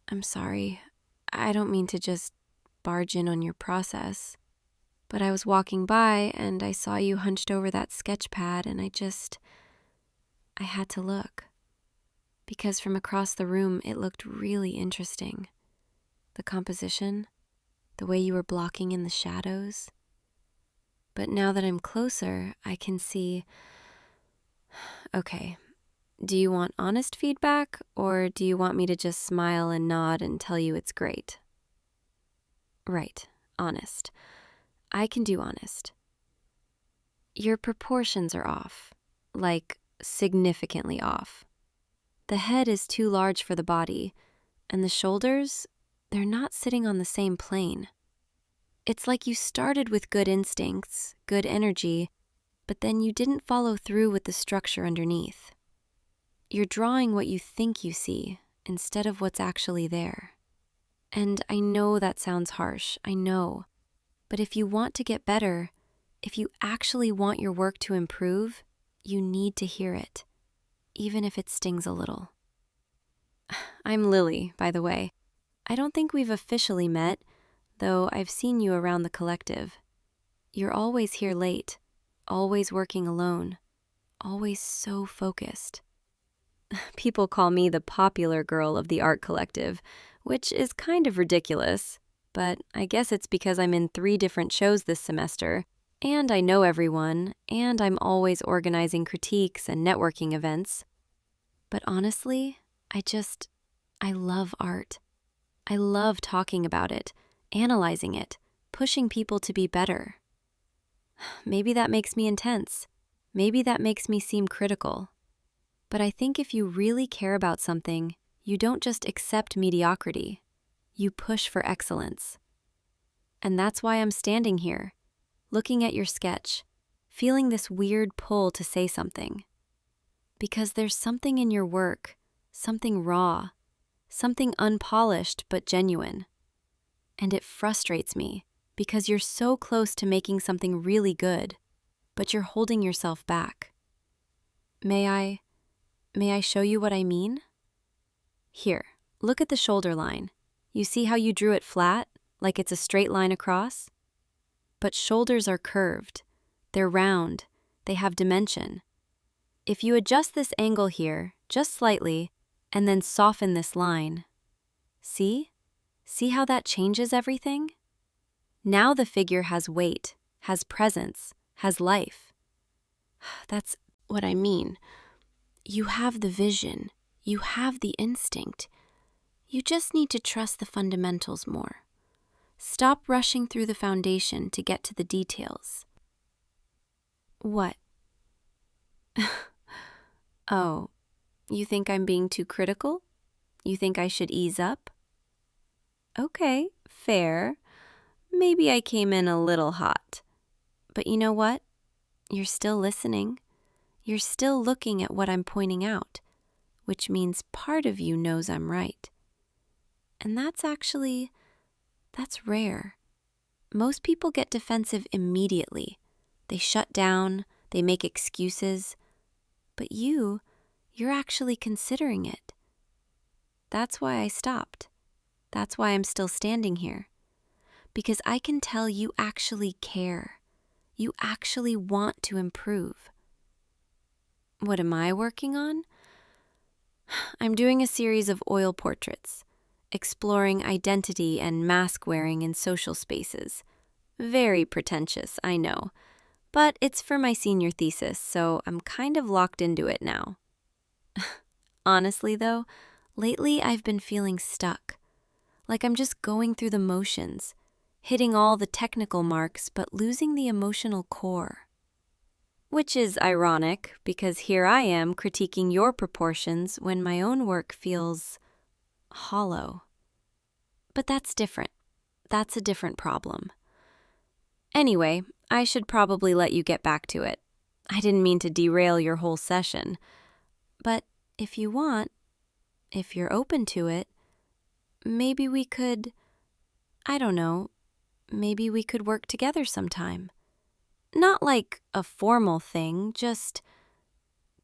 I'm sorry. I don't mean to just barge in on your process. But I was walking by and I saw you hunched over that sketch pad and I had to look. Because from across the room it looked really interesting. The composition, the way you were blocking in the shadows. But now that I'm closer, I can see... Okay, do you want honest feedback or do you want me to just smile and nod and tell you it's great? Right, honest. I can do honest. Your proportions are off, like significantly off. The head is too large for the body, and the shoulders, they're not sitting on the same plane. It's like you started with good instincts, good energy, but then you didn't follow through with the structure underneath. You're drawing what you think you see instead of what's actually there. And I know that sounds harsh, I know. But if you want to get better, if you actually want your work to improve, you need to hear it, even if it stings a little. I'm Lily, by the way. I don't think we've officially met, though I've seen you around the collective. You're always here late, always working alone, always so focused. People call me the popular girl of the art collective, which is kind of ridiculous, but I guess it's because I'm in 3 different shows this semester, and I know everyone, and I'm always organizing critiques and networking events. But honestly, I love art. I love talking about it, analyzing it, pushing people to be better. Maybe that makes me intense. Maybe that makes me seem critical. But I think if you really care about something, you don't just accept mediocrity. You push for excellence. And that's why I'm standing here, looking at your sketch, feeling this weird pull to say something. Because there's something in your work, something raw, something unpolished but genuine. And it frustrates me because you're so close to making something really good, but you're holding yourself back. May I show you what I mean? Here, look at the shoulder line. You see how you drew it flat, like it's a straight line across? But shoulders are curved. They're round. They have dimension. If you adjust this angle here, just slightly, and then soften this line, see? See how that changes everything? Now the figure has weight, has presence, has life. That's what I mean. You have the vision. You have the instinct. You just need to trust the fundamentals more. Stop rushing through the foundation to get to the details. What? Oh, you think I'm being too critical? You think I should ease up? Okay, fair. Maybe I came in a little hot. But you know what? You're still listening. You're still looking at what I'm pointing out, which means part of you knows I'm right. And that's rare. Most people get defensive immediately. They shut down, they make excuses. But you're actually considering it. That's why I stopped. That's why I'm still standing here. Because I can tell you actually care. You actually want to improve. What am I working on? I'm doing a series of oil portraits, exploring identity and mask wearing in social spaces. Very pretentious, I know. But it's for my senior thesis, so I'm kind of locked into it now. Honestly, though, lately I've been feeling stuck. Like I'm just going through the motions, hitting all the technical marks but losing the emotional core. Which is ironic, because here I am critiquing your proportions when my own work feels hollow. But that's different. That's a different problem. Anyway, I should probably let you get back to it. I didn't mean to derail your whole session. But if you want, if you're open to it, maybe we could, I don't know, maybe we could work together sometime. Not like a formal thing, just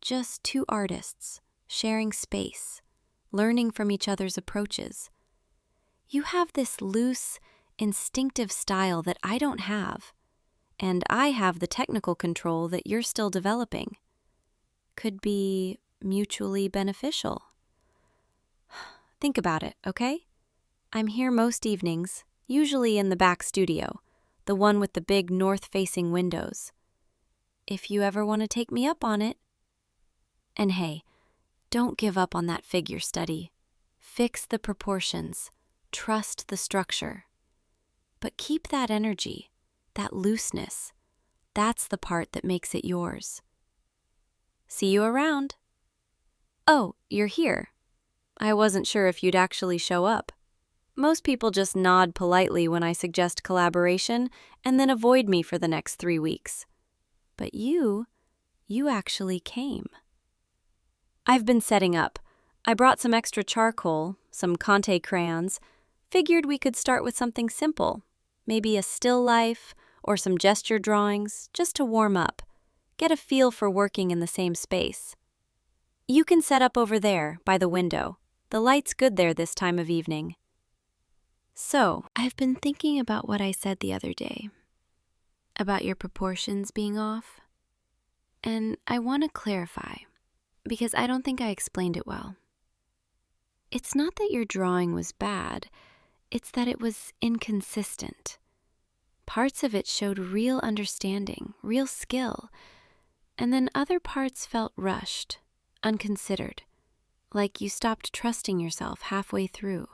two artists sharing space, learning from each other's approaches. You have this loose, instinctive style that I don't have, and I have the technical control that you're still developing. Could be mutually beneficial. Think about it, okay? I'm here most evenings, usually in the back studio, the one with the big north-facing windows. If you ever want to take me up on it. And hey, don't give up on that figure study. Fix the proportions. Trust the structure. But keep that energy, that looseness. That's the part that makes it yours. See you around. Oh, you're here. I wasn't sure if you'd actually show up. Most people just nod politely when I suggest collaboration and then avoid me for the next 3 weeks. But you actually came. I've been setting up. I brought some extra charcoal, some Conte crayons. Figured we could start with something simple, maybe a still life or some gesture drawings, just to warm up, get a feel for working in the same space. You can set up over there, by the window. The light's good there this time of evening. So, I've been thinking about what I said the other day, about your proportions being off. And I want to clarify, because I don't think I explained it well. It's not that your drawing was bad, it's that it was inconsistent. Parts of it showed real understanding, real skill, and then other parts felt rushed, unconsidered, like you stopped trusting yourself halfway through.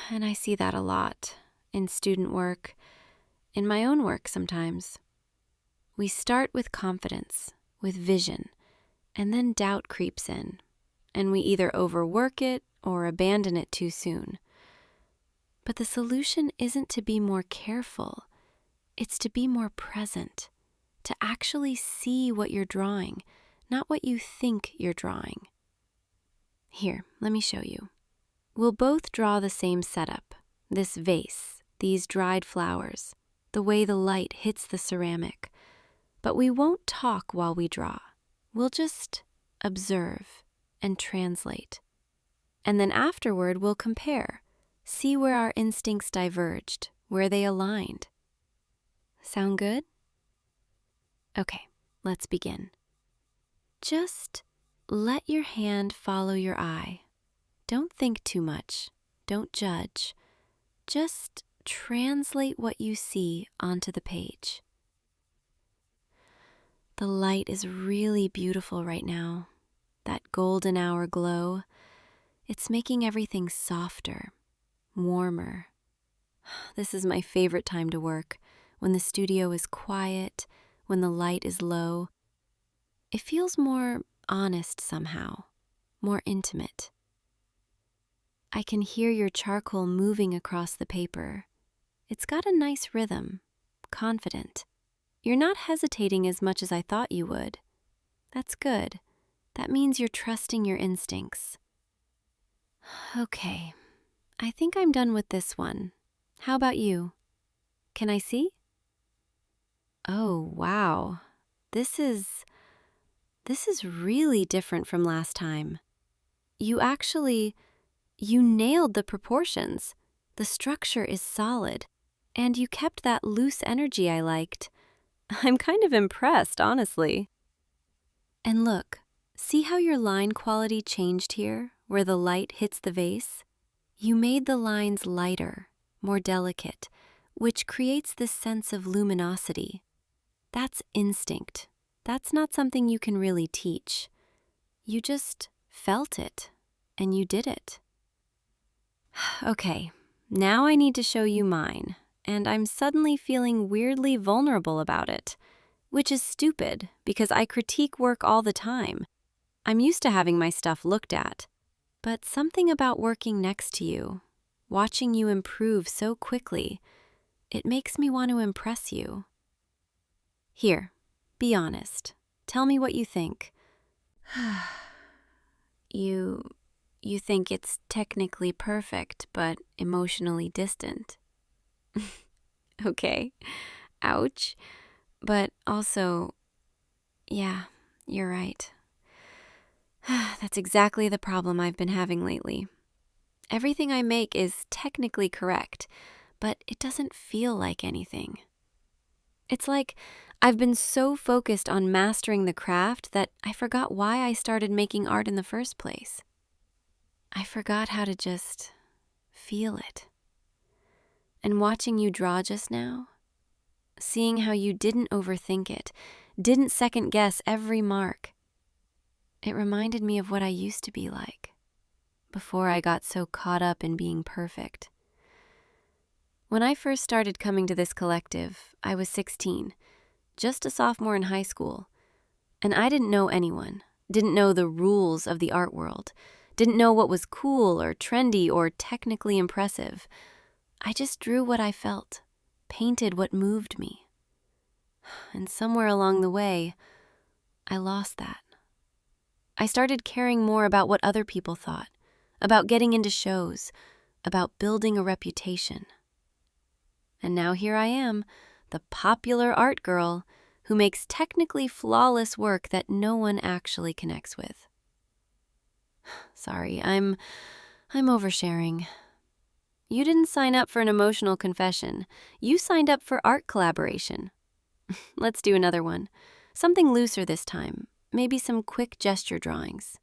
And I see that a lot in student work, in my own work sometimes. We start with confidence, with vision, and then doubt creeps in, and we either overwork it or abandon it too soon. But the solution isn't to be more careful, it's to be more present, to actually see what you're drawing, not what you think you're drawing. Here, let me show you. We'll both draw the same setup, this vase, these dried flowers, the way the light hits the ceramic. But we won't talk while we draw. We'll just observe and translate. And then afterward, we'll compare, see where our instincts diverged, where they aligned. Sound good? Okay, let's begin. Just let your hand follow your eye. Don't think too much. Don't judge. Just translate what you see onto the page. The light is really beautiful right now. That golden hour glow, it's making everything softer, warmer. This is my favorite time to work, when the studio is quiet, when the light is low. It feels more honest somehow, more intimate. I can hear your charcoal moving across the paper. It's got a nice rhythm, confident. You're not hesitating as much as I thought you would. That's good. That means you're trusting your instincts. Okay, I think I'm done with this one. How about you? Can I see? Oh, wow. This is really different from last time. You nailed the proportions. The structure is solid, and you kept that loose energy I liked. I'm kind of impressed, honestly. And look, see how your line quality changed here, where the light hits the vase? You made the lines lighter, more delicate, which creates this sense of luminosity. That's instinct. That's not something you can really teach. You just felt it, and you did it. Okay, now I need to show you mine, and I'm suddenly feeling weirdly vulnerable about it, which is stupid because I critique work all the time. I'm used to having my stuff looked at, but something about working next to you, watching you improve so quickly, it makes me want to impress you. Here, be honest. Tell me what you think. You think it's technically perfect, but emotionally distant. Okay. Ouch. But also, yeah, you're right. That's exactly the problem I've been having lately. Everything I make is technically correct, but it doesn't feel like anything. It's like I've been so focused on mastering the craft that I forgot why I started making art in the first place. I forgot how to just feel it. And watching you draw just now, seeing how you didn't overthink it, didn't second guess every mark, it reminded me of what I used to be like before I got so caught up in being perfect. When I first started coming to this collective, I was 16, just a sophomore in high school, and I didn't know anyone, didn't know the rules of the art world, didn't know what was cool or trendy or technically impressive. I just drew what I felt, painted what moved me. And somewhere along the way, I lost that. I started caring more about what other people thought, about getting into shows, about building a reputation. And now here I am, the popular art girl who makes technically flawless work that no one actually connects with. Sorry, I'm oversharing. You didn't sign up for an emotional confession. You signed up for art collaboration. Let's do another one. Something looser this time. Maybe some quick gesture drawings.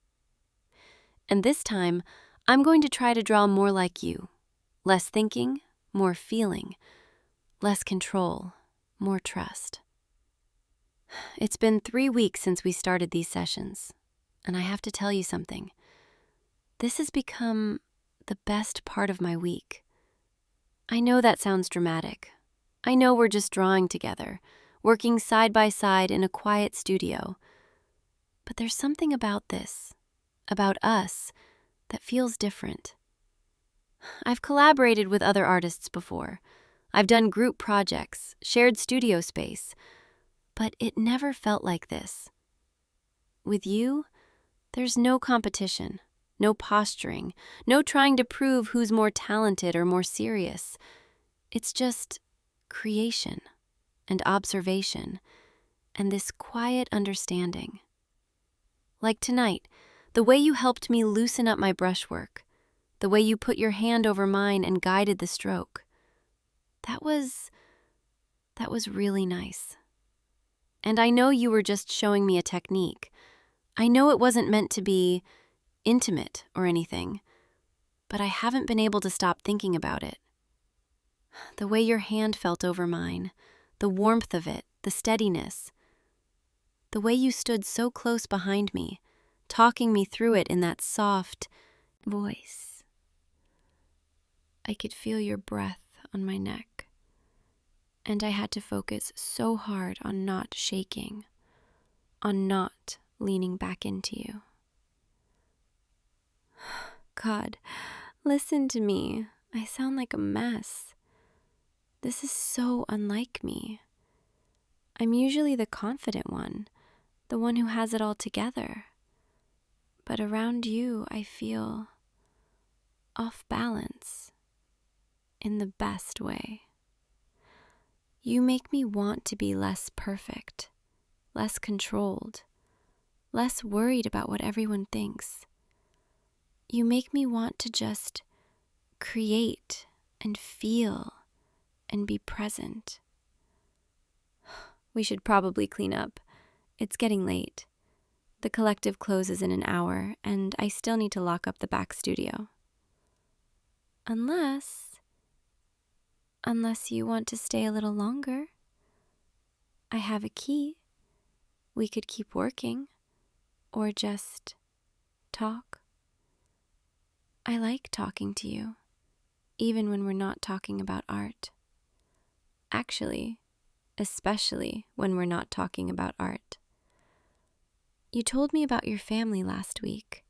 And this time, I'm going to try to draw more like you. Less thinking, more feeling. Less control, more trust. It's been 3 weeks since we started these sessions. and I have to tell you something. This has become the best part of my week. I know that sounds dramatic. I know we're just drawing together, working side by side in a quiet studio. But there's something about this, about us, that feels different. I've collaborated with other artists before. I've done group projects, shared studio space, but it never felt like this. With you, there's no competition, no posturing, no trying to prove who's more talented or more serious. It's just creation and observation and this quiet understanding. Like tonight, the way you helped me loosen up my brushwork, the way you put your hand over mine and guided the stroke. That was really nice. And I know you were just showing me a technique. I know it wasn't meant to be intimate or anything, but I haven't been able to stop thinking about it. The way your hand felt over mine, the warmth of it, the steadiness, the way you stood so close behind me, talking me through it in that soft voice. I could feel your breath on my neck, and I had to focus so hard on not shaking, on not leaning back into you. God, listen to me. I sound like a mess. This is so unlike me. I'm usually the confident one, the one who has it all together. But around you, I feel off balance in the best way. You make me want to be less perfect, less controlled, less worried about what everyone thinks. You make me want to just create and feel and be present. We should probably clean up. It's getting late. The collective closes in an hour, and I still need to lock up the back studio. Unless you want to stay a little longer. I have a key. We could keep working, or just talk. I like talking to you, even when we're not talking about art. Actually, especially when we're not talking about art. You told me about your family last week,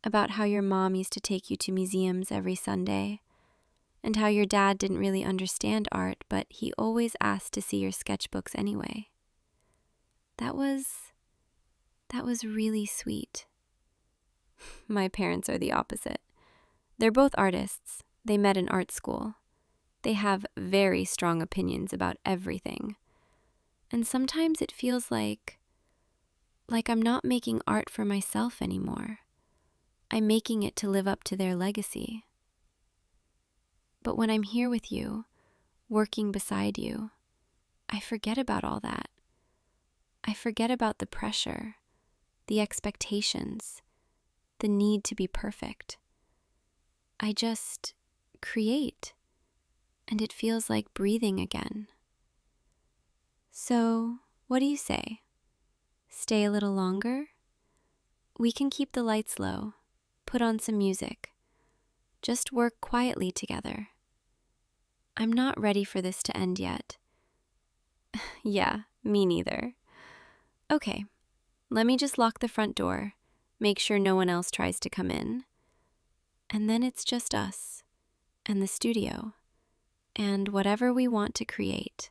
about how your mom used to take you to museums every Sunday, and how your dad didn't really understand art, but he always asked to see your sketchbooks anyway. That was really sweet. My parents are the opposite. They're both artists. They met in art school. They have very strong opinions about everything. And sometimes it feels like I'm not making art for myself anymore. I'm making it to live up to their legacy. But when I'm here with you, working beside you, I forget about all that. I forget about the pressure, the expectations, the need to be perfect. I just create, and it feels like breathing again. So, what do you say? Stay a little longer? We can keep the lights low, put on some music, just work quietly together. I'm not ready for this to end yet. Yeah, me neither. Okay, let me just lock the front door, make sure no one else tries to come in, and then it's just us and the studio and whatever we want to create.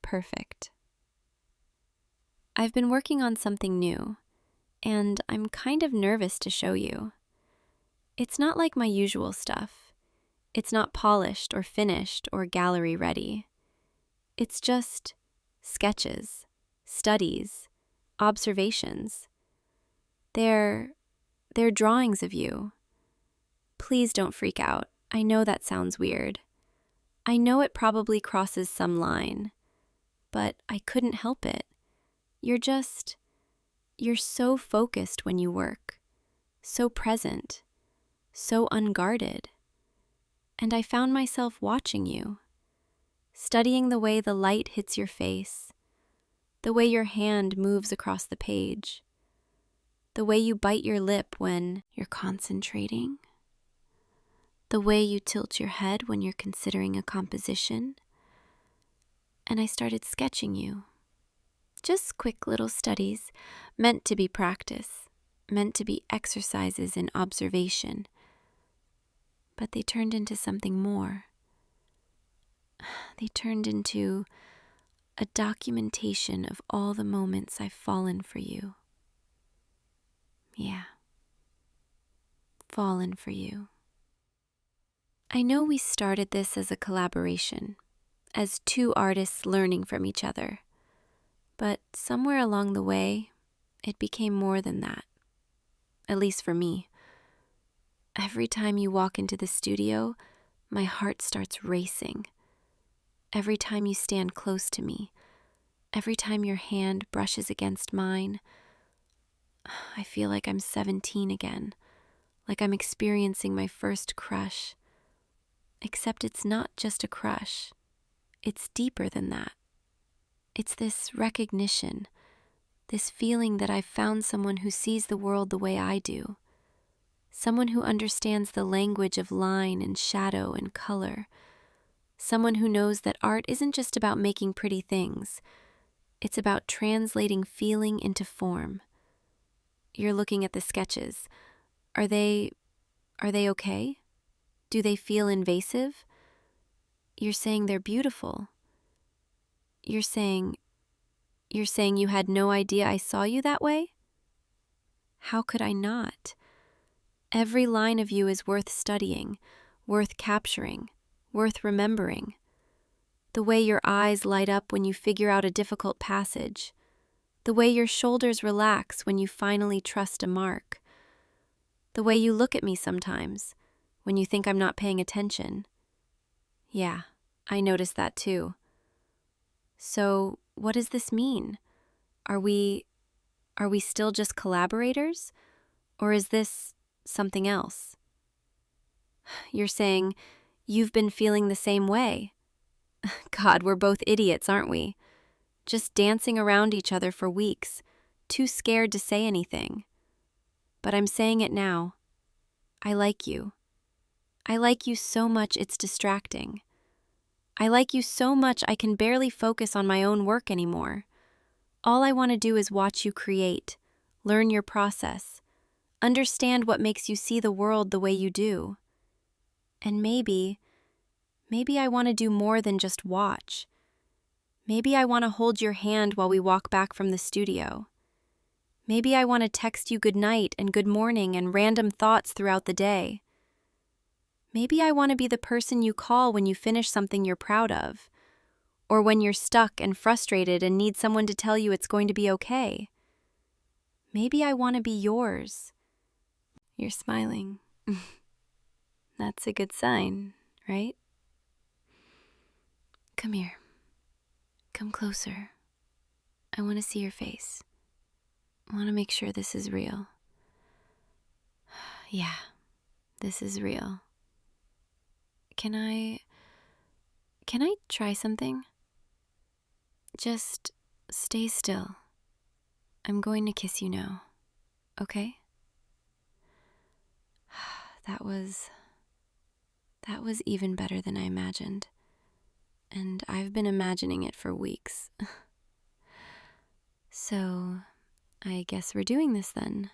Perfect. I've been working on something new, and I'm kind of nervous to show you. It's not like my usual stuff. It's not polished or finished or gallery ready. It's just sketches, studies, observations. They're drawings of you. Please don't freak out. I know that sounds weird. I know it probably crosses some line, but I couldn't help it. You're so focused when you work, so present, so unguarded. And I found myself watching you, studying the way the light hits your face, the way your hand moves across the page, The way you bite your lip when you're concentrating. The way you tilt your head when you're considering a composition. And I started sketching you. Just quick little studies, meant to be practice, meant to be exercises in observation. But they turned into something more. They turned into a documentation of all the moments I've fallen for you. Yeah, fallen for you. I know we started this as a collaboration, as two artists learning from each other. But somewhere along the way, it became more than that. At least for me. Every time you walk into the studio, my heart starts racing. Every time you stand close to me, every time your hand brushes against mine, I feel like I'm 17 again, like I'm experiencing my first crush. Except it's not just a crush. It's deeper than that. It's this recognition, this feeling that I've found someone who sees the world the way I do. Someone who understands the language of line and shadow and color. Someone who knows that art isn't just about making pretty things. It's about translating feeling into form. You're looking at the sketches. Are they okay? Do they feel invasive? You're saying they're beautiful. You're saying you had no idea I saw you that way? How could I not? Every line of you is worth studying, worth capturing, worth remembering. The way your eyes light up when you figure out a difficult passage. The way your shoulders relax when you finally trust a mark. The way you look at me sometimes, when you think I'm not paying attention. Yeah, I noticed that too. So, what does this mean? Are we still just collaborators? Or is this something else? You're saying, you've been feeling the same way. God, we're both idiots, aren't we? Just dancing around each other for weeks, too scared to say anything. But I'm saying it now. I like you. I like you so much it's distracting. I like you so much I can barely focus on my own work anymore. All I want to do is watch you create, learn your process, understand what makes you see the world the way you do. And maybe I want to do more than just watch. Maybe I want to hold your hand while we walk back from the studio. Maybe I want to text you good night and good morning and random thoughts throughout the day. Maybe I want to be the person you call when you finish something you're proud of, or when you're stuck and frustrated and need someone to tell you it's going to be okay. Maybe I want to be yours. You're smiling. That's a good sign, right? Come here. Come closer. I want to see your face. I want to make sure this is real. Yeah, this is real. Can I try something? Just stay still. I'm going to kiss you now, okay? That was even better than I imagined. And I've been imagining it for weeks. So, I guess we're doing this then.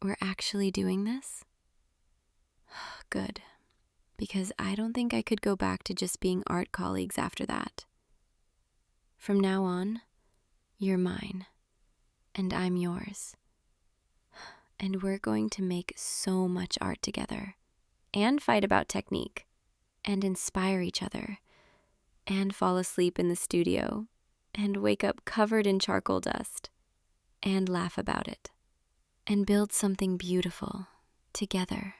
We're actually doing this? Good. Because I don't think I could go back to just being art colleagues after that. From now on, you're mine, and I'm yours. And we're going to make so much art together, and fight about technique, and inspire each other, and fall asleep in the studio, and wake up covered in charcoal dust, and laugh about it, and build something beautiful together.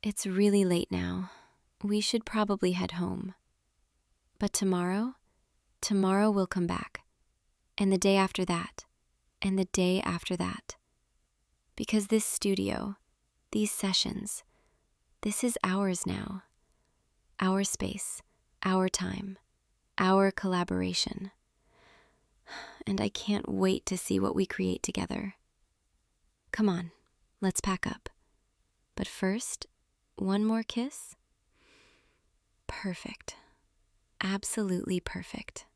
It's really late now. We should probably head home. But tomorrow we'll come back. And the day after that. And the day after that. Because this studio, these sessions, this is ours now. Our space, our time, our collaboration. and I can't wait to see what we create together. Come on, let's pack up. But first, one more kiss? Perfect. Absolutely perfect.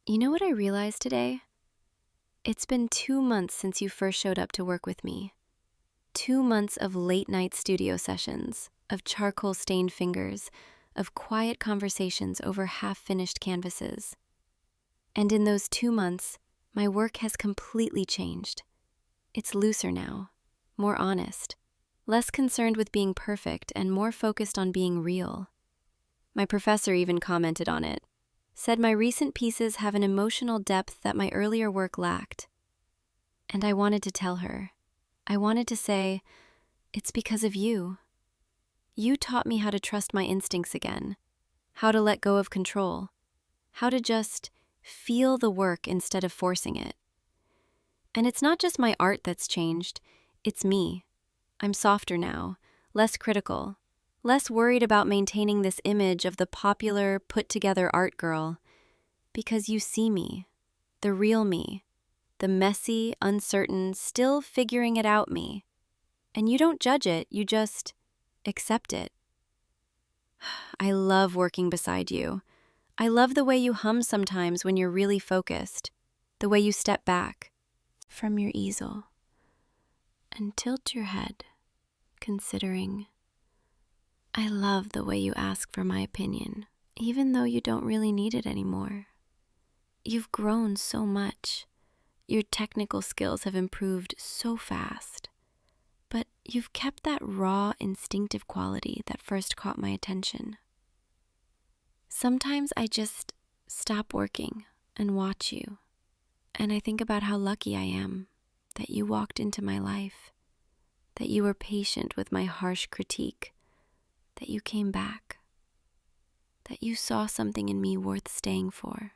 You know what I realized today? It's been 2 months since you first showed up to work with me. 2 months of late-night studio sessions, of charcoal-stained fingers, of quiet conversations over half-finished canvases. And in those 2 months, my work has completely changed. It's looser now, more honest, less concerned with being perfect and more focused on being real. My professor even commented on it, said my recent pieces have an emotional depth that my earlier work lacked. And I wanted to tell her. I wanted to say, it's because of you. You taught me how to trust my instincts again, how to let go of control, how to just feel the work instead of forcing it. And it's not just my art that's changed, it's me. I'm softer now, less critical, less worried about maintaining this image of the popular, put-together art girl, because you see me, the real me, the messy, uncertain, still figuring it out me. And you don't judge it, you just accept it. I love working beside you. I love the way you hum sometimes when you're really focused, the way you step back from your easel and tilt your head, considering. I love the way you ask for my opinion, even though you don't really need it anymore. You've grown so much. Your technical skills have improved so fast. But you've kept that raw, instinctive quality that first caught my attention. Sometimes I just stop working and watch you, and I think about how lucky I am that you walked into my life, that you were patient with my harsh critique, that you came back, that you saw something in me worth staying for.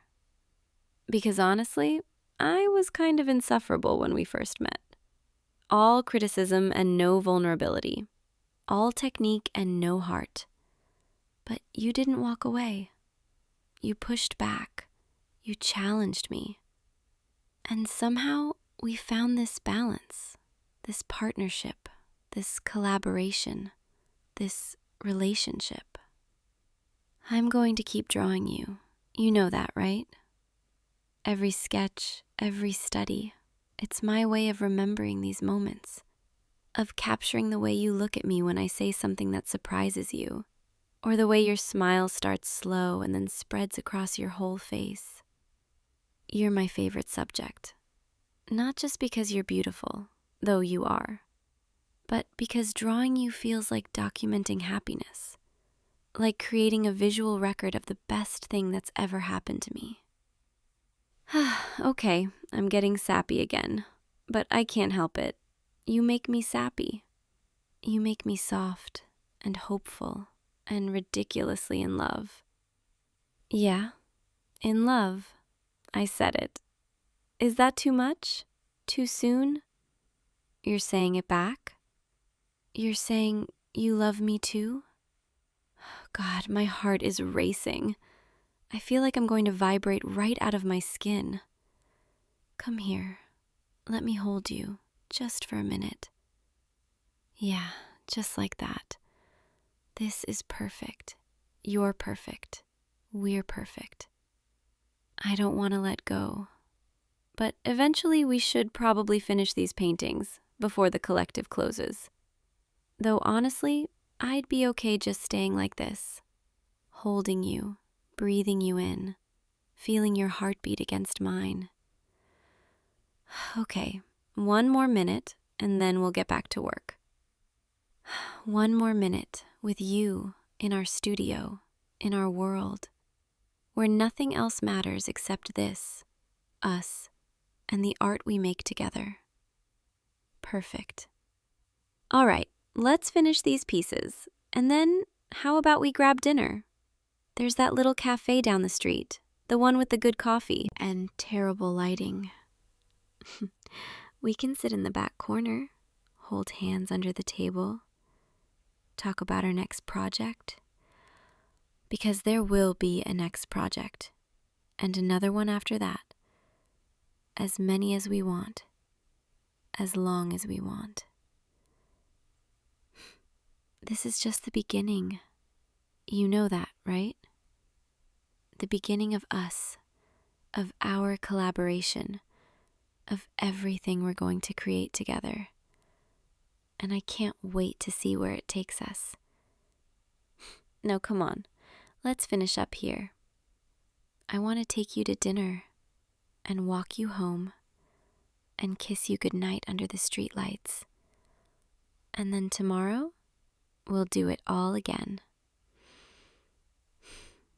Because honestly, I was kind of insufferable when we first met. All criticism and no vulnerability. All technique and no heart. But you didn't walk away. You pushed back. You challenged me. And somehow we found this balance, this partnership, this collaboration, this relationship. I'm going to keep drawing you. You know that, right? Every sketch, every study. It's my way of remembering these moments, of capturing the way you look at me when I say something that surprises you, or the way your smile starts slow and then spreads across your whole face. You're my favorite subject, not just because you're beautiful, though you are, but because drawing you feels like documenting happiness, like creating a visual record of the best thing that's ever happened to me. Okay, I'm getting sappy again, but I can't help it. You make me sappy. You make me soft and hopeful and ridiculously in love. Yeah, in love. I said it. Is that too much? Too soon? You're saying it back? You're saying you love me too? God, my heart is racing. I feel like I'm going to vibrate right out of my skin. Come here. Let me hold you, just for a minute. Yeah, just like that. This is perfect. You're perfect. We're perfect. I don't want to let go. But eventually we should probably finish these paintings before the collective closes. Though honestly, I'd be okay just staying like this, holding you, breathing you in, feeling your heartbeat against mine. Okay, one more minute and then we'll get back to work. One more minute with you in our studio, in our world, where nothing else matters except this, us, and the art we make together. Perfect. All right, let's finish these pieces, and then how about we grab dinner? There's that little cafe down the street, the one with the good coffee and terrible lighting. We can sit in the back corner, hold hands under the table, talk about our next project. Because there will be a next project, and another one after that, as many as we want, as long as we want. This is just the beginning. You know that, right? The beginning of us, of our collaboration, of everything we're going to create together. And I can't wait to see where it takes us. No, come on. Let's finish up here. I want to take you to dinner and walk you home and kiss you goodnight under the streetlights. And then tomorrow, we'll do it all again.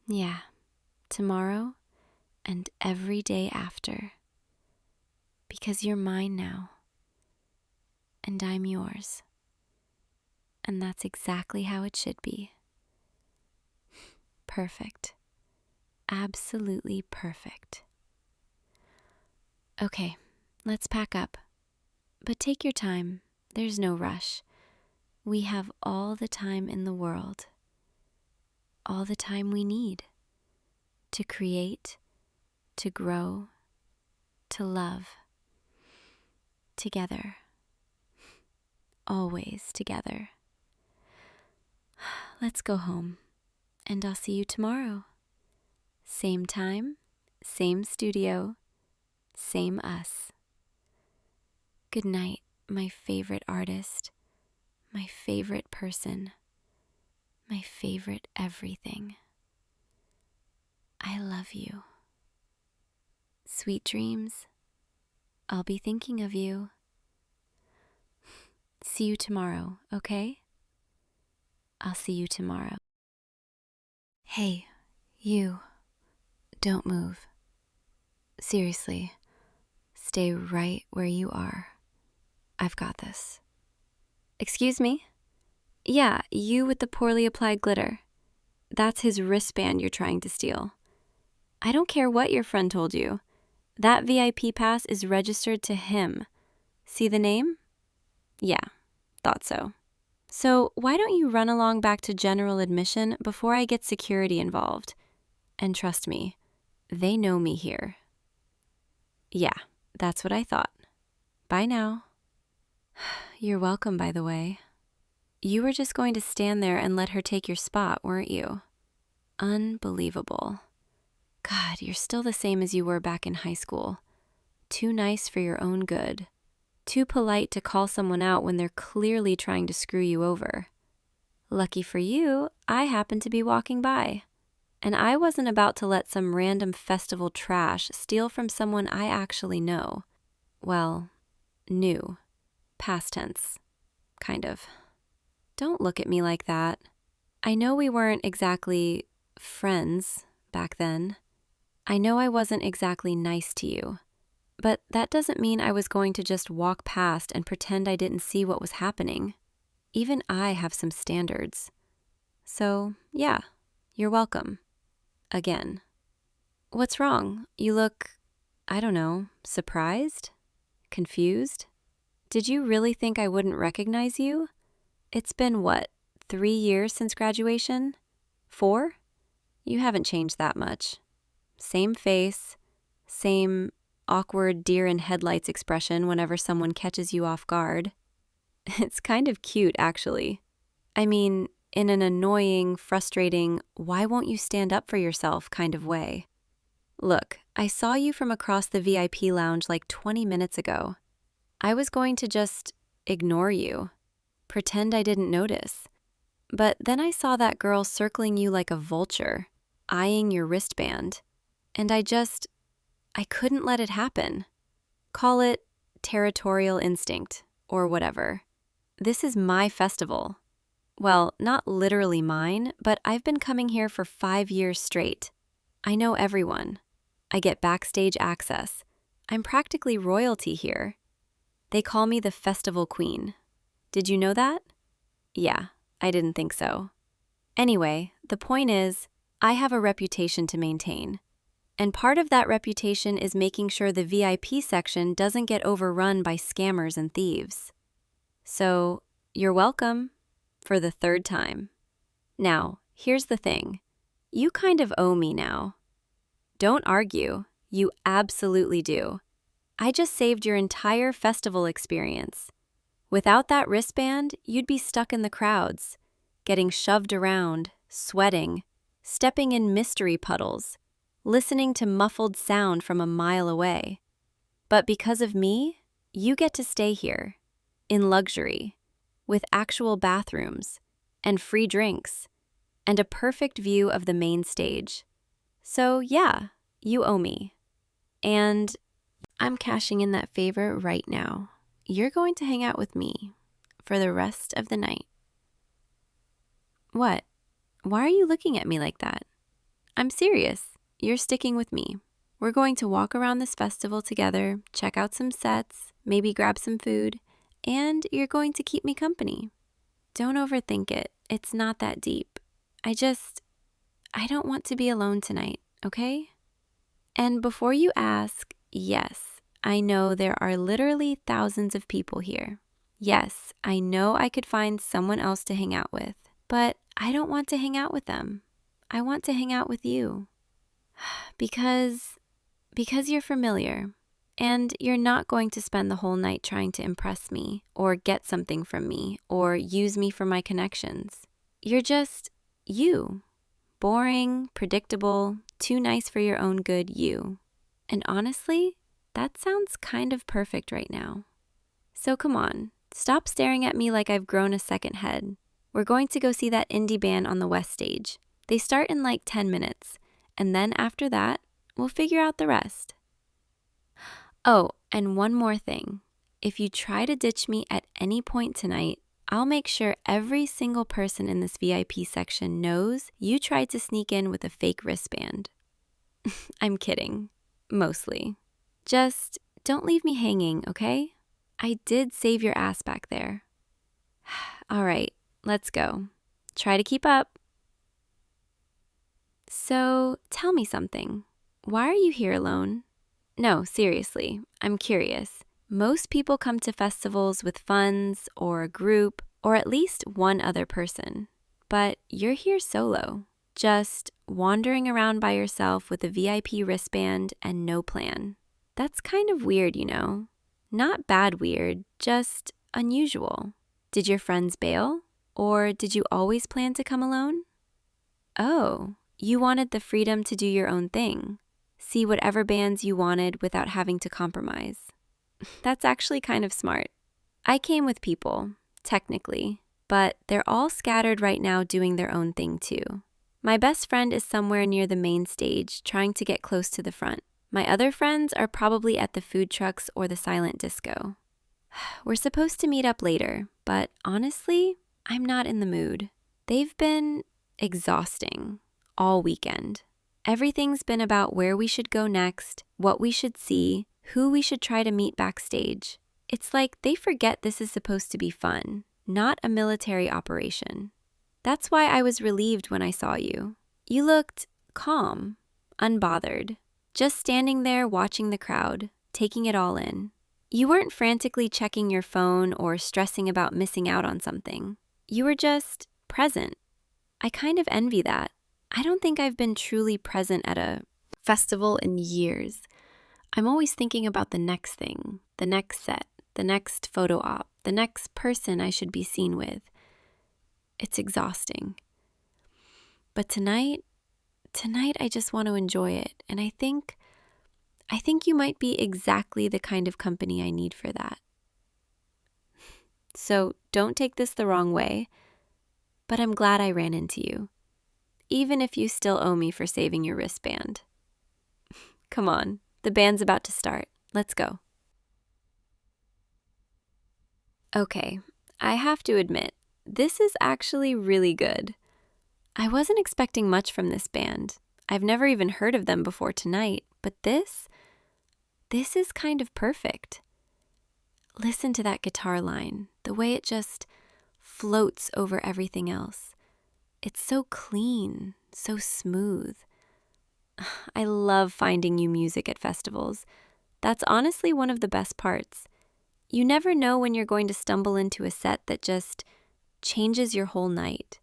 Yeah, tomorrow and every day after. Because you're mine now, and I'm yours. And that's exactly how it should be. Perfect. Absolutely perfect. Okay, let's pack up. But take your time. There's no rush. We have all the time in the world. All the time we need to create, to grow, to love. Together. Always together. Let's go home, and I'll see you tomorrow. Same time, same studio, same us. Good night, my favorite artist, my favorite person, my favorite everything. I love you. Sweet dreams. I'll be thinking of you. See you tomorrow, okay? I'll see you tomorrow. Hey, you. Don't move. Seriously, stay right where you are. I've got this. Excuse me? Yeah, you with the poorly applied glitter. That's his wristband you're trying to steal. I don't care what your friend told you. That VIP pass is registered to him. See the name? Yeah, thought so. So why don't you run along back to general admission before I get security involved? And trust me, they know me here. Yeah, that's what I thought. Bye now. You're welcome, by the way. You were just going to stand there and let her take your spot, weren't you? Unbelievable. God, you're still the same as you were back in high school. Too nice for your own good. Too polite to call someone out when they're clearly trying to screw you over. Lucky for you, I happened to be walking by. And I wasn't about to let some random festival trash steal from someone I actually know. Well, knew. Past tense. Kind of. Don't look at me like that. I know we weren't exactly friends back then. I know I wasn't exactly nice to you. But that doesn't mean I was going to just walk past and pretend I didn't see what was happening. Even I have some standards. So, yeah, you're welcome. Again. What's wrong? You look, I don't know, surprised? Confused? Did you really think I wouldn't recognize you? It's been what, 3 years since graduation? 4? You haven't changed that much. Same face, same awkward deer in headlights expression whenever someone catches you off guard. It's kind of cute, actually. I mean, in an annoying, frustrating, why won't you stand up for yourself kind of way. Look, I saw you from across the VIP lounge like 20 minutes ago. I was going to just ignore you, pretend I didn't notice. But then I saw that girl circling you like a vulture, eyeing your wristband, and I couldn't let it happen. Call it territorial instinct or whatever. This is my festival. Well, not literally mine, but I've been coming here for 5 years straight. I know everyone. I get backstage access. I'm practically royalty here. They call me the festival queen. Did you know that? Yeah, I didn't think so. Anyway, the point is, I have a reputation to maintain. And part of that reputation is making sure the VIP section doesn't get overrun by scammers and thieves. So, you're welcome, for the 3rd time. Now, here's the thing. You kind of owe me now. Don't argue. You absolutely do. I just saved your entire festival experience. Without that wristband, you'd be stuck in the crowds, getting shoved around, sweating, stepping in mystery puddles, listening to muffled sound from a mile away. But because of me, you get to stay here, in luxury, with actual bathrooms, and free drinks, and a perfect view of the main stage. So yeah, you owe me. And I'm cashing in that favor right now. You're going to hang out with me for the rest of the night. What? Why are you looking at me like that? I'm serious. You're sticking with me. We're going to walk around this festival together, check out some sets, maybe grab some food, and you're going to keep me company. Don't overthink it. It's not that deep. I don't want to be alone tonight, okay? And before you ask, yes, I know there are literally thousands of people here. Yes, I know I could find someone else to hang out with, but I don't want to hang out with them. I want to hang out with you. Because you're familiar, and you're not going to spend the whole night trying to impress me, or get something from me, or use me for my connections. You're just you. Boring, predictable, too nice for your own good you. And honestly, that sounds kind of perfect right now. So come on, stop staring at me like I've grown a second head. We're going to go see that indie band on the West Stage. They start in like 10 minutes, and then after that, we'll figure out the rest. Oh, and one more thing. If you try to ditch me at any point tonight, I'll make sure every single person in this VIP section knows you tried to sneak in with a fake wristband. I'm kidding. Mostly. Just don't leave me hanging, okay? I did save your ass back there. All right, let's go. Try to keep up. So, tell me something. Why are you here alone? No, seriously, I'm curious. Most people come to festivals with friends or a group or at least one other person. But you're here solo, just wandering around by yourself with a VIP wristband and no plan. That's kind of weird, you know. Not bad weird, just unusual. Did your friends bail? Or did you always plan to come alone? Oh, you wanted the freedom to do your own thing. See whatever bands you wanted without having to compromise. That's actually kind of smart. I came with people, technically, but they're all scattered right now doing their own thing too. My best friend is somewhere near the main stage trying to get close to the front. My other friends are probably at the food trucks or the silent disco. We're supposed to meet up later, but honestly, I'm not in the mood. They've been exhausting all weekend. Everything's been about where we should go next, what we should see, who we should try to meet backstage. It's like they forget this is supposed to be fun, not a military operation. That's why I was relieved when I saw you. You looked calm, unbothered, just standing there watching the crowd, taking it all in. You weren't frantically checking your phone or stressing about missing out on something. You were just present. I kind of envy that. I don't think I've been truly present at a festival in years. I'm always thinking about the next thing, the next set, the next photo op, the next person I should be seen with. It's exhausting. But tonight I just want to enjoy it, and I think you might be exactly the kind of company I need for that. So don't take this the wrong way, but I'm glad I ran into you, even if you still owe me for saving your wristband. Come on, the band's about to start. Let's go. Okay, I have to admit, this is actually really good. I wasn't expecting much from this band. I've never even heard of them before tonight, but this is kind of perfect. Listen to that guitar line, the way it just floats over everything else. It's so clean, so smooth. I love finding new music at festivals. That's honestly one of the best parts. You never know when you're going to stumble into a set that just changes your whole night.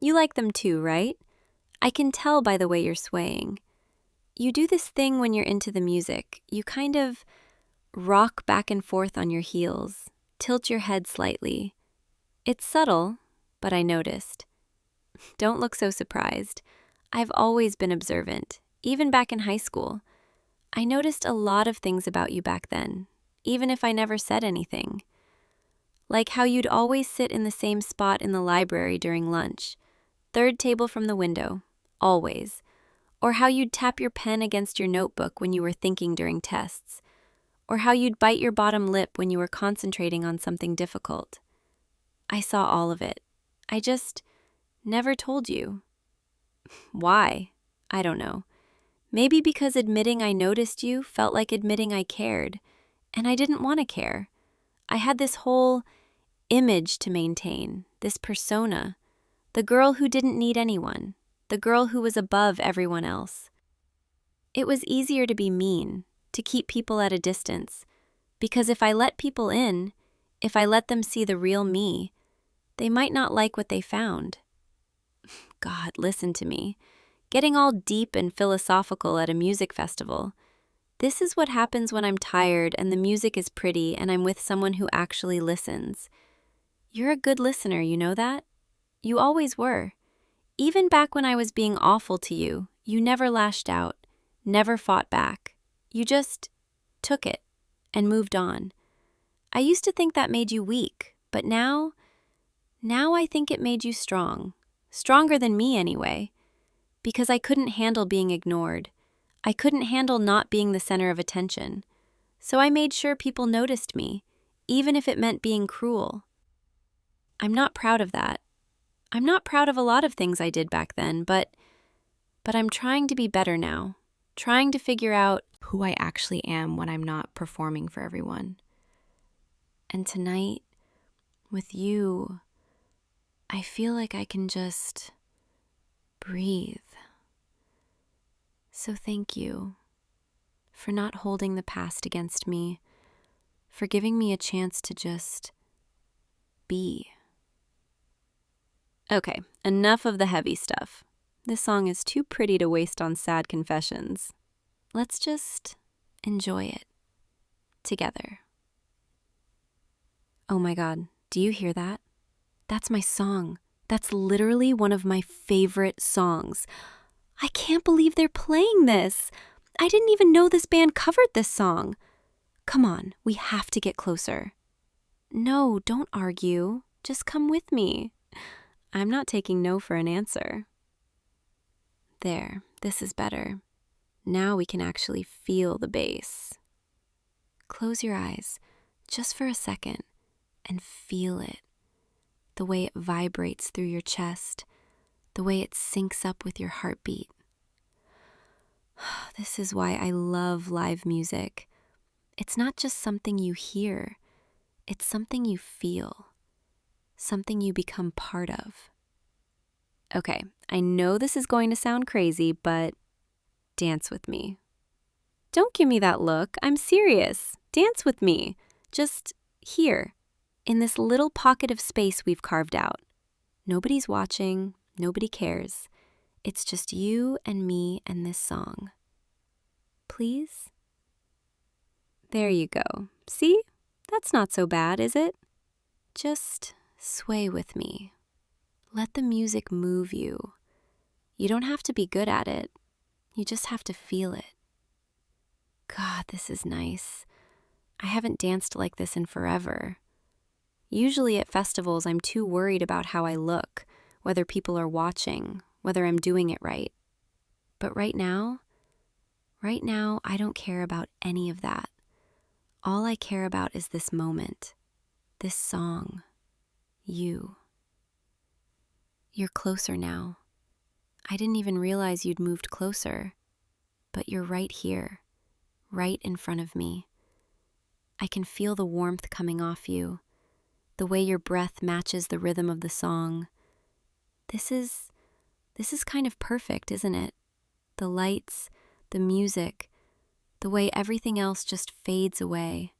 You like them too, right? I can tell by the way you're swaying. You do this thing when you're into the music. You kind of rock back and forth on your heels, tilt your head slightly. It's subtle, but I noticed. Don't look so surprised. I've always been observant, even back in high school. I noticed a lot of things about you back then, even if I never said anything. Like how you'd always sit in the same spot in the library during lunch, third table from the window, always. Or how you'd tap your pen against your notebook when you were thinking during tests. Or how you'd bite your bottom lip when you were concentrating on something difficult. I saw all of it. I just never told you. Why? I don't know. Maybe because admitting I noticed you felt like admitting I cared, and I didn't want to care. I had this whole image to maintain, this persona, the girl who didn't need anyone, the girl who was above everyone else. It was easier to be mean, to keep people at a distance, because if I let people in, if I let them see the real me, they might not like what they found. God, listen to me. Getting all deep and philosophical at a music festival. This is what happens when I'm tired and the music is pretty and I'm with someone who actually listens. You're a good listener, you know that? You always were. Even back when I was being awful to you, you never lashed out, never fought back. You just took it and moved on. I used to think that made you weak, but now I think it made you strong. Stronger than me anyway. Because I couldn't handle being ignored. I couldn't handle not being the center of attention. So I made sure people noticed me, even if it meant being cruel. I'm not proud of that. I'm not proud of a lot of things I did back then, but I'm trying to be better now. Trying to figure out who I actually am when I'm not performing for everyone. And tonight, with you, I feel like I can just breathe. So thank you for not holding the past against me, for giving me a chance to just be. Okay, enough of the heavy stuff. This song is too pretty to waste on sad confessions. Let's just enjoy it together. Oh my God, do you hear that? That's my song. That's literally one of my favorite songs. I can't believe they're playing this. I didn't even know this band covered this song. Come on, we have to get closer. No, don't argue. Just come with me. I'm not taking no for an answer. There, this is better. Now we can actually feel the bass. Close your eyes, just for a second, and feel it. The way it vibrates through your chest, the way it syncs up with your heartbeat. This is why I love live music. It's not just something you hear, it's something you feel, something you become part of. Okay, I know this is going to sound crazy, but dance with me. Don't give me that look, I'm serious. Dance with me, just here, in this little pocket of space we've carved out. Nobody's watching, nobody cares. It's just you and me and this song. Please? There you go. See? That's not so bad, is it? Just sway with me. Let the music move you. You don't have to be good at it. You just have to feel it. God, this is nice. I haven't danced like this in forever. Usually at festivals, I'm too worried about how I look, whether people are watching, whether I'm doing it right. But right now, I don't care about any of that. All I care about is this moment, this song, you. You're closer now. I didn't even realize you'd moved closer, but you're right here, right in front of me. I can feel the warmth coming off you, the way your breath matches the rhythm of the song. This is kind of perfect, isn't it? The lights, the music, the way everything else just fades away.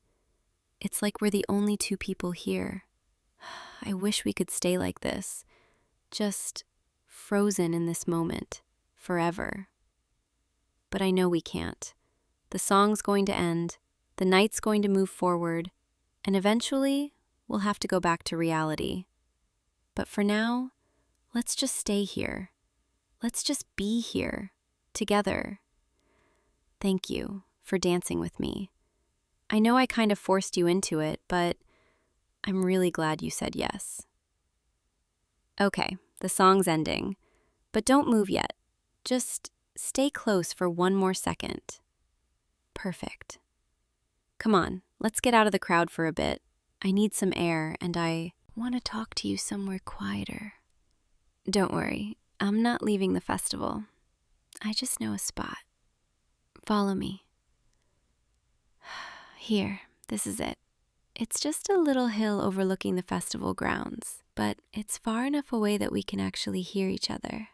It's like we're the only two people here. I wish we could stay like this, just frozen in this moment, forever. but I know we can't. The song's going to end, the night's going to move forward, and eventually we'll have to go back to reality. But for now, let's just stay here. Let's just be here, together. Thank you for dancing with me. I know I kind of forced you into it, but I'm really glad you said yes. Okay, the song's ending, but don't move yet. Just stay close for one more second. Perfect. Come on, let's get out of the crowd for a bit. I need some air, and I want to talk to you somewhere quieter. Don't worry, I'm not leaving the festival. I just know a spot. Follow me. Here, this is it. It's just a little hill overlooking the festival grounds, but it's far enough away that we can actually hear each other.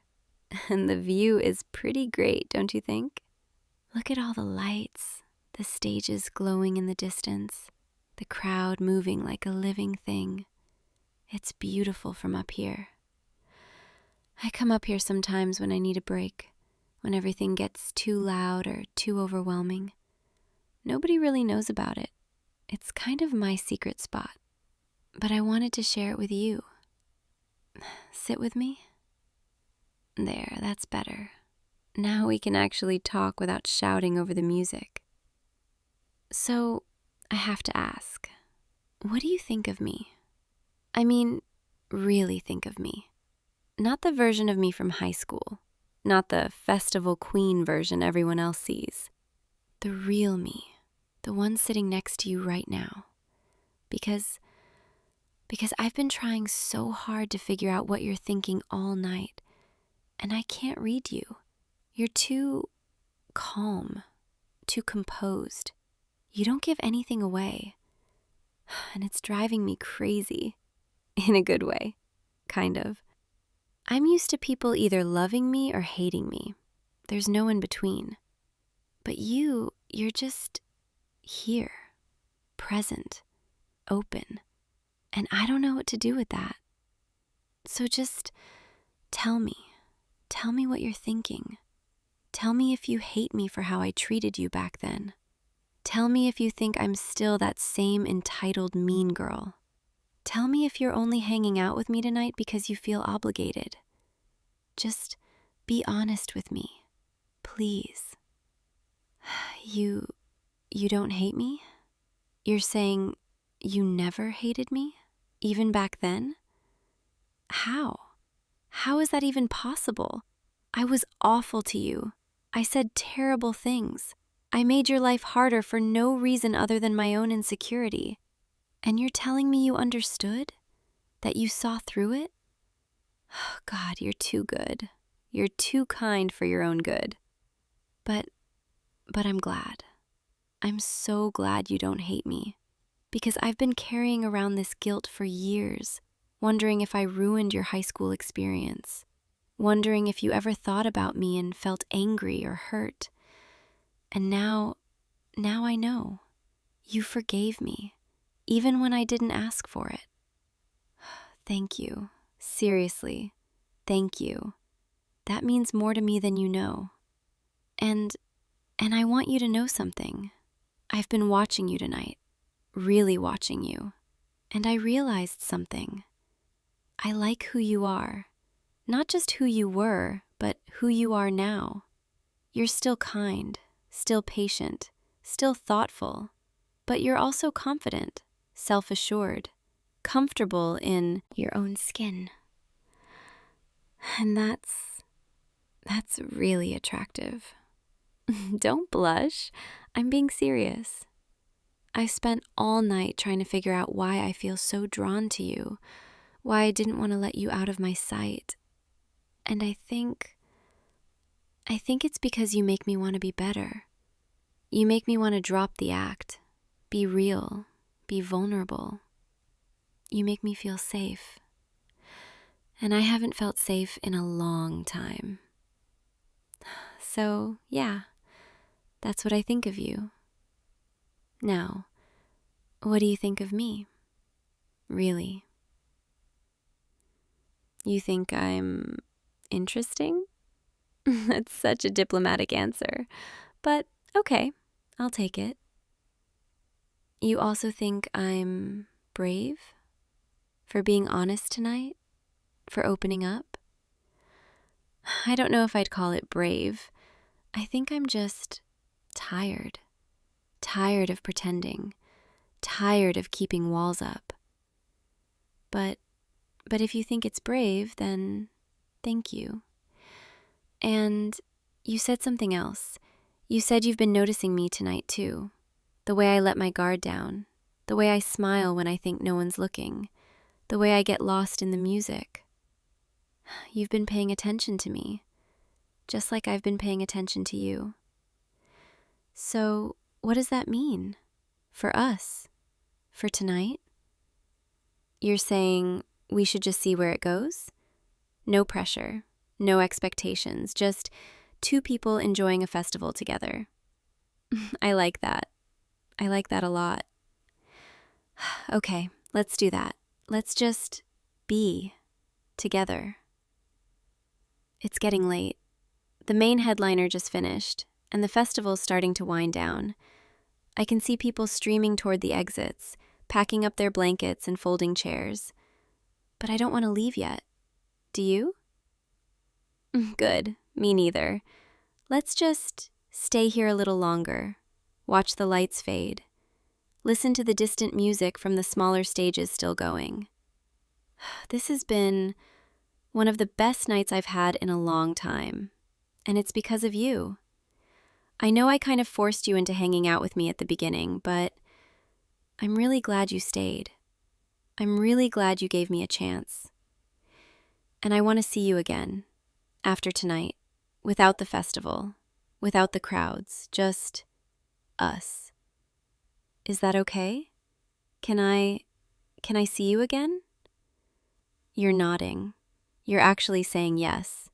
And the view is pretty great, don't you think? Look at all the lights, the stages glowing in the distance, the crowd moving like a living thing. It's beautiful from up here. I come up here sometimes when I need a break, when everything gets too loud or too overwhelming. Nobody really knows about it. It's kind of my secret spot, but I wanted to share it with you. Sit with me? There, that's better. Now we can actually talk without shouting over the music. So, I have to ask, what do you think of me? I mean, really think of me. Not the version of me from high school, not the festival queen version everyone else sees. The real me, the one sitting next to you right now. Because I've been trying so hard to figure out what you're thinking all night, and I can't read you. You're too calm, too composed. You don't give anything away, and it's driving me crazy, in a good way, kind of. I'm used to people either loving me or hating me. There's no in between. But you're just here, present, open, and I don't know what to do with that. So just tell me what you're thinking. Tell me if you hate me for how I treated you back then. Tell me if you think I'm still that same entitled mean girl. Tell me if you're only hanging out with me tonight because you feel obligated. Just be honest with me, please. You don't hate me? You're saying you never hated me, even back then? How? How is that even possible? I was awful to you. I said terrible things. I made your life harder for no reason other than my own insecurity. And you're telling me you understood? That you saw through it? Oh, God, you're too good. You're too kind for your own good. But I'm glad. I'm so glad you don't hate me. Because I've been carrying around this guilt for years, wondering if I ruined your high school experience, wondering if you ever thought about me and felt angry or hurt. And now I know. You forgave me, even when I didn't ask for it. Thank you. Seriously, thank you. That means more to me than you know. And I want you to know something. I've been watching you tonight, really watching you. And I realized something. I like who you are. Not just who you were, but who you are now. You're still kind, still patient, still thoughtful, but you're also confident, self-assured, comfortable in your own skin. And that's really attractive. Don't blush. I'm being serious. I spent all night trying to figure out why I feel so drawn to you, why I didn't want to let you out of my sight. And I think it's because you make me want to be better. You make me want to drop the act, be real, be vulnerable. You make me feel safe. And I haven't felt safe in a long time. So, yeah, that's what I think of you. Now, what do you think of me? Really? You think I'm interesting? That's such a diplomatic answer. But okay, I'll take it. You also think I'm brave? For being honest tonight? For opening up? I don't know if I'd call it brave. I think I'm just tired. Tired of pretending. Tired of keeping walls up. But if you think it's brave, then thank you. And you said something else. You said you've been noticing me tonight too. The way I let my guard down. The way I smile when I think no one's looking. The way I get lost in the music. You've been paying attention to me, just like I've been paying attention to you. So, what does that mean? For us? For tonight? You're saying we should just see where it goes? No pressure, no expectations, just two people enjoying a festival together. I like that. I like that a lot. Okay, let's do that. Let's just be together. It's getting late. The main headliner just finished, and the festival's starting to wind down. I can see people streaming toward the exits, packing up their blankets and folding chairs. But I don't want to leave yet. Do you? Good, me neither. Let's just stay here a little longer, watch the lights fade, listen to the distant music from the smaller stages still going. This has been one of the best nights I've had in a long time, and it's because of you. I know I kind of forced you into hanging out with me at the beginning, but I'm really glad you stayed. I'm really glad you gave me a chance. And I want to see you again, after tonight, without the festival, without the crowds, just us. Is that okay? Can I see you again? You're nodding. You're actually saying yes.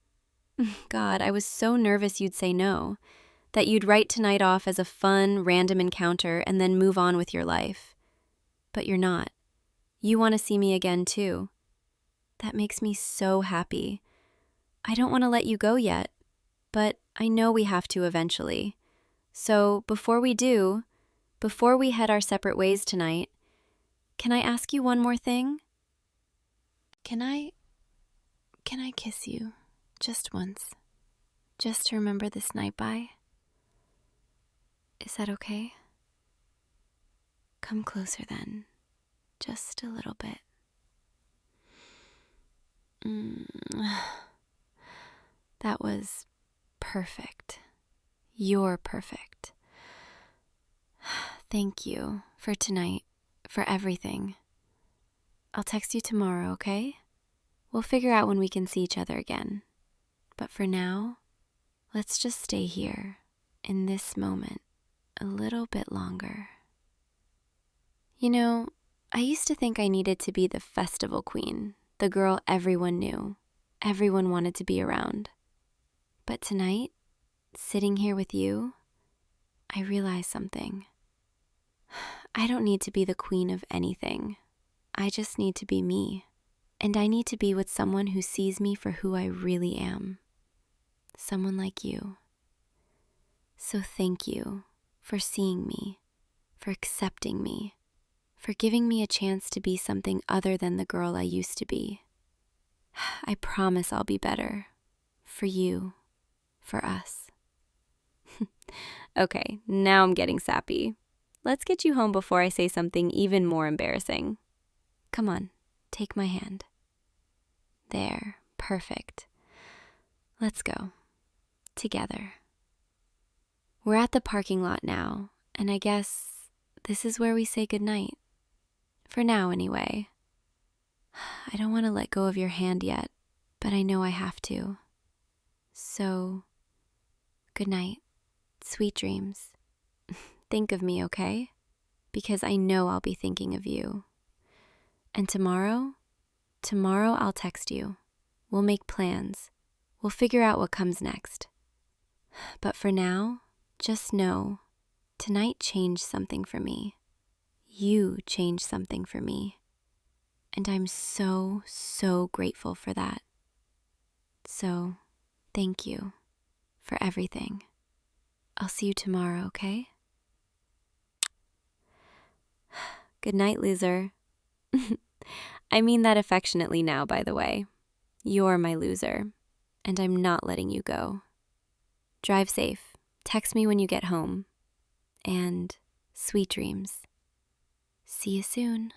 God, I was so nervous you'd say no, that you'd write tonight off as a fun, random encounter and then move on with your life. But you're not. You want to see me again, too. That makes me so happy. I don't want to let you go yet, but I know we have to eventually. So before we do, before we head our separate ways tonight, can I ask you one more thing? Can I kiss you just once? Just to remember this night by? Is that okay? Come closer then. Just a little bit. That was perfect. You're perfect. Thank you for tonight, for everything. I'll text you tomorrow, okay? We'll figure out when we can see each other again. But for now, let's just stay here, in this moment, a little bit longer. You know, I used to think I needed to be the festival queen, the girl everyone knew, everyone wanted to be around. But tonight, sitting here with you, I realized something. I don't need to be the queen of anything. I just need to be me. And I need to be with someone who sees me for who I really am. Someone like you. So thank you for seeing me, for accepting me, for giving me a chance to be something other than the girl I used to be. I promise I'll be better. For you. For us. Okay, now I'm getting sappy. Let's get you home before I say something even more embarrassing. Come on, take my hand. There, perfect. Let's go. Together. We're at the parking lot now, and I guess this is where we say goodnight. For now, anyway. I don't want to let go of your hand yet, but I know I have to. So, good night. Sweet dreams. Think of me, okay? Because I know I'll be thinking of you. And tomorrow I'll text you. We'll make plans. We'll figure out what comes next. But for now, just know, tonight changed something for me. You changed something for me. And I'm so, so grateful for that. So, thank you. for everything. I'll see you tomorrow, okay? Good night, loser. I mean that affectionately now, by the way. You're my loser, and I'm not letting you go. Drive safe. Text me when you get home. And sweet dreams. See you soon.